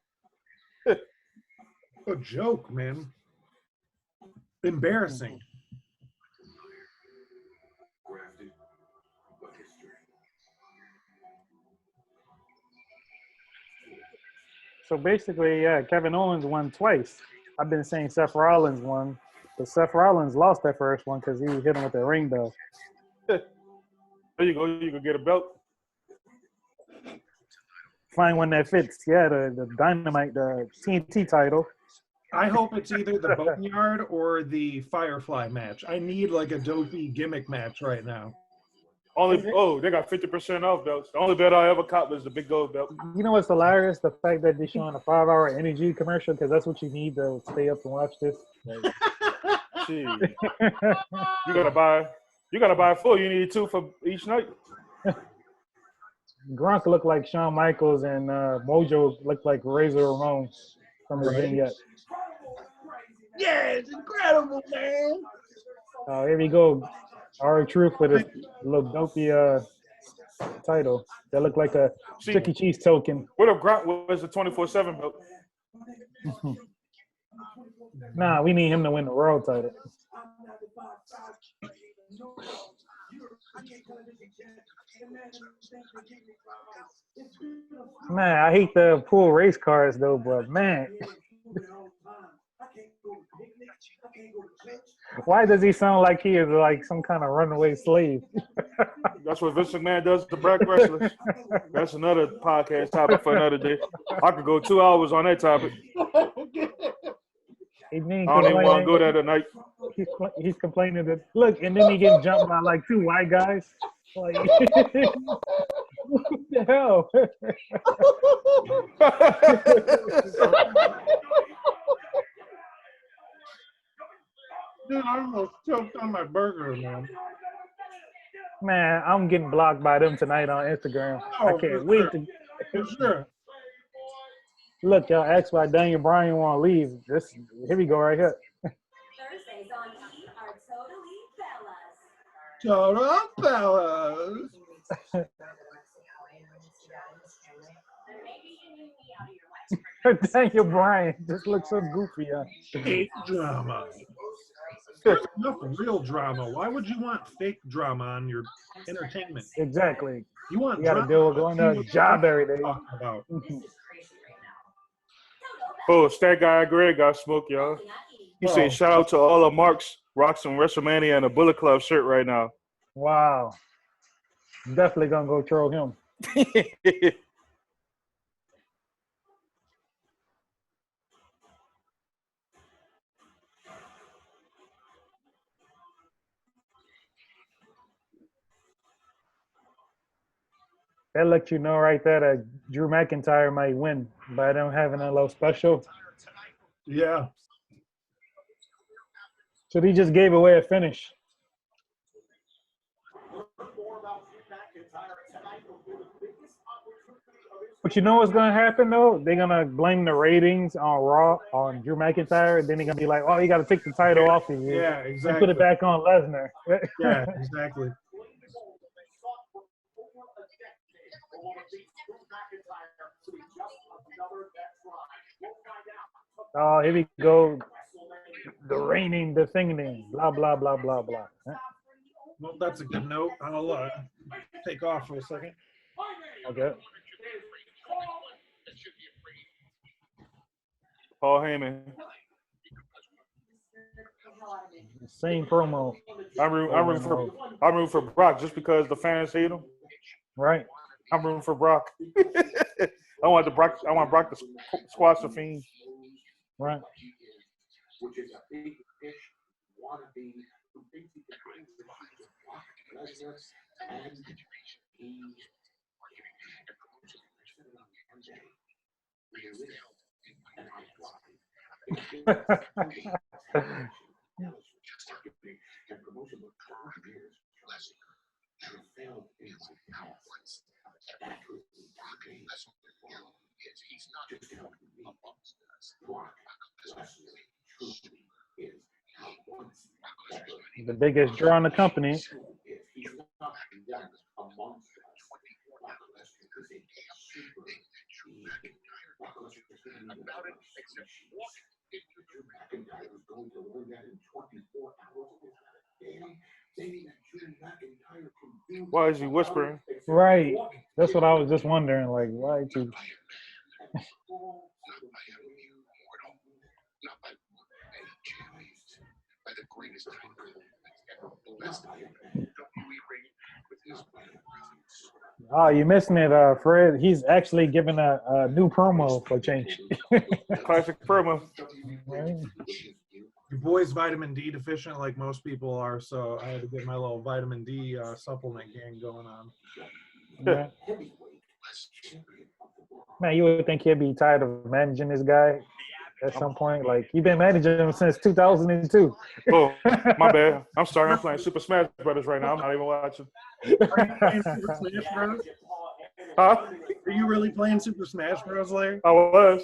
Speaker 1: A joke, man. Embarrassing.
Speaker 3: So basically, yeah, Kevin Owens won twice. I've been saying Seth Rollins won, but Seth Rollins lost that first one because he hit him with the ring bell.
Speaker 2: There you go. You can get a belt.
Speaker 3: Find one that fits. Yeah, the Dynamite, the TNT title.
Speaker 1: I hope it's either the Boneyard or the Firefly match. I need like a dopey gimmick match right now.
Speaker 2: They got 50% off belts. The only belt I ever caught was the big gold belt.
Speaker 3: You know what's hilarious? The fact that they're showing a 5-hour energy commercial because that's what you need to stay up and watch this.
Speaker 2: Gee. You gotta buy 4. You need 2 for each night.
Speaker 3: Gronk looked like Shawn Michaels and Mojo looked like Razor Ramon from the vignette.
Speaker 1: Yeah, it's incredible, man.
Speaker 3: Here we go. R-Truth with his little dopey title. That looked like a Chuck E. Cheese token.
Speaker 2: What if Gronk was the 24/7 belt?
Speaker 3: Nah, we need him to win the world title. Man, I hate the pool race cars though, but man. Why does he sound like he is like some kind of runaway slave?
Speaker 2: That's what Vince McMahon does to black wrestlers. That's another podcast topic for another day. I could go 2 hours on that topic. I don't even want to go there tonight.
Speaker 3: He's complaining that look, and then he gets jumped by like 2 white guys. Like, what the hell?
Speaker 1: Dude, I almost choked on my burger, man.
Speaker 3: Man, I'm getting blocked by them tonight on Instagram. I can't wait to.
Speaker 1: For sure.
Speaker 3: Look, y'all asked why Daniel Bryan want to leave. Here we go right here.
Speaker 8: Thursdays on E are totally fellas.
Speaker 1: Total fellas.
Speaker 3: Daniel Bryan just looks so goofy.
Speaker 1: Fake drama. Enough real drama. Why would you want fake drama on your entertainment?
Speaker 3: Exactly.
Speaker 1: You want
Speaker 3: got to deal with going to a job every day.
Speaker 1: About.
Speaker 2: Oh, Stat Guy Greg got smoked, y'all. He said, shout out to all of Mark's rocking Wrestlemania and a Bullet Club shirt right now.
Speaker 3: Wow. Definitely going to go troll him. That lets you know right there that Drew McIntyre might win by them having a little special.
Speaker 1: Yeah.
Speaker 3: So they just gave away a finish. But you know what's going to happen, though? They're going to blame the ratings on Raw, on Drew McIntyre. And then they're going to be like, oh, you got to take the title off of you.
Speaker 1: Yeah, exactly.
Speaker 3: And put it back on Lesnar.
Speaker 1: Yeah, exactly.
Speaker 3: Oh, here we go. The reigning, the thing, blah, blah, blah, blah, blah.
Speaker 1: Well, that's a good note. I'll take off for a second.
Speaker 3: Okay.
Speaker 2: Paul Heyman.
Speaker 3: Same promo.
Speaker 2: I'm rooting for Brock just because the fans hate him.
Speaker 3: Right.
Speaker 2: I'm rooting for Brock. I want Brock to squash the Fiend.
Speaker 3: Right.
Speaker 5: Which is a big fish wannabe who thinks he can bring the shoot to Brock Lesnar, and he He's not just helping me. Brock Lesnar truly is
Speaker 3: The biggest draw in the company.
Speaker 2: Why is he whispering?
Speaker 3: Right. That's what I was just wondering. Like, why to? Oh, you're missing it, Fred. He's actually giving a new promo for change.
Speaker 2: Classic promo.
Speaker 3: Right?
Speaker 1: Your boy's vitamin D deficient, like most people are, so I had to get my little vitamin D supplement gang going on.
Speaker 3: Yeah. Man, you would think he'd be tired of managing this guy at some point. Like, you've been managing him since 2002.
Speaker 2: Oh, my bad. I'm sorry. I'm playing Super Smash Brothers right now. I'm not even watching.
Speaker 1: Are you playing Super Smash Bros?
Speaker 2: Huh?
Speaker 1: Are you really playing Super Smash Bros, Larry?
Speaker 2: I was.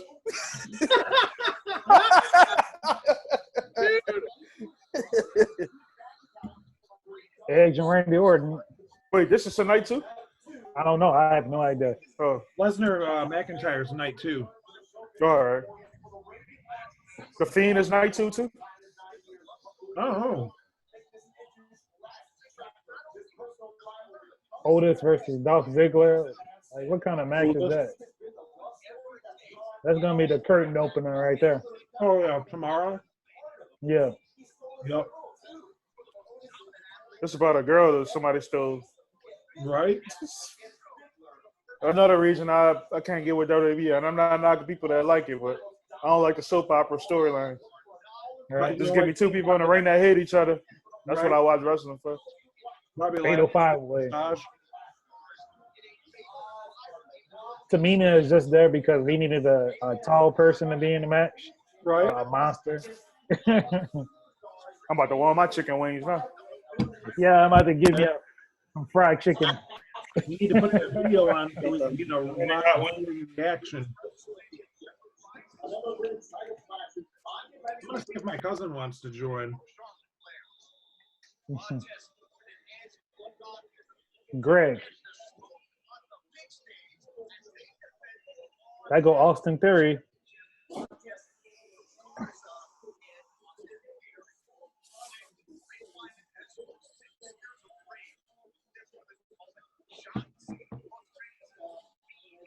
Speaker 3: Edge and Randy Orton.
Speaker 2: Wait, this is tonight too?
Speaker 3: I don't know. I have no idea.
Speaker 2: Oh,
Speaker 1: Lesnar McIntyre's night 2.
Speaker 2: all right. The Fiend is night two too?
Speaker 1: Oh,
Speaker 3: Otis versus Dolph Ziggler. Like, what kind of match is that? That's gonna be the curtain opener right there.
Speaker 1: oh yeah, tomorrow.
Speaker 3: Yeah.
Speaker 1: Yep.
Speaker 2: It's about a girl that somebody stole.
Speaker 1: Right.
Speaker 2: Another reason I can't get with WWE, and I'm not knocking people that like it, but I don't like the soap opera storyline.
Speaker 3: Right.
Speaker 2: Just give me two people in the ring that hate each other. That's what
Speaker 1: Right.
Speaker 2: I watch wrestling for.
Speaker 1: Probably
Speaker 3: 805 way.
Speaker 1: massage.
Speaker 3: Tamina is just there because we needed a tall person to be in the match.
Speaker 1: Right.
Speaker 3: A monster.
Speaker 2: I'm about to warm my chicken wings now.
Speaker 3: Yeah, I'm about to give you some fried chicken.
Speaker 1: We need to put that video on so we can get a live reaction. I'm gonna see if my cousin wants to join.
Speaker 3: Greg. I go Austin Theory.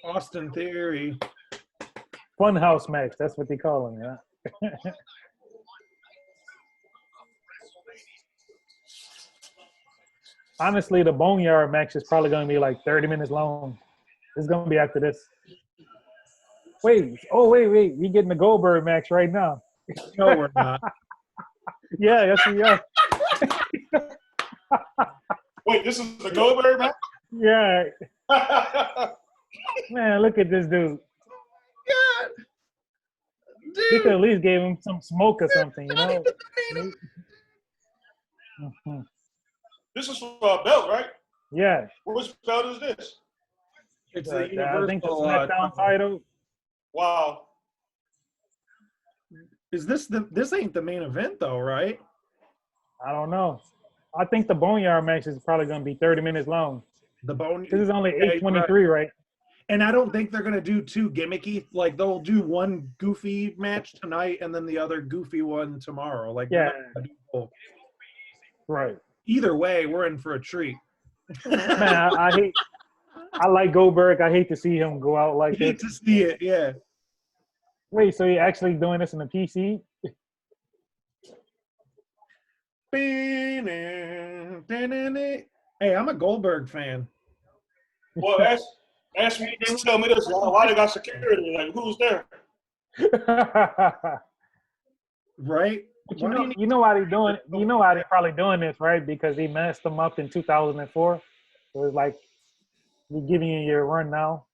Speaker 1: Austin Theory.
Speaker 3: Funhouse match. That's what they call him, yeah. Honestly, the Boneyard match is probably going to be like 30 minutes long. It's going to be after this. Wait. Wait. You're getting the Goldberg match right now.
Speaker 1: No, we're not.
Speaker 3: Yeah, yes, we are.
Speaker 2: Wait, this is the Goldberg match?
Speaker 3: Yeah. Man, look at this dude.
Speaker 1: God.
Speaker 3: He
Speaker 1: Dude.
Speaker 3: could at least gave him some smoke or something, you know? Mhm.
Speaker 2: This is for a belt, right?
Speaker 3: Yeah.
Speaker 2: Which belt is this?
Speaker 1: It's
Speaker 3: I
Speaker 1: a universal.
Speaker 3: think the Smackdown title.
Speaker 2: Wow.
Speaker 1: Is this ain't the main event though, right?
Speaker 3: I don't know. I think the Boneyard match is probably going to be 30 minutes long.
Speaker 1: The bone.
Speaker 3: This is only
Speaker 1: Yeah,
Speaker 3: 8:23, right?
Speaker 1: And I don't think they're gonna do two gimmicky. Like they'll do one goofy match tonight and then the other goofy one tomorrow. Like they're
Speaker 3: Yeah.
Speaker 1: not gonna do both.
Speaker 3: Right.
Speaker 1: Either way, we're in for a treat.
Speaker 3: Man, I like Goldberg. I hate to see him go out
Speaker 1: I
Speaker 3: like
Speaker 1: hate
Speaker 3: this.
Speaker 1: to see it. Yeah.
Speaker 3: Wait, so he actually doing this in the PC?
Speaker 1: Hey, I'm a Goldberg fan.
Speaker 2: Well, ask me, tell me this. Why they got security? Like, who's there?
Speaker 1: Right?
Speaker 3: But you know why they doing? You know why they probably doing this, right? Because he messed them up in 2004. So it's like we're giving you your run now.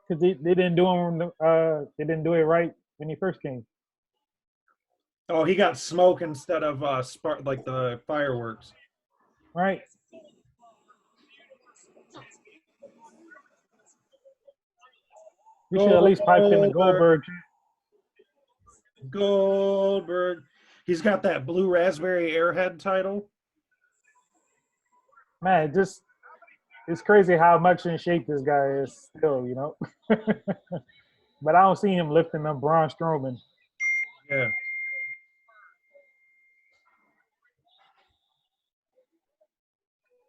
Speaker 3: Because they didn't do him. They didn't do it right when he first came.
Speaker 1: Oh, he got smoke instead of spark, like the fireworks.
Speaker 3: Right. We should at least pipe in the Goldberg.
Speaker 1: Goldberg. He's got that blue raspberry airhead title.
Speaker 3: Man, it's crazy how much in shape this guy is still, you know. But I don't see him lifting up Braun Strowman.
Speaker 1: Yeah.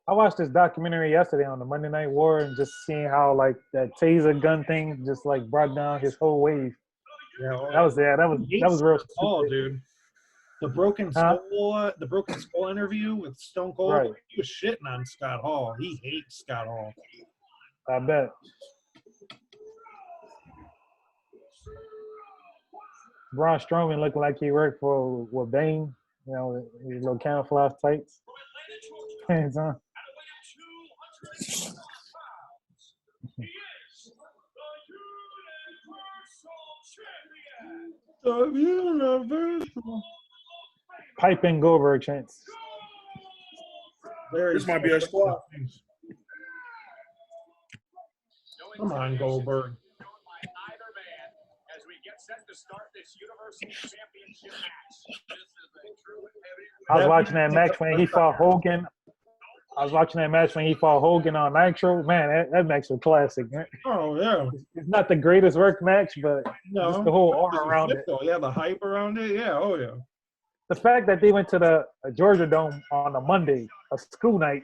Speaker 3: I watched this documentary yesterday on the Monday Night War and just seeing how like that taser gun thing just like brought down his whole wave.
Speaker 1: Yeah.
Speaker 3: That was real
Speaker 1: Oh,
Speaker 3: stupid.
Speaker 1: dude. The broken skull interview with Stone Cold.
Speaker 3: Right.
Speaker 1: He was shitting on Scott Hall. He hates Scott Hall.
Speaker 3: I bet. Braun Strowman looked like he worked for Bane, you know, his little camouflage tights. Hands on.
Speaker 1: The universal.
Speaker 3: Pipe and Goldberg chants.
Speaker 2: This might be a squad.
Speaker 1: Come on, Goldberg.
Speaker 3: I was watching that match when he fought Hogan. On Nitro. Man, that match was classic. Man.
Speaker 1: Oh, yeah.
Speaker 3: It's not the greatest work match, but just the whole aura around it.
Speaker 1: Yeah, the hype around it. Yeah, oh, yeah.
Speaker 3: The fact that they went to the Georgia Dome on a Monday, a school night,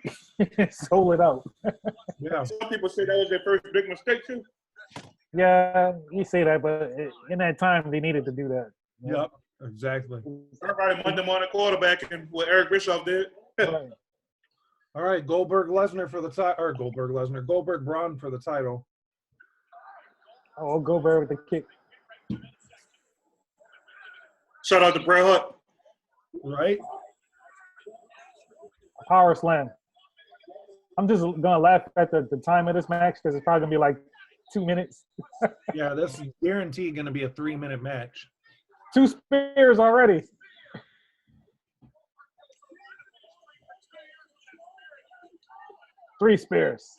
Speaker 3: sold it out.
Speaker 1: Yeah.
Speaker 2: Some people say that was their first big mistake, too.
Speaker 3: Yeah, you say that, but in that time, they needed to do that.
Speaker 1: Yep, exactly.
Speaker 2: Everybody wanted them on the quarterback and what Eric Bischoff did.
Speaker 3: Right.
Speaker 1: All right, Goldberg Braun for the title.
Speaker 3: Oh, Goldberg with the kick.
Speaker 2: Shout out to Bret Hart.
Speaker 1: Right?
Speaker 3: Power slam. I'm just gonna laugh at the time of this match because it's probably gonna be like 2 minutes.
Speaker 1: Yeah, this is guaranteed going to be a 3-minute match.
Speaker 3: 2 spears already. Three spears.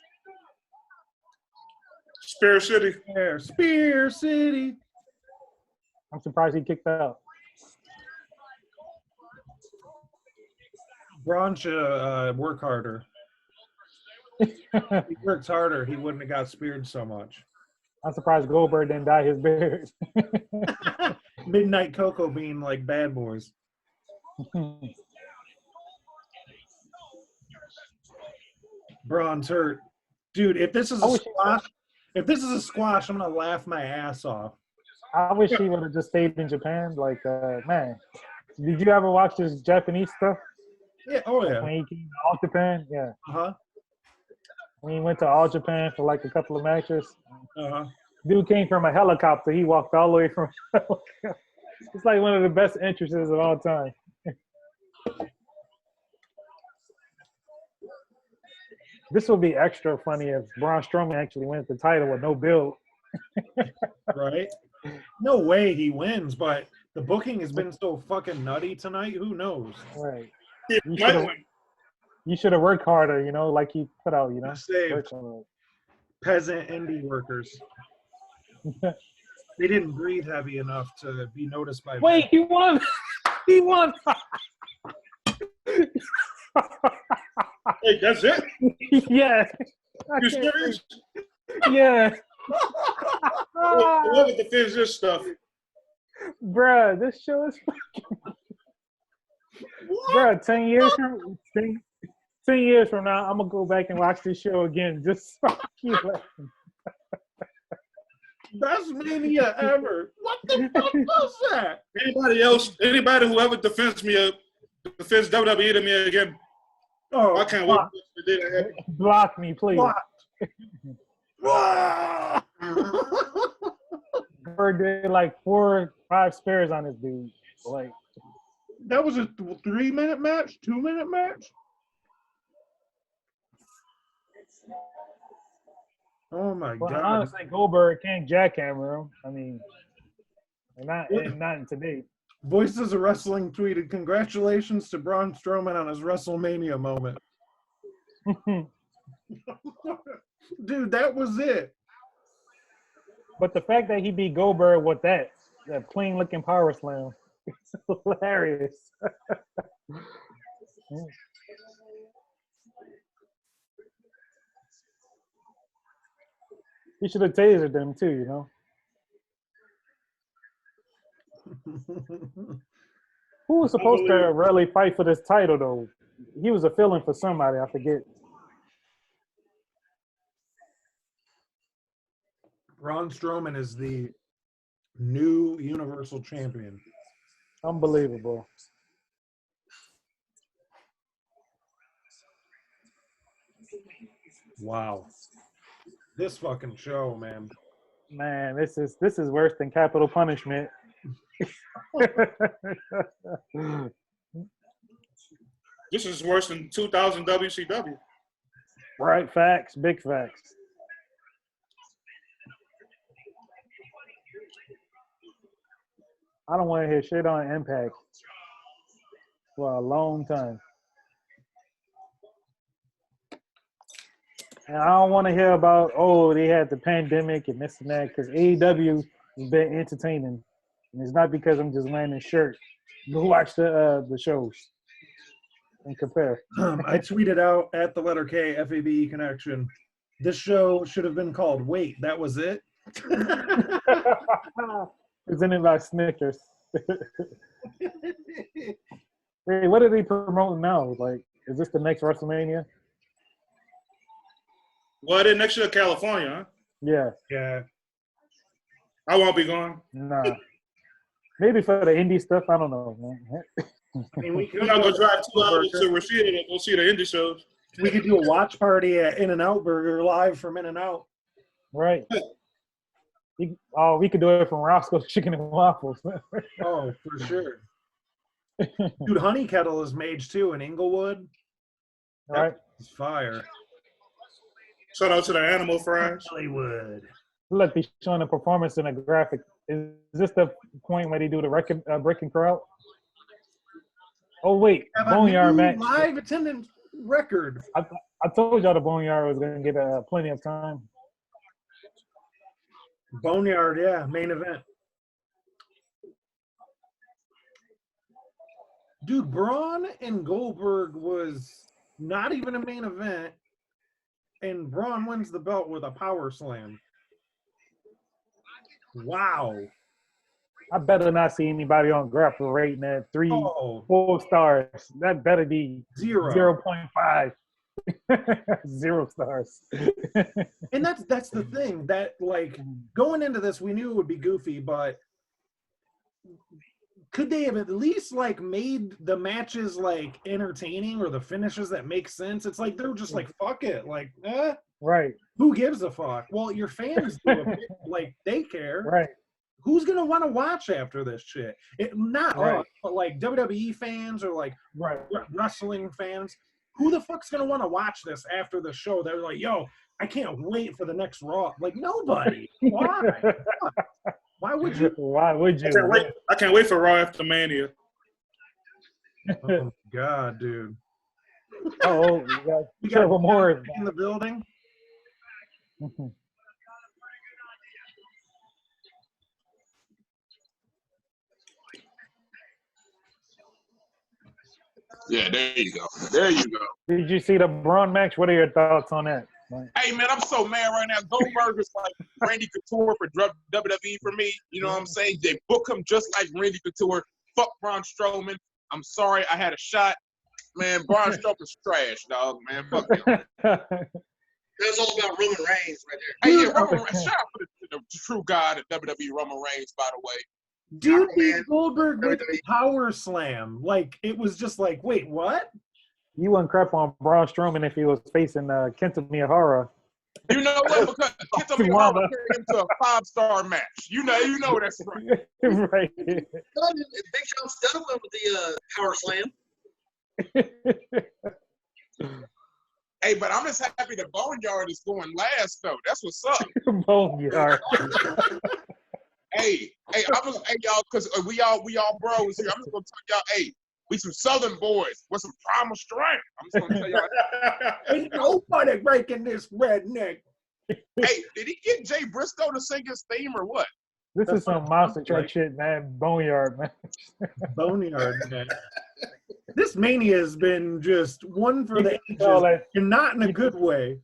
Speaker 2: Spear City.
Speaker 1: Spear City.
Speaker 3: I'm surprised he kicked out.
Speaker 1: Braun should work harder. If he worked harder, he wouldn't have got speared so much.
Speaker 3: I'm surprised Goldberg didn't dye his beard.
Speaker 1: Midnight Cocoa Bean like Bad Boys. Braun's hurt. Dude, if this is a squash, I'm gonna laugh my ass off.
Speaker 3: I wish he would have just stayed in Japan. Like, man, did you ever watch this Japanese stuff?
Speaker 1: Yeah, oh yeah.
Speaker 3: When he came to All Japan, yeah.
Speaker 1: Uh-huh.
Speaker 3: When he went to All Japan for like a couple of matches.
Speaker 1: Uh-huh.
Speaker 3: Dude came from a helicopter. He walked all the way from a helicopter. It's like one of the best entrances of all time. This will be extra funny if Braun Strowman actually wins the title with no build.
Speaker 1: Right? No way he wins, but the booking has been so fucking nutty tonight. Who knows?
Speaker 3: Right. You should have worked harder, you know, like he put out, you know.
Speaker 1: Saved peasant indie workers. They didn't breathe heavy enough to be noticed by.
Speaker 3: Wait, he won. He won.
Speaker 2: Hey, that's it?
Speaker 3: Yeah.
Speaker 2: You serious?
Speaker 3: Yeah.
Speaker 2: Look at the finish this stuff.
Speaker 3: Bruh, this show is fucking. Bruh, 10 years from now, I'm gonna go back and watch this show again. Just keep laughing.
Speaker 1: Best Mania ever. What the fuck was that?
Speaker 2: Anybody who ever defends WWE to me again.
Speaker 1: Oh,
Speaker 2: I can't wait.
Speaker 3: Block me, please. Bird did like 4 or 5 spares on this dude. Like,
Speaker 1: that was a 3-minute match, 2-minute match. Oh my god!
Speaker 3: Honestly, Goldberg can't jackhammer him. I mean, not in today.
Speaker 1: Voices of Wrestling tweeted, "Congratulations to Braun Strowman on his WrestleMania moment." Dude, that was it.
Speaker 3: But the fact that he beat Goldberg with that clean-looking power slam. Hilarious. He should have tasered them too, you know. Who was supposed to really fight for this title though? He was a fill-in for somebody, I forget.
Speaker 1: Braun Strowman is the new Universal Champion.
Speaker 3: Unbelievable.
Speaker 1: Wow. This fucking show, man.
Speaker 3: Man, this is worse than capital punishment.
Speaker 2: This is worse than 2000 WCW.
Speaker 3: Right, facts, big facts. I don't want to hear shit on Impact for a long time. And I don't want to hear about, oh, they had the pandemic and this and that, because AEW has been entertaining. And it's not because I'm just wearing a shirt. Go watch the shows and compare.
Speaker 1: I tweeted out at the letter K, FABE Connection. This show should have been called Wait, That Was It?
Speaker 3: Presented by Snickers. Hey, what are they promoting now? Like, is this the next WrestleMania?
Speaker 2: Well, then next year, California, huh?
Speaker 3: Yeah.
Speaker 1: Yeah.
Speaker 2: I won't be going.
Speaker 3: Nah. Maybe for the indie stuff, I don't know, man.
Speaker 1: I mean,
Speaker 2: We're not going to drive 2 hours to Rashida to go see the indie shows.
Speaker 1: We could do a watch party at In-N-Out Burger live from In-N-Out.
Speaker 3: Right. We could do it from Roscoe's Chicken and Waffles.
Speaker 1: Oh, for sure. Dude, Honey Kettle is mage too in Inglewood.
Speaker 3: Right.
Speaker 1: It's fire.
Speaker 2: Shout out to the Animal Fries.
Speaker 1: Hollywood.
Speaker 3: Look, he's showing a performance in a graphic. Is this the point where they do the breaking crowd? Oh, wait.
Speaker 1: Have a
Speaker 3: Boneyard
Speaker 1: new
Speaker 3: Match.
Speaker 1: live attendance record.
Speaker 3: I told y'all the Boneyard was going to get plenty of time.
Speaker 1: Boneyard, yeah, main event. Dude, Braun and Goldberg was not even a main event, and Braun wins the belt with a power slam. Wow.
Speaker 3: I better not see anybody on Grapple rating at 4 stars. That better be 0.5. 0 stars.
Speaker 1: And that's the thing that, like, going into this, we knew it would be goofy, but could they have at least like made the matches like entertaining or the finishes that make sense? It's like they're just like, fuck it, like,
Speaker 3: right.
Speaker 1: Who gives a fuck? Well, your fans do like they care.
Speaker 3: Right.
Speaker 1: Who's gonna want to watch after this shit? Not us, but like WWE fans or like wrestling fans. Who the fuck's gonna want to watch this after the show? They're like, yo, I can't wait for the next Raw. Like, nobody. Why? Why would you?
Speaker 3: Why would you?
Speaker 2: I can't wait for Raw after Mania.
Speaker 1: Oh my God, dude.
Speaker 3: Oh, we got more
Speaker 1: in the building.
Speaker 6: Yeah, there you go. There you go.
Speaker 3: Did you see the Braun match? What are your thoughts on that?
Speaker 6: Hey, man, I'm so mad right now. Goldberg is like Randy Couture for WWE for me. You know what I'm saying? They book him just like Randy Couture. Fuck Braun Strowman. I'm sorry I had a shot. Man, Braun Strowman's trash, dog, man. Fuck him.
Speaker 7: That's all about Roman Reigns right there.
Speaker 6: Hey, yeah, Roman Reigns. Shout out to the true God at WWE, Roman Reigns, by the way.
Speaker 1: Dude, Goldberg with a power slam. Like, it was just like, wait, what?
Speaker 3: You wouldn't crap on Braun Strowman if he was facing Kenta Miyahara.
Speaker 6: You know what? Because Kenta Miyahara turned him to a 5-star match. You know that's right.
Speaker 3: Right.
Speaker 7: Big John Studd went with the power slam.
Speaker 6: Hey, but I'm just happy the Boneyard is going last, though. That's what's up.
Speaker 3: Boneyard.
Speaker 6: Hey, y'all, because we all bros here. I'm just gonna tell y'all, hey, we some Southern boys with some primal strength. I'm just gonna tell y'all.
Speaker 1: Ain't nobody breaking this redneck.
Speaker 6: Hey, did he get Jay Briscoe to sing his theme or what?
Speaker 3: This is some monster truck shit, man. Boneyard, man.
Speaker 1: Boneyard Match. This Mania has been just one for the ages,
Speaker 3: that-
Speaker 1: and not in a good way.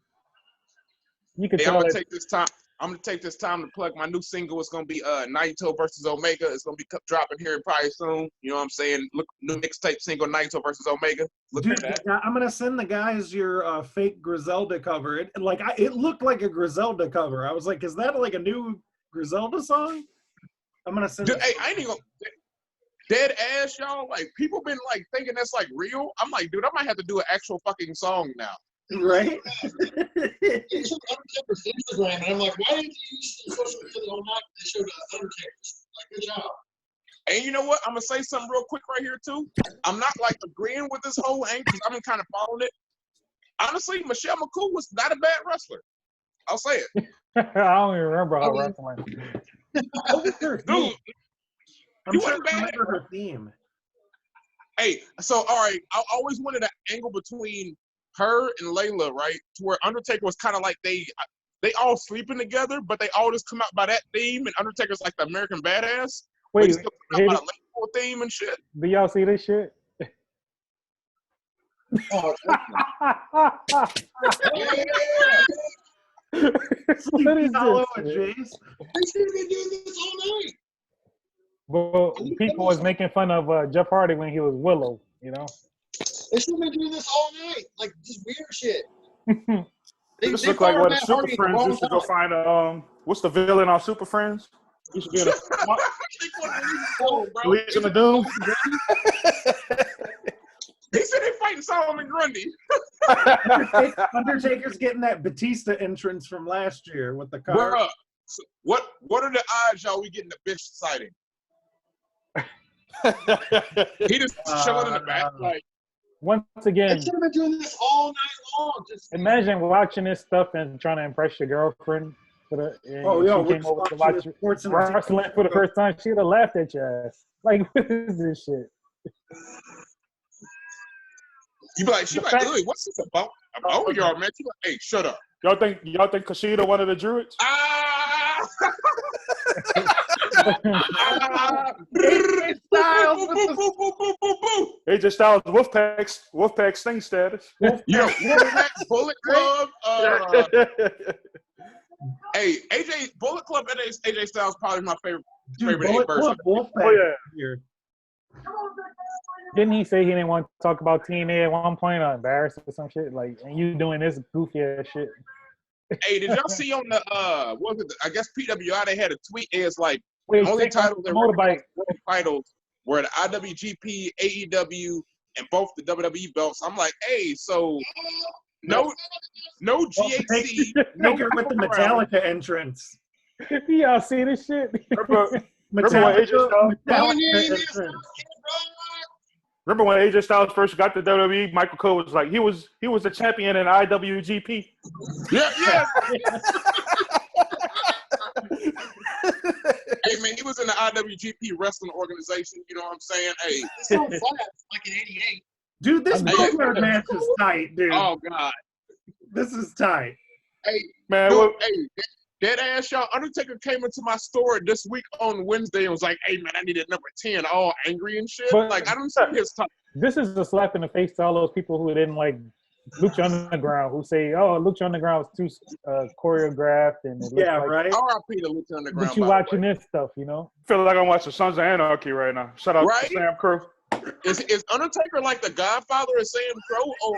Speaker 3: You can
Speaker 6: Hey, I'm
Speaker 3: tell
Speaker 6: gonna
Speaker 3: that
Speaker 6: take this time. I'm gonna take this time to plug my new single. It's gonna be Naito versus Omega. It's gonna be dropping here probably soon. You know what I'm saying? Look, new mixtape single Naito versus Omega. Look
Speaker 1: Dude,
Speaker 6: at that.
Speaker 1: I'm gonna send the guys your fake Griselda cover. It looked like a Griselda cover. I was like, is that like a new Griselda song? I'm gonna send.
Speaker 6: Dude, hey, I ain't even gonna dead ass, y'all. Like people been like thinking that's like real. I'm like, dude, I might have to do an actual fucking song now.
Speaker 1: Right?
Speaker 9: It's on Undertaker's Instagram, and I'm like, why didn't you use the social media all night? They showed Undertaker's. Like, good job.
Speaker 6: And you know what? I'm gonna say something real quick right here too. I'm not like agreeing with this whole angle. I've been kind of following it. Honestly, Michelle McCool was not a bad wrestler. I'll say it.
Speaker 3: I don't even remember how wrestling.
Speaker 1: What was her
Speaker 6: Dude,
Speaker 1: theme? I'm
Speaker 6: you
Speaker 1: trying
Speaker 6: wasn't
Speaker 1: to
Speaker 6: bad.
Speaker 1: remember her theme.
Speaker 6: Hey, so all right, I always wanted an angle between her and Layla, right? To where Undertaker was kind of like they all sleeping together, but they all just come out by that theme, and Undertaker's like the American badass. But he
Speaker 3: Wait,
Speaker 6: still come out by the Layla theme and shit.
Speaker 3: do y'all see this shit?
Speaker 9: Oh,
Speaker 3: What is
Speaker 1: Hollow
Speaker 3: this?
Speaker 1: and Jace.
Speaker 9: they should have been doing this all night.
Speaker 3: Well, people was making fun of Jeff Hardy when he was Willow, you know?
Speaker 9: They should have been doing this all night. Like, just weird shit.
Speaker 2: This look like what a Super Friends used to go find what's the villain on Super Friends? Used to be in a Legion of Doom.
Speaker 6: He said they fighting Solomon Grundy.
Speaker 1: Undertaker's getting that Batista entrance from last year with the car.
Speaker 6: Bruh, so what are the odds y'all we getting the bitch sighting? He just chilling in the back like.
Speaker 3: Once
Speaker 9: They
Speaker 3: again,
Speaker 9: should have been doing this all night long. Just
Speaker 3: imagine watching this stuff and trying to impress your girlfriend. And
Speaker 1: we're
Speaker 3: she came over to watch
Speaker 1: sports and
Speaker 3: wrestling for the first time. She'd have laughed at your ass. Like, what is this shit?
Speaker 6: You be like, she like, "Ugh, what's this about? Oh, y'all, man." She like, "Hey, shut up."
Speaker 2: Y'all think Kushida one of the Druids?
Speaker 6: Ah!
Speaker 2: AJ Styles Wolfpack Sting status.
Speaker 6: Yo, Bullet Club. Hey, Bullet Club and AJ Styles probably my favorite
Speaker 1: Bullet
Speaker 6: version.
Speaker 1: Club Wolfpack
Speaker 2: Oh, yeah.
Speaker 1: here.
Speaker 3: Didn't he say he didn't want to talk about TNA at one point or embarrassed or some shit? Like, and you doing this goofy ass shit.
Speaker 6: Hey, did y'all see on the what was it? I guess PWI they had a tweet. It's like
Speaker 3: Wait,
Speaker 6: only
Speaker 3: take off
Speaker 6: titles
Speaker 3: the
Speaker 6: that were
Speaker 3: motorbike.
Speaker 6: titles were the IWGP, AEW, and both the WWE belts. I'm like, hey, so no GHC, no
Speaker 1: Taker with the
Speaker 6: Underground.
Speaker 1: Metallica entrance.
Speaker 3: Y'all see this shit?
Speaker 2: Remember when AJ Styles? Remember when AJ Styles first got to WWE? Michael Cole was like, he was the champion in IWGP.
Speaker 6: Yeah. Hey man, he was in the IWGP wrestling organization. You know what I'm saying? Hey,
Speaker 9: it's so flat, like in '88.
Speaker 1: Dude, this Boneyard match is tight, dude.
Speaker 6: oh god.
Speaker 1: This is tight.
Speaker 6: Hey
Speaker 2: Man,
Speaker 6: dude,
Speaker 2: well,
Speaker 6: hey, dead ass y'all. Undertaker came into my store this week on Wednesday and was like, "Hey man, I needed number 10," all angry and shit.
Speaker 3: But-
Speaker 6: Like I don't see his time.
Speaker 3: This is a slap in the face to all those people who didn't like Lucha Underground, who say, "Oh, Lucha Underground was too choreographed," and it
Speaker 1: Yeah,
Speaker 3: like,
Speaker 1: right?
Speaker 6: R.I.P. to Lucha Underground.
Speaker 3: But you
Speaker 6: by the
Speaker 3: watching
Speaker 6: way.
Speaker 3: this stuff, you know?
Speaker 2: I feel like I'm watching Sons of Anarchy right now. Shout out
Speaker 6: Right?
Speaker 2: to Sam Crow.
Speaker 6: Is Undertaker like the Godfather of Sam Crow over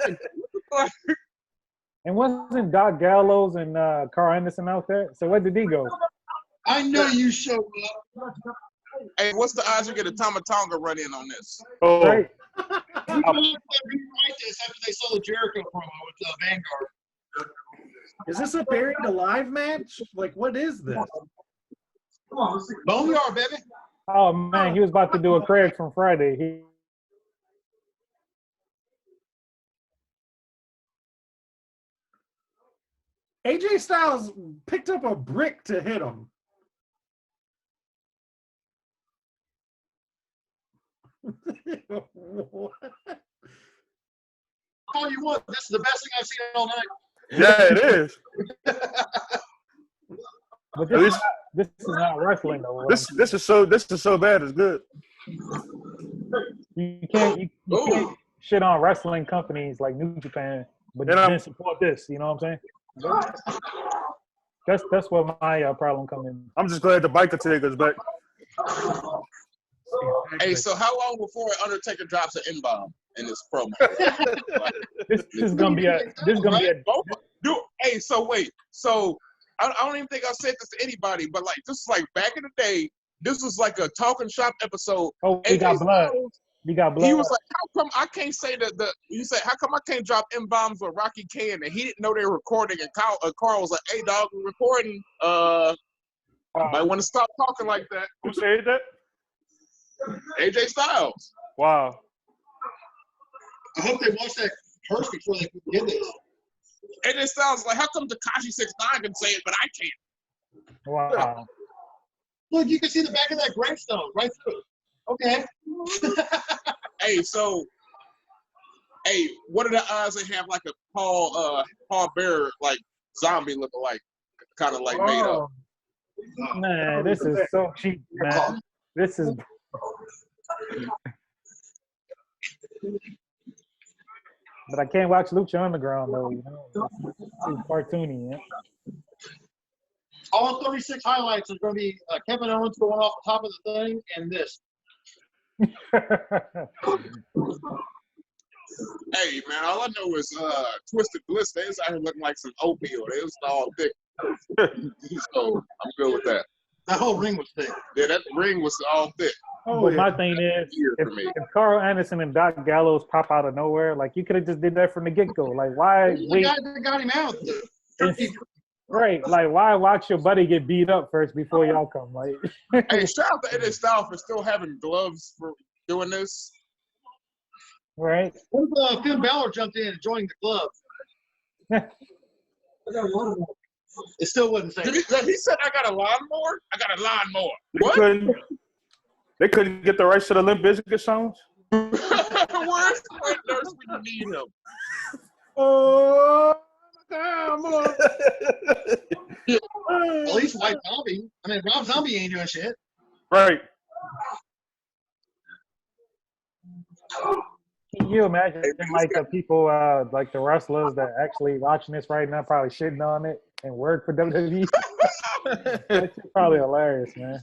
Speaker 6: there?
Speaker 3: And wasn't Doc Gallows and Carl Anderson out there? So where did he go?
Speaker 9: I know you showed up.
Speaker 6: Hey, what's the odds you get a Tama Tonga run in on this?
Speaker 2: Oh,
Speaker 3: Right?
Speaker 9: We rewrite this after they saw the Jericho promo with Vanguard.
Speaker 1: Is this a buried alive match? Like, what is this?
Speaker 9: Come on, let's see. Boneyard, baby.
Speaker 3: Oh man, he was about to do a Craig from Friday.
Speaker 1: AJ Styles picked up a brick to hit him. What?
Speaker 9: All you want. This is the best thing I've seen all night.
Speaker 2: yeah, it is.
Speaker 3: But
Speaker 2: At least
Speaker 3: This is not wrestling though.
Speaker 2: This is so bad. It's good.
Speaker 3: You can't shit on wrestling companies like New Japan, but
Speaker 2: And
Speaker 3: then support this. You know what I'm saying? That's where my problem comes in.
Speaker 2: I'm just glad the biker Taker's back.
Speaker 6: Hey, so how long before Undertaker drops an N-bomb in this promo?
Speaker 3: This is gonna be a.
Speaker 6: Dude, hey, so wait. So I don't even think I said this to anybody, but like this is like back in the day. This was like a talking shop episode.
Speaker 3: Oh, we got blood. We got blood.
Speaker 6: He was like, "How come I can't say that?" He said, "How come I can't drop M-bombs with Rocky can?" And he didn't know they were recording. And Carl was like, "Hey, dog, we're recording. Might want to stop talking like that."
Speaker 2: Who said that?
Speaker 6: AJ Styles.
Speaker 2: Wow.
Speaker 9: I hope they watch that first before they get this.
Speaker 6: AJ Styles like, "How come Tekashi 6ix9ine can say it, but I can't?"
Speaker 3: Wow.
Speaker 9: Look, you can see the back of that gravestone right through it. Okay.
Speaker 6: Hey, what are the odds they have like a Paul Bearer like zombie looking like, kind of like made up?
Speaker 3: Man, this is so cheap, man. This is. But I can't watch Lucha Underground though. You know, it's cartoony. Yeah?
Speaker 9: All 36 highlights are going to be Kevin Owens going off the top of the thing and this.
Speaker 6: Hey man, all I know is Twisted Bliss. They was out here looking like some oatmeal. They was all thick. So I'm good with that.
Speaker 9: That whole ring was thick.
Speaker 6: Yeah, that ring was all thick.
Speaker 3: But my thing is, if Carl Anderson and Doc Gallows pop out of nowhere, like you could have just did that from the get-go. Like why
Speaker 9: The
Speaker 3: wait?
Speaker 9: guy that got him out.
Speaker 3: Right, like why watch your buddy get beat up first before y'all come? Like,
Speaker 6: Hey, shout out to AJ Styles for still having gloves for doing this.
Speaker 3: right?
Speaker 9: What if Finn Balor jumped in and joined the club? It still wouldn't say.
Speaker 6: He said, "I got a lawnmower. I got a lawnmower."
Speaker 2: They couldn't get the rights to the Limp Bizkit songs.
Speaker 6: Where's the red nurse when you need him?
Speaker 1: Oh, come on.
Speaker 9: At least White Zombie. I mean, Rob Zombie ain't doing shit.
Speaker 2: Right.
Speaker 3: Can you imagine like the people, like the wrestlers that actually watching this right now, probably shitting on it and work for WWE? That's probably hilarious, man.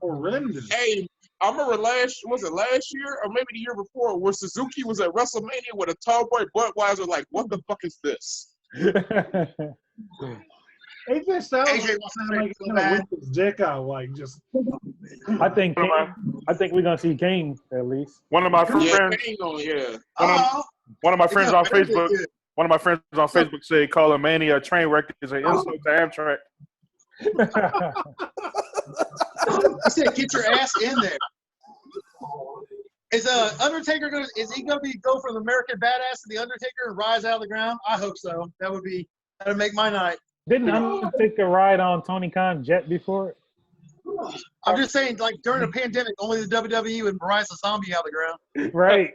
Speaker 1: Horrendous.
Speaker 6: Hey, I remember last year or maybe the year before where Suzuki was at WrestleMania with a tall boy Budweiser like, what the fuck is this?
Speaker 1: AJ Styles
Speaker 9: AJ
Speaker 1: like
Speaker 9: so
Speaker 1: gonna
Speaker 9: bad.
Speaker 1: whip his dick out, like just.
Speaker 3: I think we're gonna see Kane at least.
Speaker 2: One of my
Speaker 6: Yeah,
Speaker 2: friends,
Speaker 6: hang on, yeah.
Speaker 2: one of my friends on
Speaker 9: better
Speaker 2: Facebook,
Speaker 9: than
Speaker 2: one of my friends on Facebook said, "Call Mania a train wreck is an insult to Amtrak."
Speaker 9: I said, get your ass in there. Is Undertaker gonna? Is he gonna go from American Badass to the Undertaker and rise out of the ground? I hope so. That'd make my night.
Speaker 3: Didn't Undertaker ride on Tony Khan's jet before?
Speaker 9: I'm just saying, like during the pandemic, only the WWE would rise a zombie out of the ground.
Speaker 3: Right.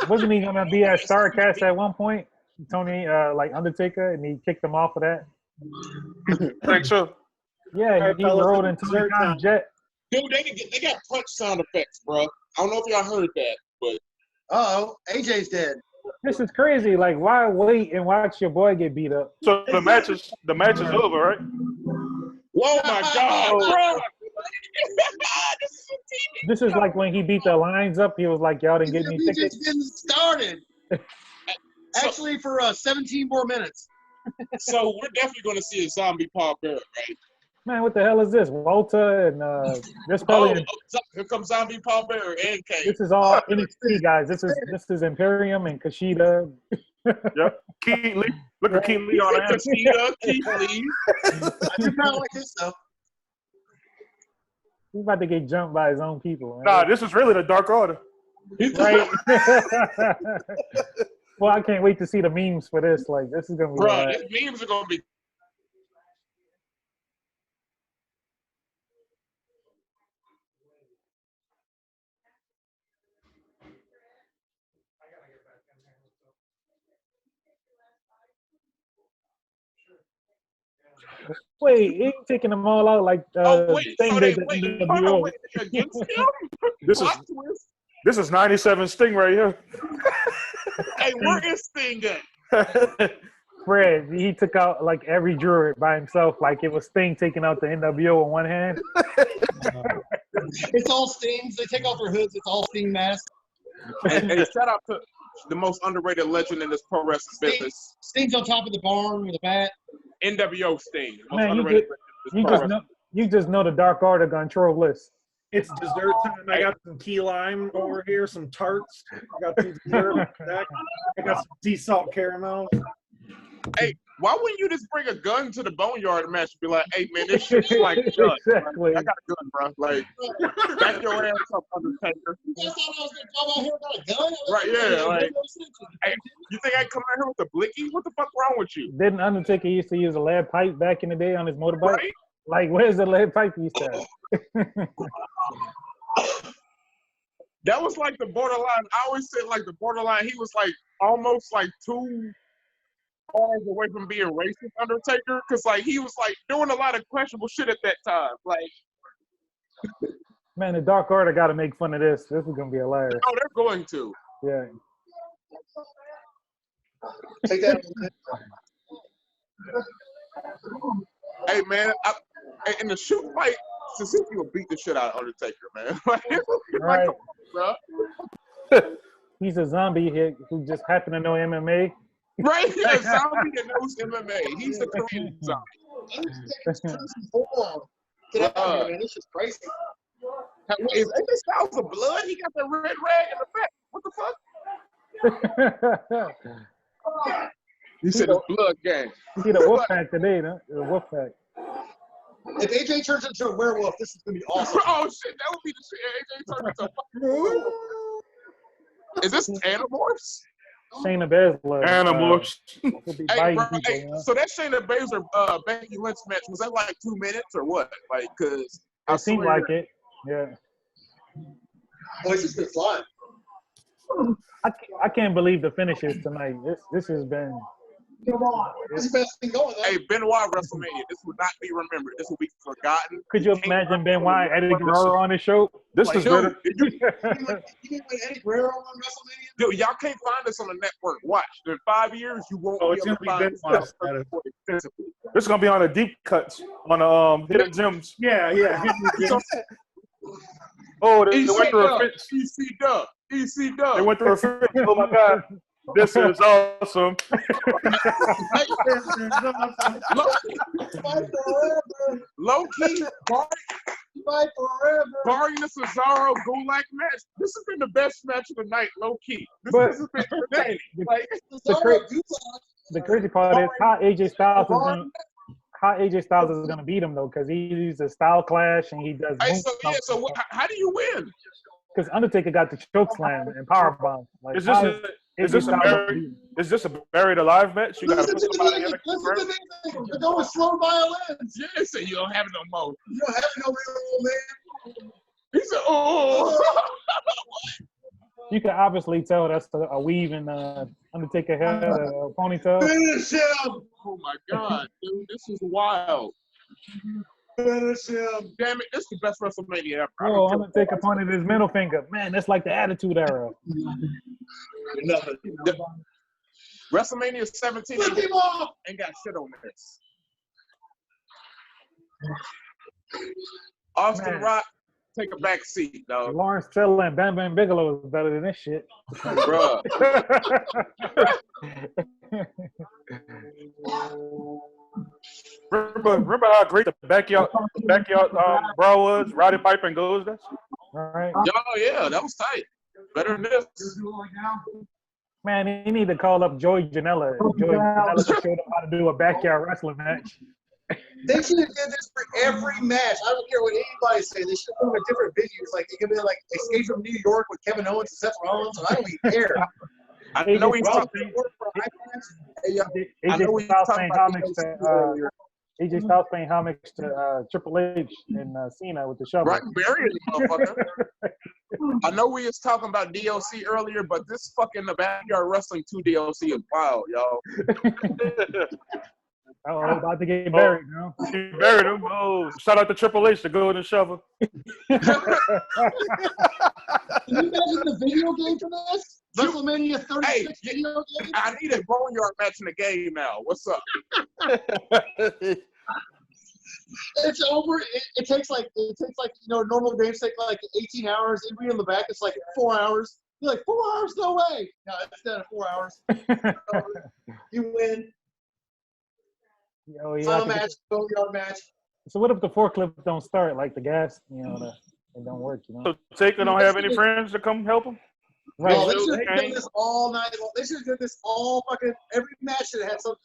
Speaker 3: Wasn't he gonna be at StarCast at one point? Tony, like Undertaker, and he kicked him off of that.
Speaker 2: I think so.
Speaker 3: Yeah,
Speaker 1: Alright,
Speaker 3: he
Speaker 1: fellas,
Speaker 3: rode in
Speaker 1: it's
Speaker 3: Tony
Speaker 1: dessert
Speaker 3: Khan's
Speaker 1: time.
Speaker 3: jet.
Speaker 6: Dude, they got punch sound effects, bro. I don't know if y'all heard that, but
Speaker 9: AJ's dead.
Speaker 3: This is crazy. Like, why wait and watch your boy get beat up?
Speaker 2: So the match is over, right?
Speaker 6: whoa my God, bro.
Speaker 3: This is like when he beat the Lions up. He was like, "Y'all didn't get me
Speaker 9: We
Speaker 3: tickets."
Speaker 9: just getting started. Actually, for 17 more minutes.
Speaker 6: So we're definitely going to see a zombie Paul Bearer, right?
Speaker 3: Man, what the hell is this? Walter and this probably
Speaker 6: Here comes zombie Paul Bearer and Kane.
Speaker 3: this is all NXT guys. This is Imperium and Kushida.
Speaker 2: Yep. Keith Lee. Look at Keith Lee on that.
Speaker 6: Keith Lee.
Speaker 9: I do kind of like this though.
Speaker 3: He's about to get jumped by his own people. Man.
Speaker 2: Nah, this is really the Dark Order.
Speaker 3: Right. Well, I can't wait to see the memes for this. Like, this is gonna be.
Speaker 6: Bro, these memes are going to be.
Speaker 3: Wait, he taking them all out like
Speaker 6: wait,
Speaker 3: Sting
Speaker 6: so they
Speaker 3: did the
Speaker 6: wait,
Speaker 3: NWO.
Speaker 6: wait against him?
Speaker 2: This is
Speaker 6: Plot twist.
Speaker 2: this is 97 Sting right here.
Speaker 6: Hey, where is Sting at?
Speaker 3: Fred, he took out like every druid by himself, like it was Sting taking out the NWO in one hand.
Speaker 9: It's all Stings. They take off their hoods. It's all Sting masks.
Speaker 6: And shout out to the most underrated legend in this pro wrestling business,
Speaker 9: Sting's on top of the barn with a bat.
Speaker 6: NWO Sting. Most
Speaker 3: Man,
Speaker 6: underrated
Speaker 3: you just know the Dark Order control list.
Speaker 1: It's dessert time. I got some key lime over here, some tarts. I got some dessert. I got some sea salt caramel.
Speaker 6: Hey, why wouldn't you just bring a gun to the Boneyard match and be like, hey, man, this shit's like done.
Speaker 3: Exactly.
Speaker 6: I got a gun, bro. Like, back your ass up, Undertaker.
Speaker 9: You guys thought I was going to come out here without a gun?
Speaker 6: Right, yeah, like, hey, you think I come out here with a blicky? What the fuck wrong with you?
Speaker 3: Didn't Undertaker used to use a lead pipe back in the day on his motorbike?
Speaker 6: Right?
Speaker 3: Like, where's the lead pipe you said?
Speaker 6: That was like the borderline. I always said like the borderline. He was like almost like 2 hours away from being racist, Undertaker, because like he was like doing a lot of questionable shit at that time. Like,
Speaker 3: Man, the Dark Order got to make fun of this. This is gonna be hilarious.
Speaker 6: oh, they're going to.
Speaker 3: Yeah.
Speaker 9: Take that.
Speaker 6: Hey man, in the shoot fight, Suzuki will beat the shit out of Undertaker, man. Like,
Speaker 3: Right.
Speaker 6: bro.
Speaker 3: He's a zombie here who just happened to know MMA.
Speaker 6: Right? Yeah, zombie that knows MMA. He's the Korean zombie.
Speaker 9: Get out of here, man. This is crazy.
Speaker 6: Is AJ Styles of blood? He got that red rag in the back. What the fuck? You said it's blood gang.
Speaker 3: See the wolf pack today, huh? The wolf pack.
Speaker 9: If AJ turns into a werewolf, this is going to be awesome.
Speaker 6: Oh shit, that would be the shit. AJ turned into a fucking werewolf. Is this Animorphs?
Speaker 3: Shayna Baszler.
Speaker 2: Animals.
Speaker 3: Could be
Speaker 6: Hey,
Speaker 3: biting
Speaker 6: bro,
Speaker 3: people,
Speaker 6: hey,
Speaker 3: man.
Speaker 6: so that Shayna Baszler Becky Lynch match, was that like 2 minutes or what? Like, cause I
Speaker 3: It seemed
Speaker 6: swear-
Speaker 3: like it. Yeah.
Speaker 9: Oh, it's just been flying.
Speaker 3: I can't believe the finishes tonight. This has been.
Speaker 9: Come on. This is the best thing going.
Speaker 6: Hey, Benoit WrestleMania. This will not be remembered. This will be forgotten.
Speaker 3: Could you imagine Benoit, Eddie Guerrero on the show?
Speaker 2: This
Speaker 6: Like,
Speaker 2: is
Speaker 6: dude,
Speaker 2: better.
Speaker 9: You mean like Eddie Guerrero on WrestleMania?
Speaker 6: Dude, y'all can't find us on the network. Watch. In 5 years, you won't
Speaker 1: Oh,
Speaker 6: be
Speaker 1: it's
Speaker 6: able to
Speaker 1: gonna
Speaker 6: find
Speaker 1: be
Speaker 6: us
Speaker 1: Benoit.
Speaker 6: extensively.
Speaker 2: This is gonna be on the deep cuts on the hidden gems.
Speaker 1: Yeah.
Speaker 2: Oh, they went through a fence.
Speaker 6: EC Dub. EC Dub.
Speaker 2: They went through a fence. Oh my God, this is awesome.
Speaker 9: Fight forever.
Speaker 6: Low key,
Speaker 9: Fight forever.
Speaker 6: barring the Cesaro Gulak match, this has been the best match of the night, low key. This
Speaker 3: But-
Speaker 6: has been entertaining. Like,
Speaker 3: The crazy part is how AJ Styles is gonna beat him though, because he's a style clash and he does.
Speaker 6: hey, so what, how do you win?
Speaker 3: Because Undertaker got the choke slam and powerbomb. Like,
Speaker 2: Is this
Speaker 3: how
Speaker 2: a, is this a
Speaker 3: AJ Styles
Speaker 2: buried,
Speaker 3: gonna beat him?
Speaker 2: is this a buried alive match? You gotta
Speaker 9: Listen
Speaker 2: put
Speaker 9: to
Speaker 2: somebody
Speaker 9: the
Speaker 2: in
Speaker 9: music. Listen to
Speaker 2: the
Speaker 9: the music. They're going slow violins.
Speaker 6: Yeah, so you don't have no more.
Speaker 9: You don't have no real man.
Speaker 6: He said, oh.
Speaker 3: You can obviously tell that's a weave in Undertaker hair, a ponytail.
Speaker 9: Finish him.
Speaker 6: Oh my God, dude, this is wild.
Speaker 9: Finish him.
Speaker 6: Damn it, this is the best WrestleMania ever. I
Speaker 3: Oh,
Speaker 6: don't care
Speaker 3: Undertaker pointed his middle finger. Man, that's like the Attitude Era.
Speaker 9: Nothing.
Speaker 6: WrestleMania 17
Speaker 9: Flip him off.
Speaker 6: ain't got shit on this. Austin
Speaker 3: Man.
Speaker 6: Rock, take a back seat, dog.
Speaker 3: Lawrence Taylor and Bam Bam Bigelow is better than this shit.
Speaker 6: Bruh.
Speaker 2: Remember how great the backyard brawl was? Roddy Piper and Goldust.
Speaker 3: All right.
Speaker 6: Oh, yeah, that was tight. Better than this.
Speaker 3: Man, he need to call up Joey Janela. Joey Janela showed him how to do a backyard wrestling match.
Speaker 9: They should have did this for every match. I don't care what anybody say. They should have done a different venues. Like, it could be like Escape from New York with Kevin Owens and Seth Rollins. And I don't even care.
Speaker 6: I know he's talking.
Speaker 3: AJ Styles paying homage to AJ Styles paying homage to Triple H and Cena with the shovel.
Speaker 6: Right, burying the motherfucker. I know we was talking about DLC earlier, but this fucking the Backyard Wrestling 2 DLC is wild, y'all.
Speaker 3: Oh, about to get buried, bro.
Speaker 2: He buried him. Oh, shout out to Triple H, the golden shovel.
Speaker 9: Can you imagine the video game for this? WrestleMania 36 video game?
Speaker 6: I need a Boneyard match in the game now. What's up?
Speaker 9: It's over. It takes like normal games take like 18 hours. If you read on the back, it's like 4 hours. You're like 4 hours? No way. No, it's not 4 hours. You win. Final match, Boneyard match.
Speaker 3: So what if the forklift don't start, like the gas, it don't work,
Speaker 2: So Taker don't have any friends to come help him?
Speaker 3: Right.
Speaker 9: No, they should have done this all night long. They should have done this all fucking every match should have had some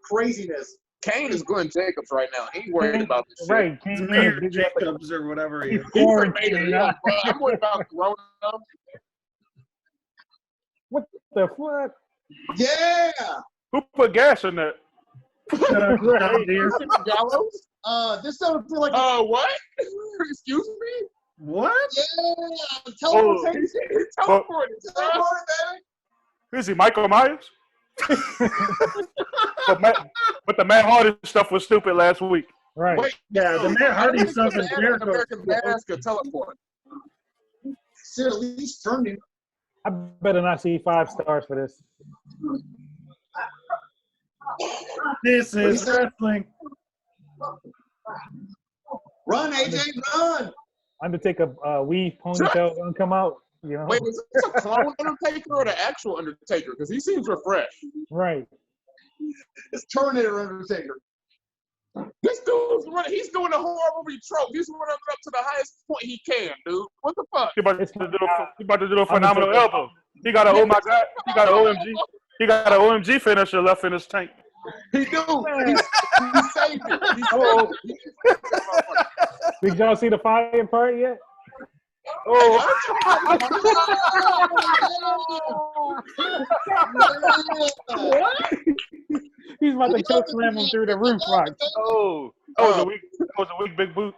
Speaker 9: craziness.
Speaker 6: Kane is Glenn Jacobs right now. He ain't worried about this shit.
Speaker 3: Right.
Speaker 1: Mayor Jacobs or whatever he is.
Speaker 6: He's a mayor, yeah, bro. I'm worried about Corona.
Speaker 3: What the fuck?
Speaker 9: Yeah.
Speaker 2: Who put gas in that?
Speaker 6: Gallows?
Speaker 9: This doesn't feel like
Speaker 6: What? Excuse me?
Speaker 1: What?
Speaker 9: yeah, teleportation.
Speaker 6: Teleported, bro.
Speaker 9: Baby.
Speaker 2: Who's he, Michael Myers? but the Matt Hardy stuff was stupid last week.
Speaker 3: Right.
Speaker 6: Wait,
Speaker 1: Yeah, the Matt Hardy stuff is
Speaker 6: American
Speaker 1: Jericho.
Speaker 6: Mask or teleport.
Speaker 9: Should at least turned him.
Speaker 3: I better not see 5 stars for this.
Speaker 1: This is wrestling.
Speaker 9: Run, AJ, run.
Speaker 3: Undertaker weave ponytail gonna come out,
Speaker 6: Wait, is this a clone Undertaker or the actual Undertaker? Because he seems refreshed.
Speaker 3: Right.
Speaker 9: It's Terminator Undertaker.
Speaker 6: This dude's running. He's doing a horrible trope. He's running up to the highest point he can, dude. What the fuck?
Speaker 2: He about to do a phenomenal elbow. He got a oh my god. He got an OMG. He got an OMG finisher left in his tank.
Speaker 6: He do. He saved it. He
Speaker 3: Oh.
Speaker 6: saved it.
Speaker 3: Did y'all see the fire part yet? He's about to choke slam him through the roof box.
Speaker 2: Oh, that was a weak big boot.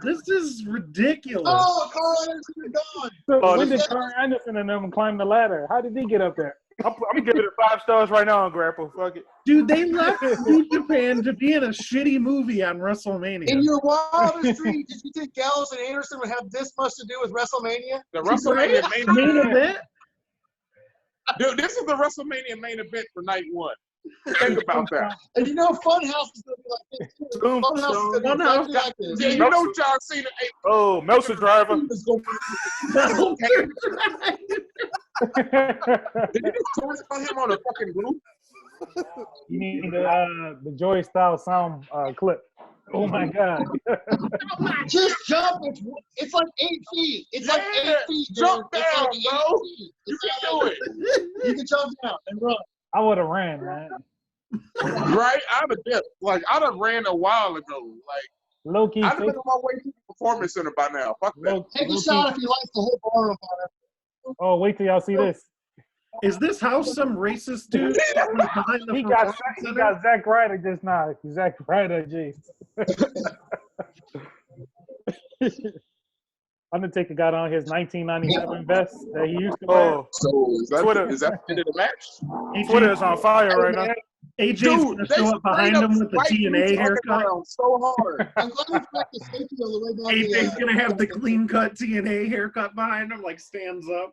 Speaker 1: This is ridiculous.
Speaker 9: Oh, Carl Anderson is gone.
Speaker 3: So when did Carl Anderson and them climb the ladder? How did he get up there?
Speaker 2: I'm giving it 5 stars right now on Grapple. Fuck it.
Speaker 1: Dude, they left New Japan to be in a shitty movie on WrestleMania.
Speaker 9: In your wildest dreams, did you think Gallows and Anderson would have this much to do with WrestleMania?
Speaker 6: The WrestleMania
Speaker 1: Main event?
Speaker 6: Dude, this is the WrestleMania main event for night 1. Think about that.
Speaker 9: And Funhouse is going to be like this too. Funhouse is going to be exactly like this.
Speaker 6: Yeah, John Cena.
Speaker 2: Oh, Meltzer driver.
Speaker 9: It's gonna be-
Speaker 6: Did you just talk about him on a fucking roof?
Speaker 3: You need the Joy Style sound clip. Oh my God.
Speaker 9: Just jump. It's like 8 feet. It's like 8 feet. Dude.
Speaker 6: Jump
Speaker 9: It's
Speaker 6: down,
Speaker 9: like 8
Speaker 6: bro.
Speaker 9: feet.
Speaker 6: You can do it.
Speaker 9: You can jump down and run.
Speaker 3: I would have ran, man.
Speaker 6: Right? I'd have dipped. Like, I'd have ran a while ago. Like,
Speaker 3: Low key.
Speaker 6: I'd have been on my way to the performance center by now. Fuck that.
Speaker 9: Take a shot if you like the whole bar on fire.
Speaker 3: Oh, wait till y'all see this.
Speaker 1: Is this house some racist dude behind the
Speaker 3: He
Speaker 1: performance
Speaker 3: got
Speaker 1: center?
Speaker 3: Zack Ryder just now. Zack Ryder, G. Undertaker got on his 1997 vest that he used to wear.
Speaker 2: Oh,
Speaker 6: So, is that
Speaker 2: Twitter.
Speaker 6: the end of the match?
Speaker 2: Twitter is on fire right now.
Speaker 1: AJ's
Speaker 6: Dude,
Speaker 1: gonna
Speaker 6: they
Speaker 1: show up behind
Speaker 6: straight
Speaker 1: him with the
Speaker 6: up
Speaker 1: TNA
Speaker 6: spiked
Speaker 1: haircut.
Speaker 6: around so hard.
Speaker 9: I'm glad we cracked the safety on the way down
Speaker 1: AJ's gonna have the clean cut TNA haircut behind him, like stands up.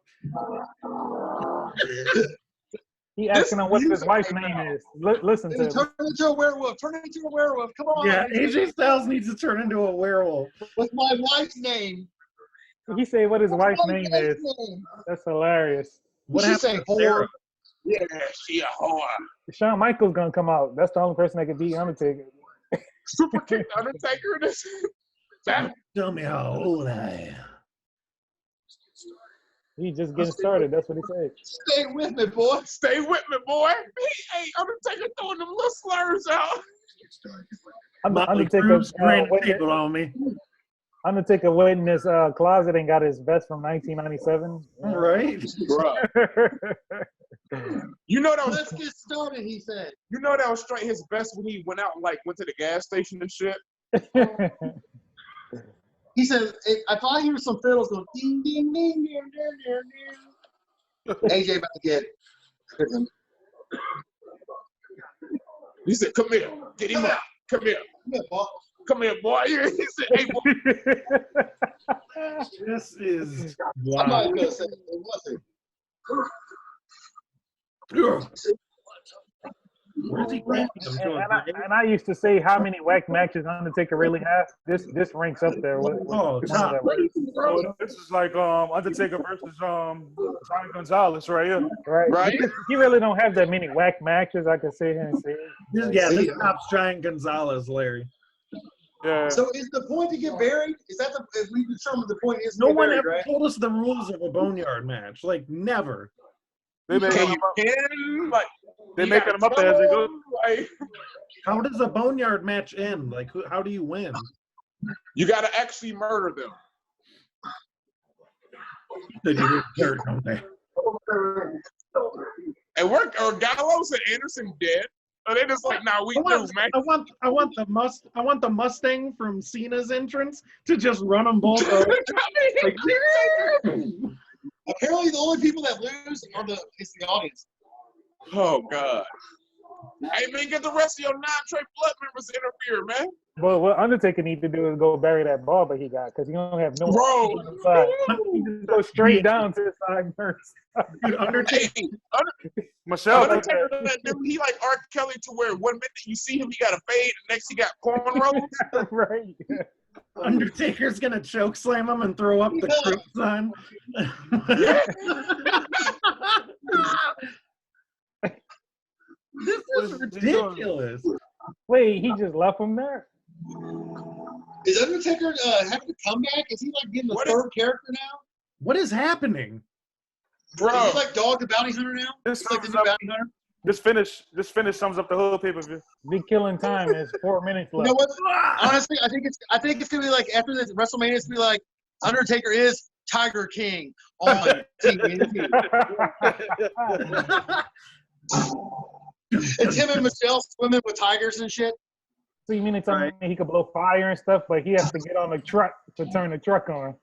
Speaker 3: He asking him what his wife's name is. Listen to him.
Speaker 9: Turn into a werewolf. Turn into a werewolf. Come on.
Speaker 1: Yeah, AJ Styles needs to turn into a werewolf.
Speaker 9: With my wife's name.
Speaker 3: He said what his wife's
Speaker 9: My
Speaker 3: name
Speaker 9: wife's
Speaker 3: is.
Speaker 9: name.
Speaker 3: That's hilarious.
Speaker 1: What
Speaker 9: She
Speaker 1: happened to
Speaker 9: say
Speaker 1: Sarah?
Speaker 6: Yeah, she a whore.
Speaker 3: Shawn Michaels gonna come out. That's the only person that could beat Undertaker.
Speaker 6: Super kick the Undertaker in this. That
Speaker 1: Tell me how old I am.
Speaker 3: He just getting started. That's what he said.
Speaker 9: Stay with me, boy.
Speaker 6: stay with me, boy. Hey, Undertaker throwing them little slurs out.
Speaker 3: Undertaker
Speaker 1: spraying the table on me.
Speaker 3: Undertaker went in his closet and got his vest from 1997.
Speaker 1: Right?
Speaker 6: Bro. You know that
Speaker 9: Let's
Speaker 6: was
Speaker 9: get started, he said.
Speaker 6: that was straight his best when he went out and like went to the gas station and shit.
Speaker 9: He said, if I hear some fiddles going ding, ding, ding, ding, ding, ding, ding. AJ about to get
Speaker 6: He said, "Come here, get him out, Come here. Come here, boy. He said, hey, boy.
Speaker 1: This is
Speaker 9: Somebody
Speaker 1: wow.
Speaker 9: could have said it wasn't.
Speaker 1: Where's he ranking them to?
Speaker 3: And I used to say how many whack matches Undertaker really has. This ranks up there with
Speaker 1: Oh, top.
Speaker 2: So this is like Undertaker versus Brian Gonzalez right here.
Speaker 3: right. He really don't have that many whack matches. I can sit here and say.
Speaker 1: This tops Giant Gonzalez, Larry.
Speaker 2: Yeah.
Speaker 9: So is the point to get buried? Is that the? If we determined the point is to
Speaker 1: No
Speaker 9: get
Speaker 1: one
Speaker 9: buried,
Speaker 1: ever
Speaker 9: right?
Speaker 1: told us the rules of a Boneyard match. Like, never.
Speaker 2: They making
Speaker 6: Can
Speaker 2: them
Speaker 6: you
Speaker 2: up.
Speaker 6: pin? Like,
Speaker 2: They
Speaker 6: you
Speaker 2: making
Speaker 6: gotta
Speaker 2: them up as they go.
Speaker 6: Like,
Speaker 1: How does a Boneyard match end? Like, how do you win?
Speaker 6: you got to actually murder them.
Speaker 1: Did you get dirt, don't they?
Speaker 6: And or Gallows and Anderson dead. So they just like, nah, we do, man.
Speaker 1: I want the Mustang from Cena's entrance to just run them both over. Like,
Speaker 9: Apparently, the only people that lose is the audience.
Speaker 6: Oh God. Hey man, get the rest of your non-Trey blood members to interfere, man.
Speaker 3: But what Undertaker need to do is go bury that barber he got because he don't have no.
Speaker 6: Bro.
Speaker 3: On the side. He just go straight down to the side first.
Speaker 1: Dude, Undertaker.
Speaker 2: Michelle,
Speaker 6: Undertaker, he like R. Kelly to where 1 minute you see him, he got a fade, and next he got cornrows.
Speaker 3: Right.
Speaker 1: Undertaker's gonna choke slam him and throw up the creep sign. This is ridiculous.
Speaker 3: Wait, he just left him there?
Speaker 9: Is Undertaker having a comeback? Is he like getting the third character now?
Speaker 1: What is happening?
Speaker 6: Bro.
Speaker 9: Is he like Dog the Bounty Hunter now?
Speaker 2: This
Speaker 9: It's like the
Speaker 2: sums
Speaker 9: new
Speaker 2: up-
Speaker 9: Bounty Hunter?
Speaker 2: This finish sums up the whole pay-per-view.
Speaker 3: Big killing time is 4 minutes
Speaker 9: You
Speaker 3: left.
Speaker 9: know what? Honestly, I think it's gonna be like after this WrestleMania, it's gonna be like Undertaker is Tiger King on TV. It's him and Michelle swimming with tigers and shit.
Speaker 3: So you mean to tell me he could blow fire and stuff, but he has to get on the truck to turn the truck on?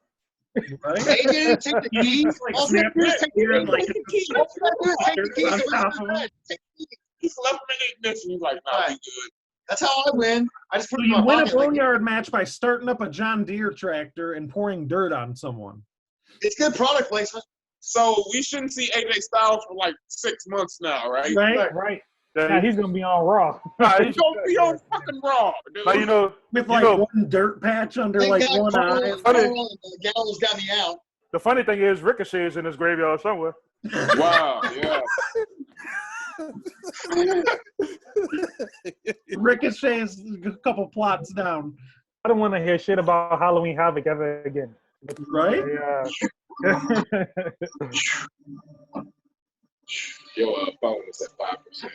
Speaker 1: Right?
Speaker 9: They didn't take the keys.
Speaker 1: Like,
Speaker 9: All they do is take the
Speaker 1: snap
Speaker 9: keys.
Speaker 1: like
Speaker 9: All they do is take the keys.
Speaker 1: on
Speaker 9: and
Speaker 1: top
Speaker 9: listen
Speaker 1: of
Speaker 9: to
Speaker 1: him.
Speaker 9: that. Take the keys.
Speaker 6: He's left him in ignition. He's like, nah, we good.
Speaker 9: That's how I win. I just put
Speaker 1: So
Speaker 9: it in
Speaker 1: you
Speaker 9: my
Speaker 1: win a
Speaker 9: pocket. Like,
Speaker 1: Boneyard match by starting up a John Deere tractor and pouring dirt on someone.
Speaker 9: it's good product placement.
Speaker 6: So we shouldn't see AJ Styles for like 6 months now, right?
Speaker 3: Right. Now he's gonna be on Raw.
Speaker 6: He's gonna be on fucking Raw, dude.
Speaker 2: Now, you know,
Speaker 1: With like one dirt patch under
Speaker 9: Thank
Speaker 1: like
Speaker 9: God
Speaker 1: one eye.
Speaker 9: Carl and Gallows got me out.
Speaker 2: the funny thing is Ricochet is in his graveyard somewhere.
Speaker 6: Wow, yeah.
Speaker 1: Ricochet's a couple plots down.
Speaker 3: I don't want to hear shit about Halloween Havoc ever again.
Speaker 1: Right?
Speaker 3: Yeah.
Speaker 6: Your phone is at 5%.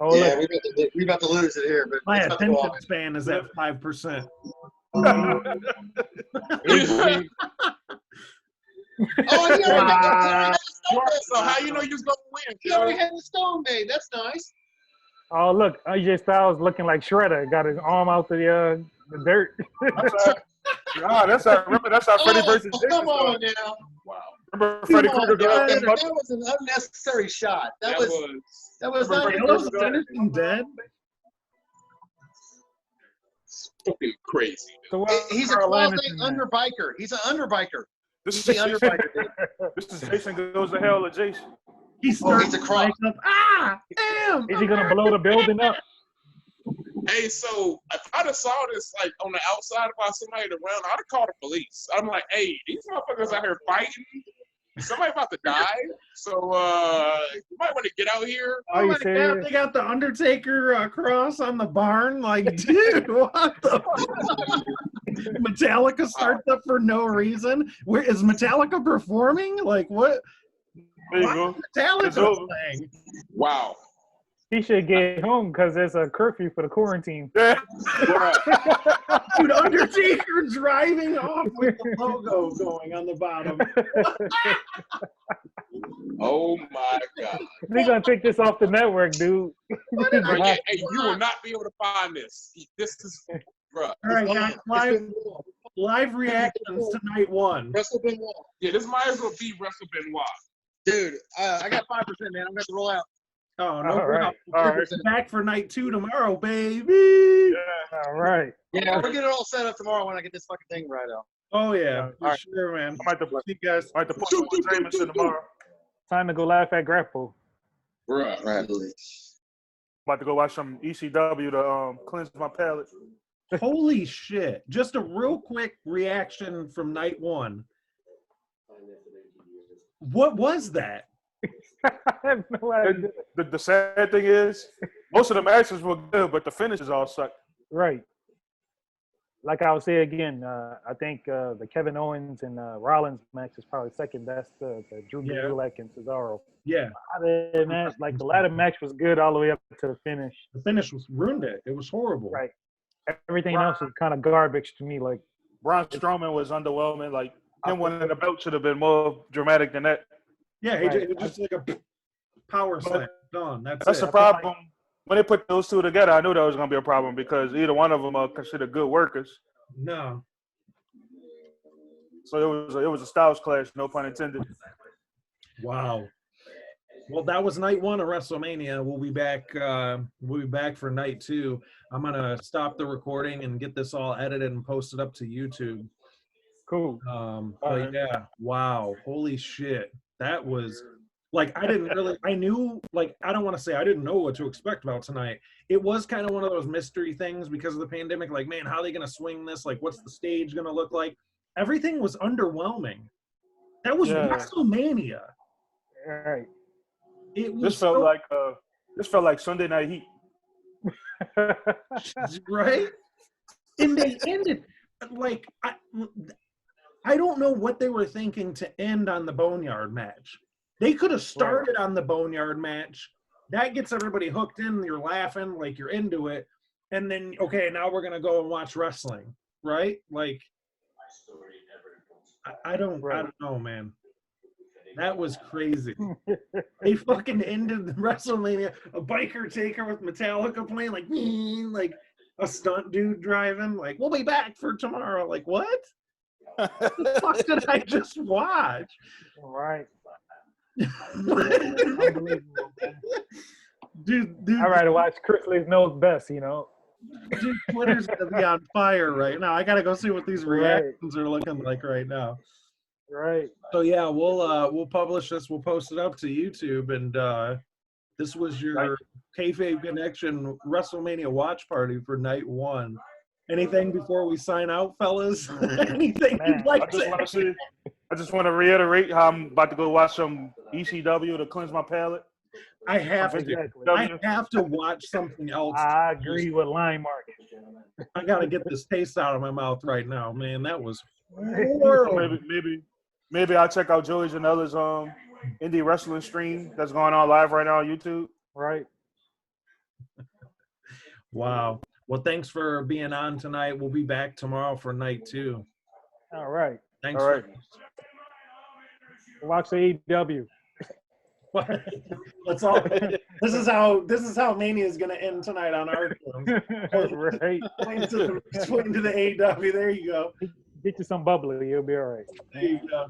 Speaker 3: Oh,
Speaker 9: Yeah,
Speaker 3: look.
Speaker 9: we about to lose it here, but
Speaker 1: My
Speaker 9: it's about to go
Speaker 1: attention
Speaker 9: off.
Speaker 1: span is at 5%.
Speaker 9: Oh, he already had the stone made.
Speaker 6: So how you know you was gonna win?
Speaker 9: He already had the stone made. That's nice.
Speaker 3: Oh, look. AJ Styles looking like Shredder. Got his arm out the dirt.
Speaker 2: That's how Freddie versus
Speaker 9: Oh,
Speaker 2: Jason
Speaker 9: come on
Speaker 2: started.
Speaker 9: now.
Speaker 6: Wow.
Speaker 2: Remember Freddie
Speaker 9: Come on,
Speaker 2: Krueger
Speaker 9: now.
Speaker 2: got
Speaker 9: That was an unnecessary shot. That was not.
Speaker 1: Gallows is Anderson dead?
Speaker 6: fucking crazy.
Speaker 3: So
Speaker 9: He's a quasi underbiker. He's an underbiker.
Speaker 2: This
Speaker 9: He's the underbiker. Dude.
Speaker 2: This is Jason Goes to Hell or Jason.
Speaker 1: He's
Speaker 9: he's a cross.
Speaker 1: Damn!
Speaker 3: Is he gonna blow the building up?
Speaker 6: Hey, so if I'd have saw this like on the outside by somebody around, I'd have called the police. I'm like, hey, these motherfuckers out here fighting. Somebody about to die. So you might want to get out here.
Speaker 1: Oh my God, they got the Undertaker cross on the barn. Like, dude, what the fuck? Metallica starts up for no reason. Where is Metallica performing? Like, what?
Speaker 2: There you go.
Speaker 1: Metallica playing?
Speaker 6: Wow.
Speaker 3: He should get home because there's a curfew for the quarantine.
Speaker 2: Yeah.
Speaker 1: Dude, Undertaker driving off with the logo going on the bottom.
Speaker 6: Oh my God.
Speaker 3: They're gonna take this off the network, dude.
Speaker 6: Hey, you will not be able to find this. This is, bruh.
Speaker 1: All right, guys, live reactions to night one.
Speaker 9: Wrestle Benoit.
Speaker 6: Yeah, this might as well be Wrestle Benoit.
Speaker 9: Dude, I got 5%, man. I'm going to roll out.
Speaker 1: Oh, no
Speaker 3: All
Speaker 1: problem.
Speaker 3: right.
Speaker 2: All right.
Speaker 1: Back for night 2 tomorrow, baby.
Speaker 3: All right.
Speaker 9: Yeah, we'll get it all set up tomorrow when I get this fucking thing right out.
Speaker 1: Oh, yeah.
Speaker 2: Yeah.
Speaker 1: For
Speaker 9: Alright.
Speaker 1: sure, man.
Speaker 2: I might have to,
Speaker 1: See you guys.
Speaker 2: put some Jameson tomorrow.
Speaker 3: Time to go laugh at Grapple.
Speaker 6: Right.
Speaker 2: About to go watch some ECW to cleanse my palate.
Speaker 1: Holy shit. Just a real quick reaction from night 1. What was that?
Speaker 3: I have no idea.
Speaker 2: The sad thing is, most of the matches were good, but the finishes all suck.
Speaker 3: Right. Like I would say again, I think the Kevin Owens and Rollins match is probably second best to Drew
Speaker 1: Yeah.
Speaker 3: Gulak and Cesaro.
Speaker 1: Yeah.
Speaker 3: Other than that, like the ladder match was good all the way up to the finish.
Speaker 1: The finish was ruined it. It was horrible.
Speaker 3: Right. Everything else is kind of garbage to me. Like,
Speaker 2: Braun Strowman was underwhelming. Like, him winning the belt should have been more dramatic than that.
Speaker 1: Yeah,
Speaker 3: Right.
Speaker 1: it was just like a power slam. Done.
Speaker 2: That's
Speaker 1: it.
Speaker 2: the problem. When they put those two together, I knew that was going to be a problem because either one of them are considered good workers.
Speaker 1: No.
Speaker 2: So it was a styles clash, no pun intended.
Speaker 1: Wow. Well, that was night 1 of WrestleMania. We'll be back. We'll be back for night 2. I'm gonna stop the recording and get this all edited and posted up to YouTube.
Speaker 3: cool.
Speaker 1: But yeah, wow, holy shit, that was like I knew, like, I don't want to say I didn't know what to expect about tonight. It was kind of one of those mystery things because of the pandemic. Like, man, how are they gonna swing this? Like, what's the stage gonna look like? Everything was underwhelming. That was WrestleMania.
Speaker 3: All right.
Speaker 1: It was
Speaker 2: This felt like Sunday Night Heat.
Speaker 1: right? And they ended like I don't know what they were thinking to end on the Boneyard match. They could have started on the Boneyard match. That gets everybody hooked in. You're laughing, like you're into it, and then okay, now we're gonna go and watch wrestling, right? Like I don't know, man. That was crazy. They fucking ended the WrestleMania. A biker taker with Metallica playing like a stunt dude driving. Like, we'll be back for tomorrow. Like, what? What the fuck did I just watch?
Speaker 3: All right.
Speaker 1: Dude,
Speaker 3: All right, to watch Chris Lee knows best, you know.
Speaker 1: Dude, Twitter's gonna be on fire right now. I gotta go see what these reactions are looking like right now.
Speaker 3: Right.
Speaker 1: So yeah, we'll publish this. We'll post it up to YouTube, and this was your Kayfabe Connection WrestleMania watch party for night 1. Anything before we sign out, fellas? Anything you'd like to?
Speaker 2: I just want to reiterate how I'm about to go watch some ECW to cleanse my palate.
Speaker 1: I have to.
Speaker 3: Exactly.
Speaker 1: I have to watch something else.
Speaker 3: I agree with Line Mark.
Speaker 1: I gotta get this taste out of my mouth right now, man. That was horrible.
Speaker 2: Maybe I'll check out Joey Janela's indie wrestling stream that's going on live right now on YouTube.
Speaker 3: Right.
Speaker 1: Wow. Well, thanks for being on tonight. We'll be back tomorrow for night 2.
Speaker 3: All right.
Speaker 1: Thanks.
Speaker 2: All right.
Speaker 3: Watch the AEW.
Speaker 1: Let's all. This is how Mania is gonna end tonight on our terms.
Speaker 3: Right.
Speaker 1: Swing to the AEW. There you go.
Speaker 3: Get you some bubbly. You'll be all right.
Speaker 1: There you go.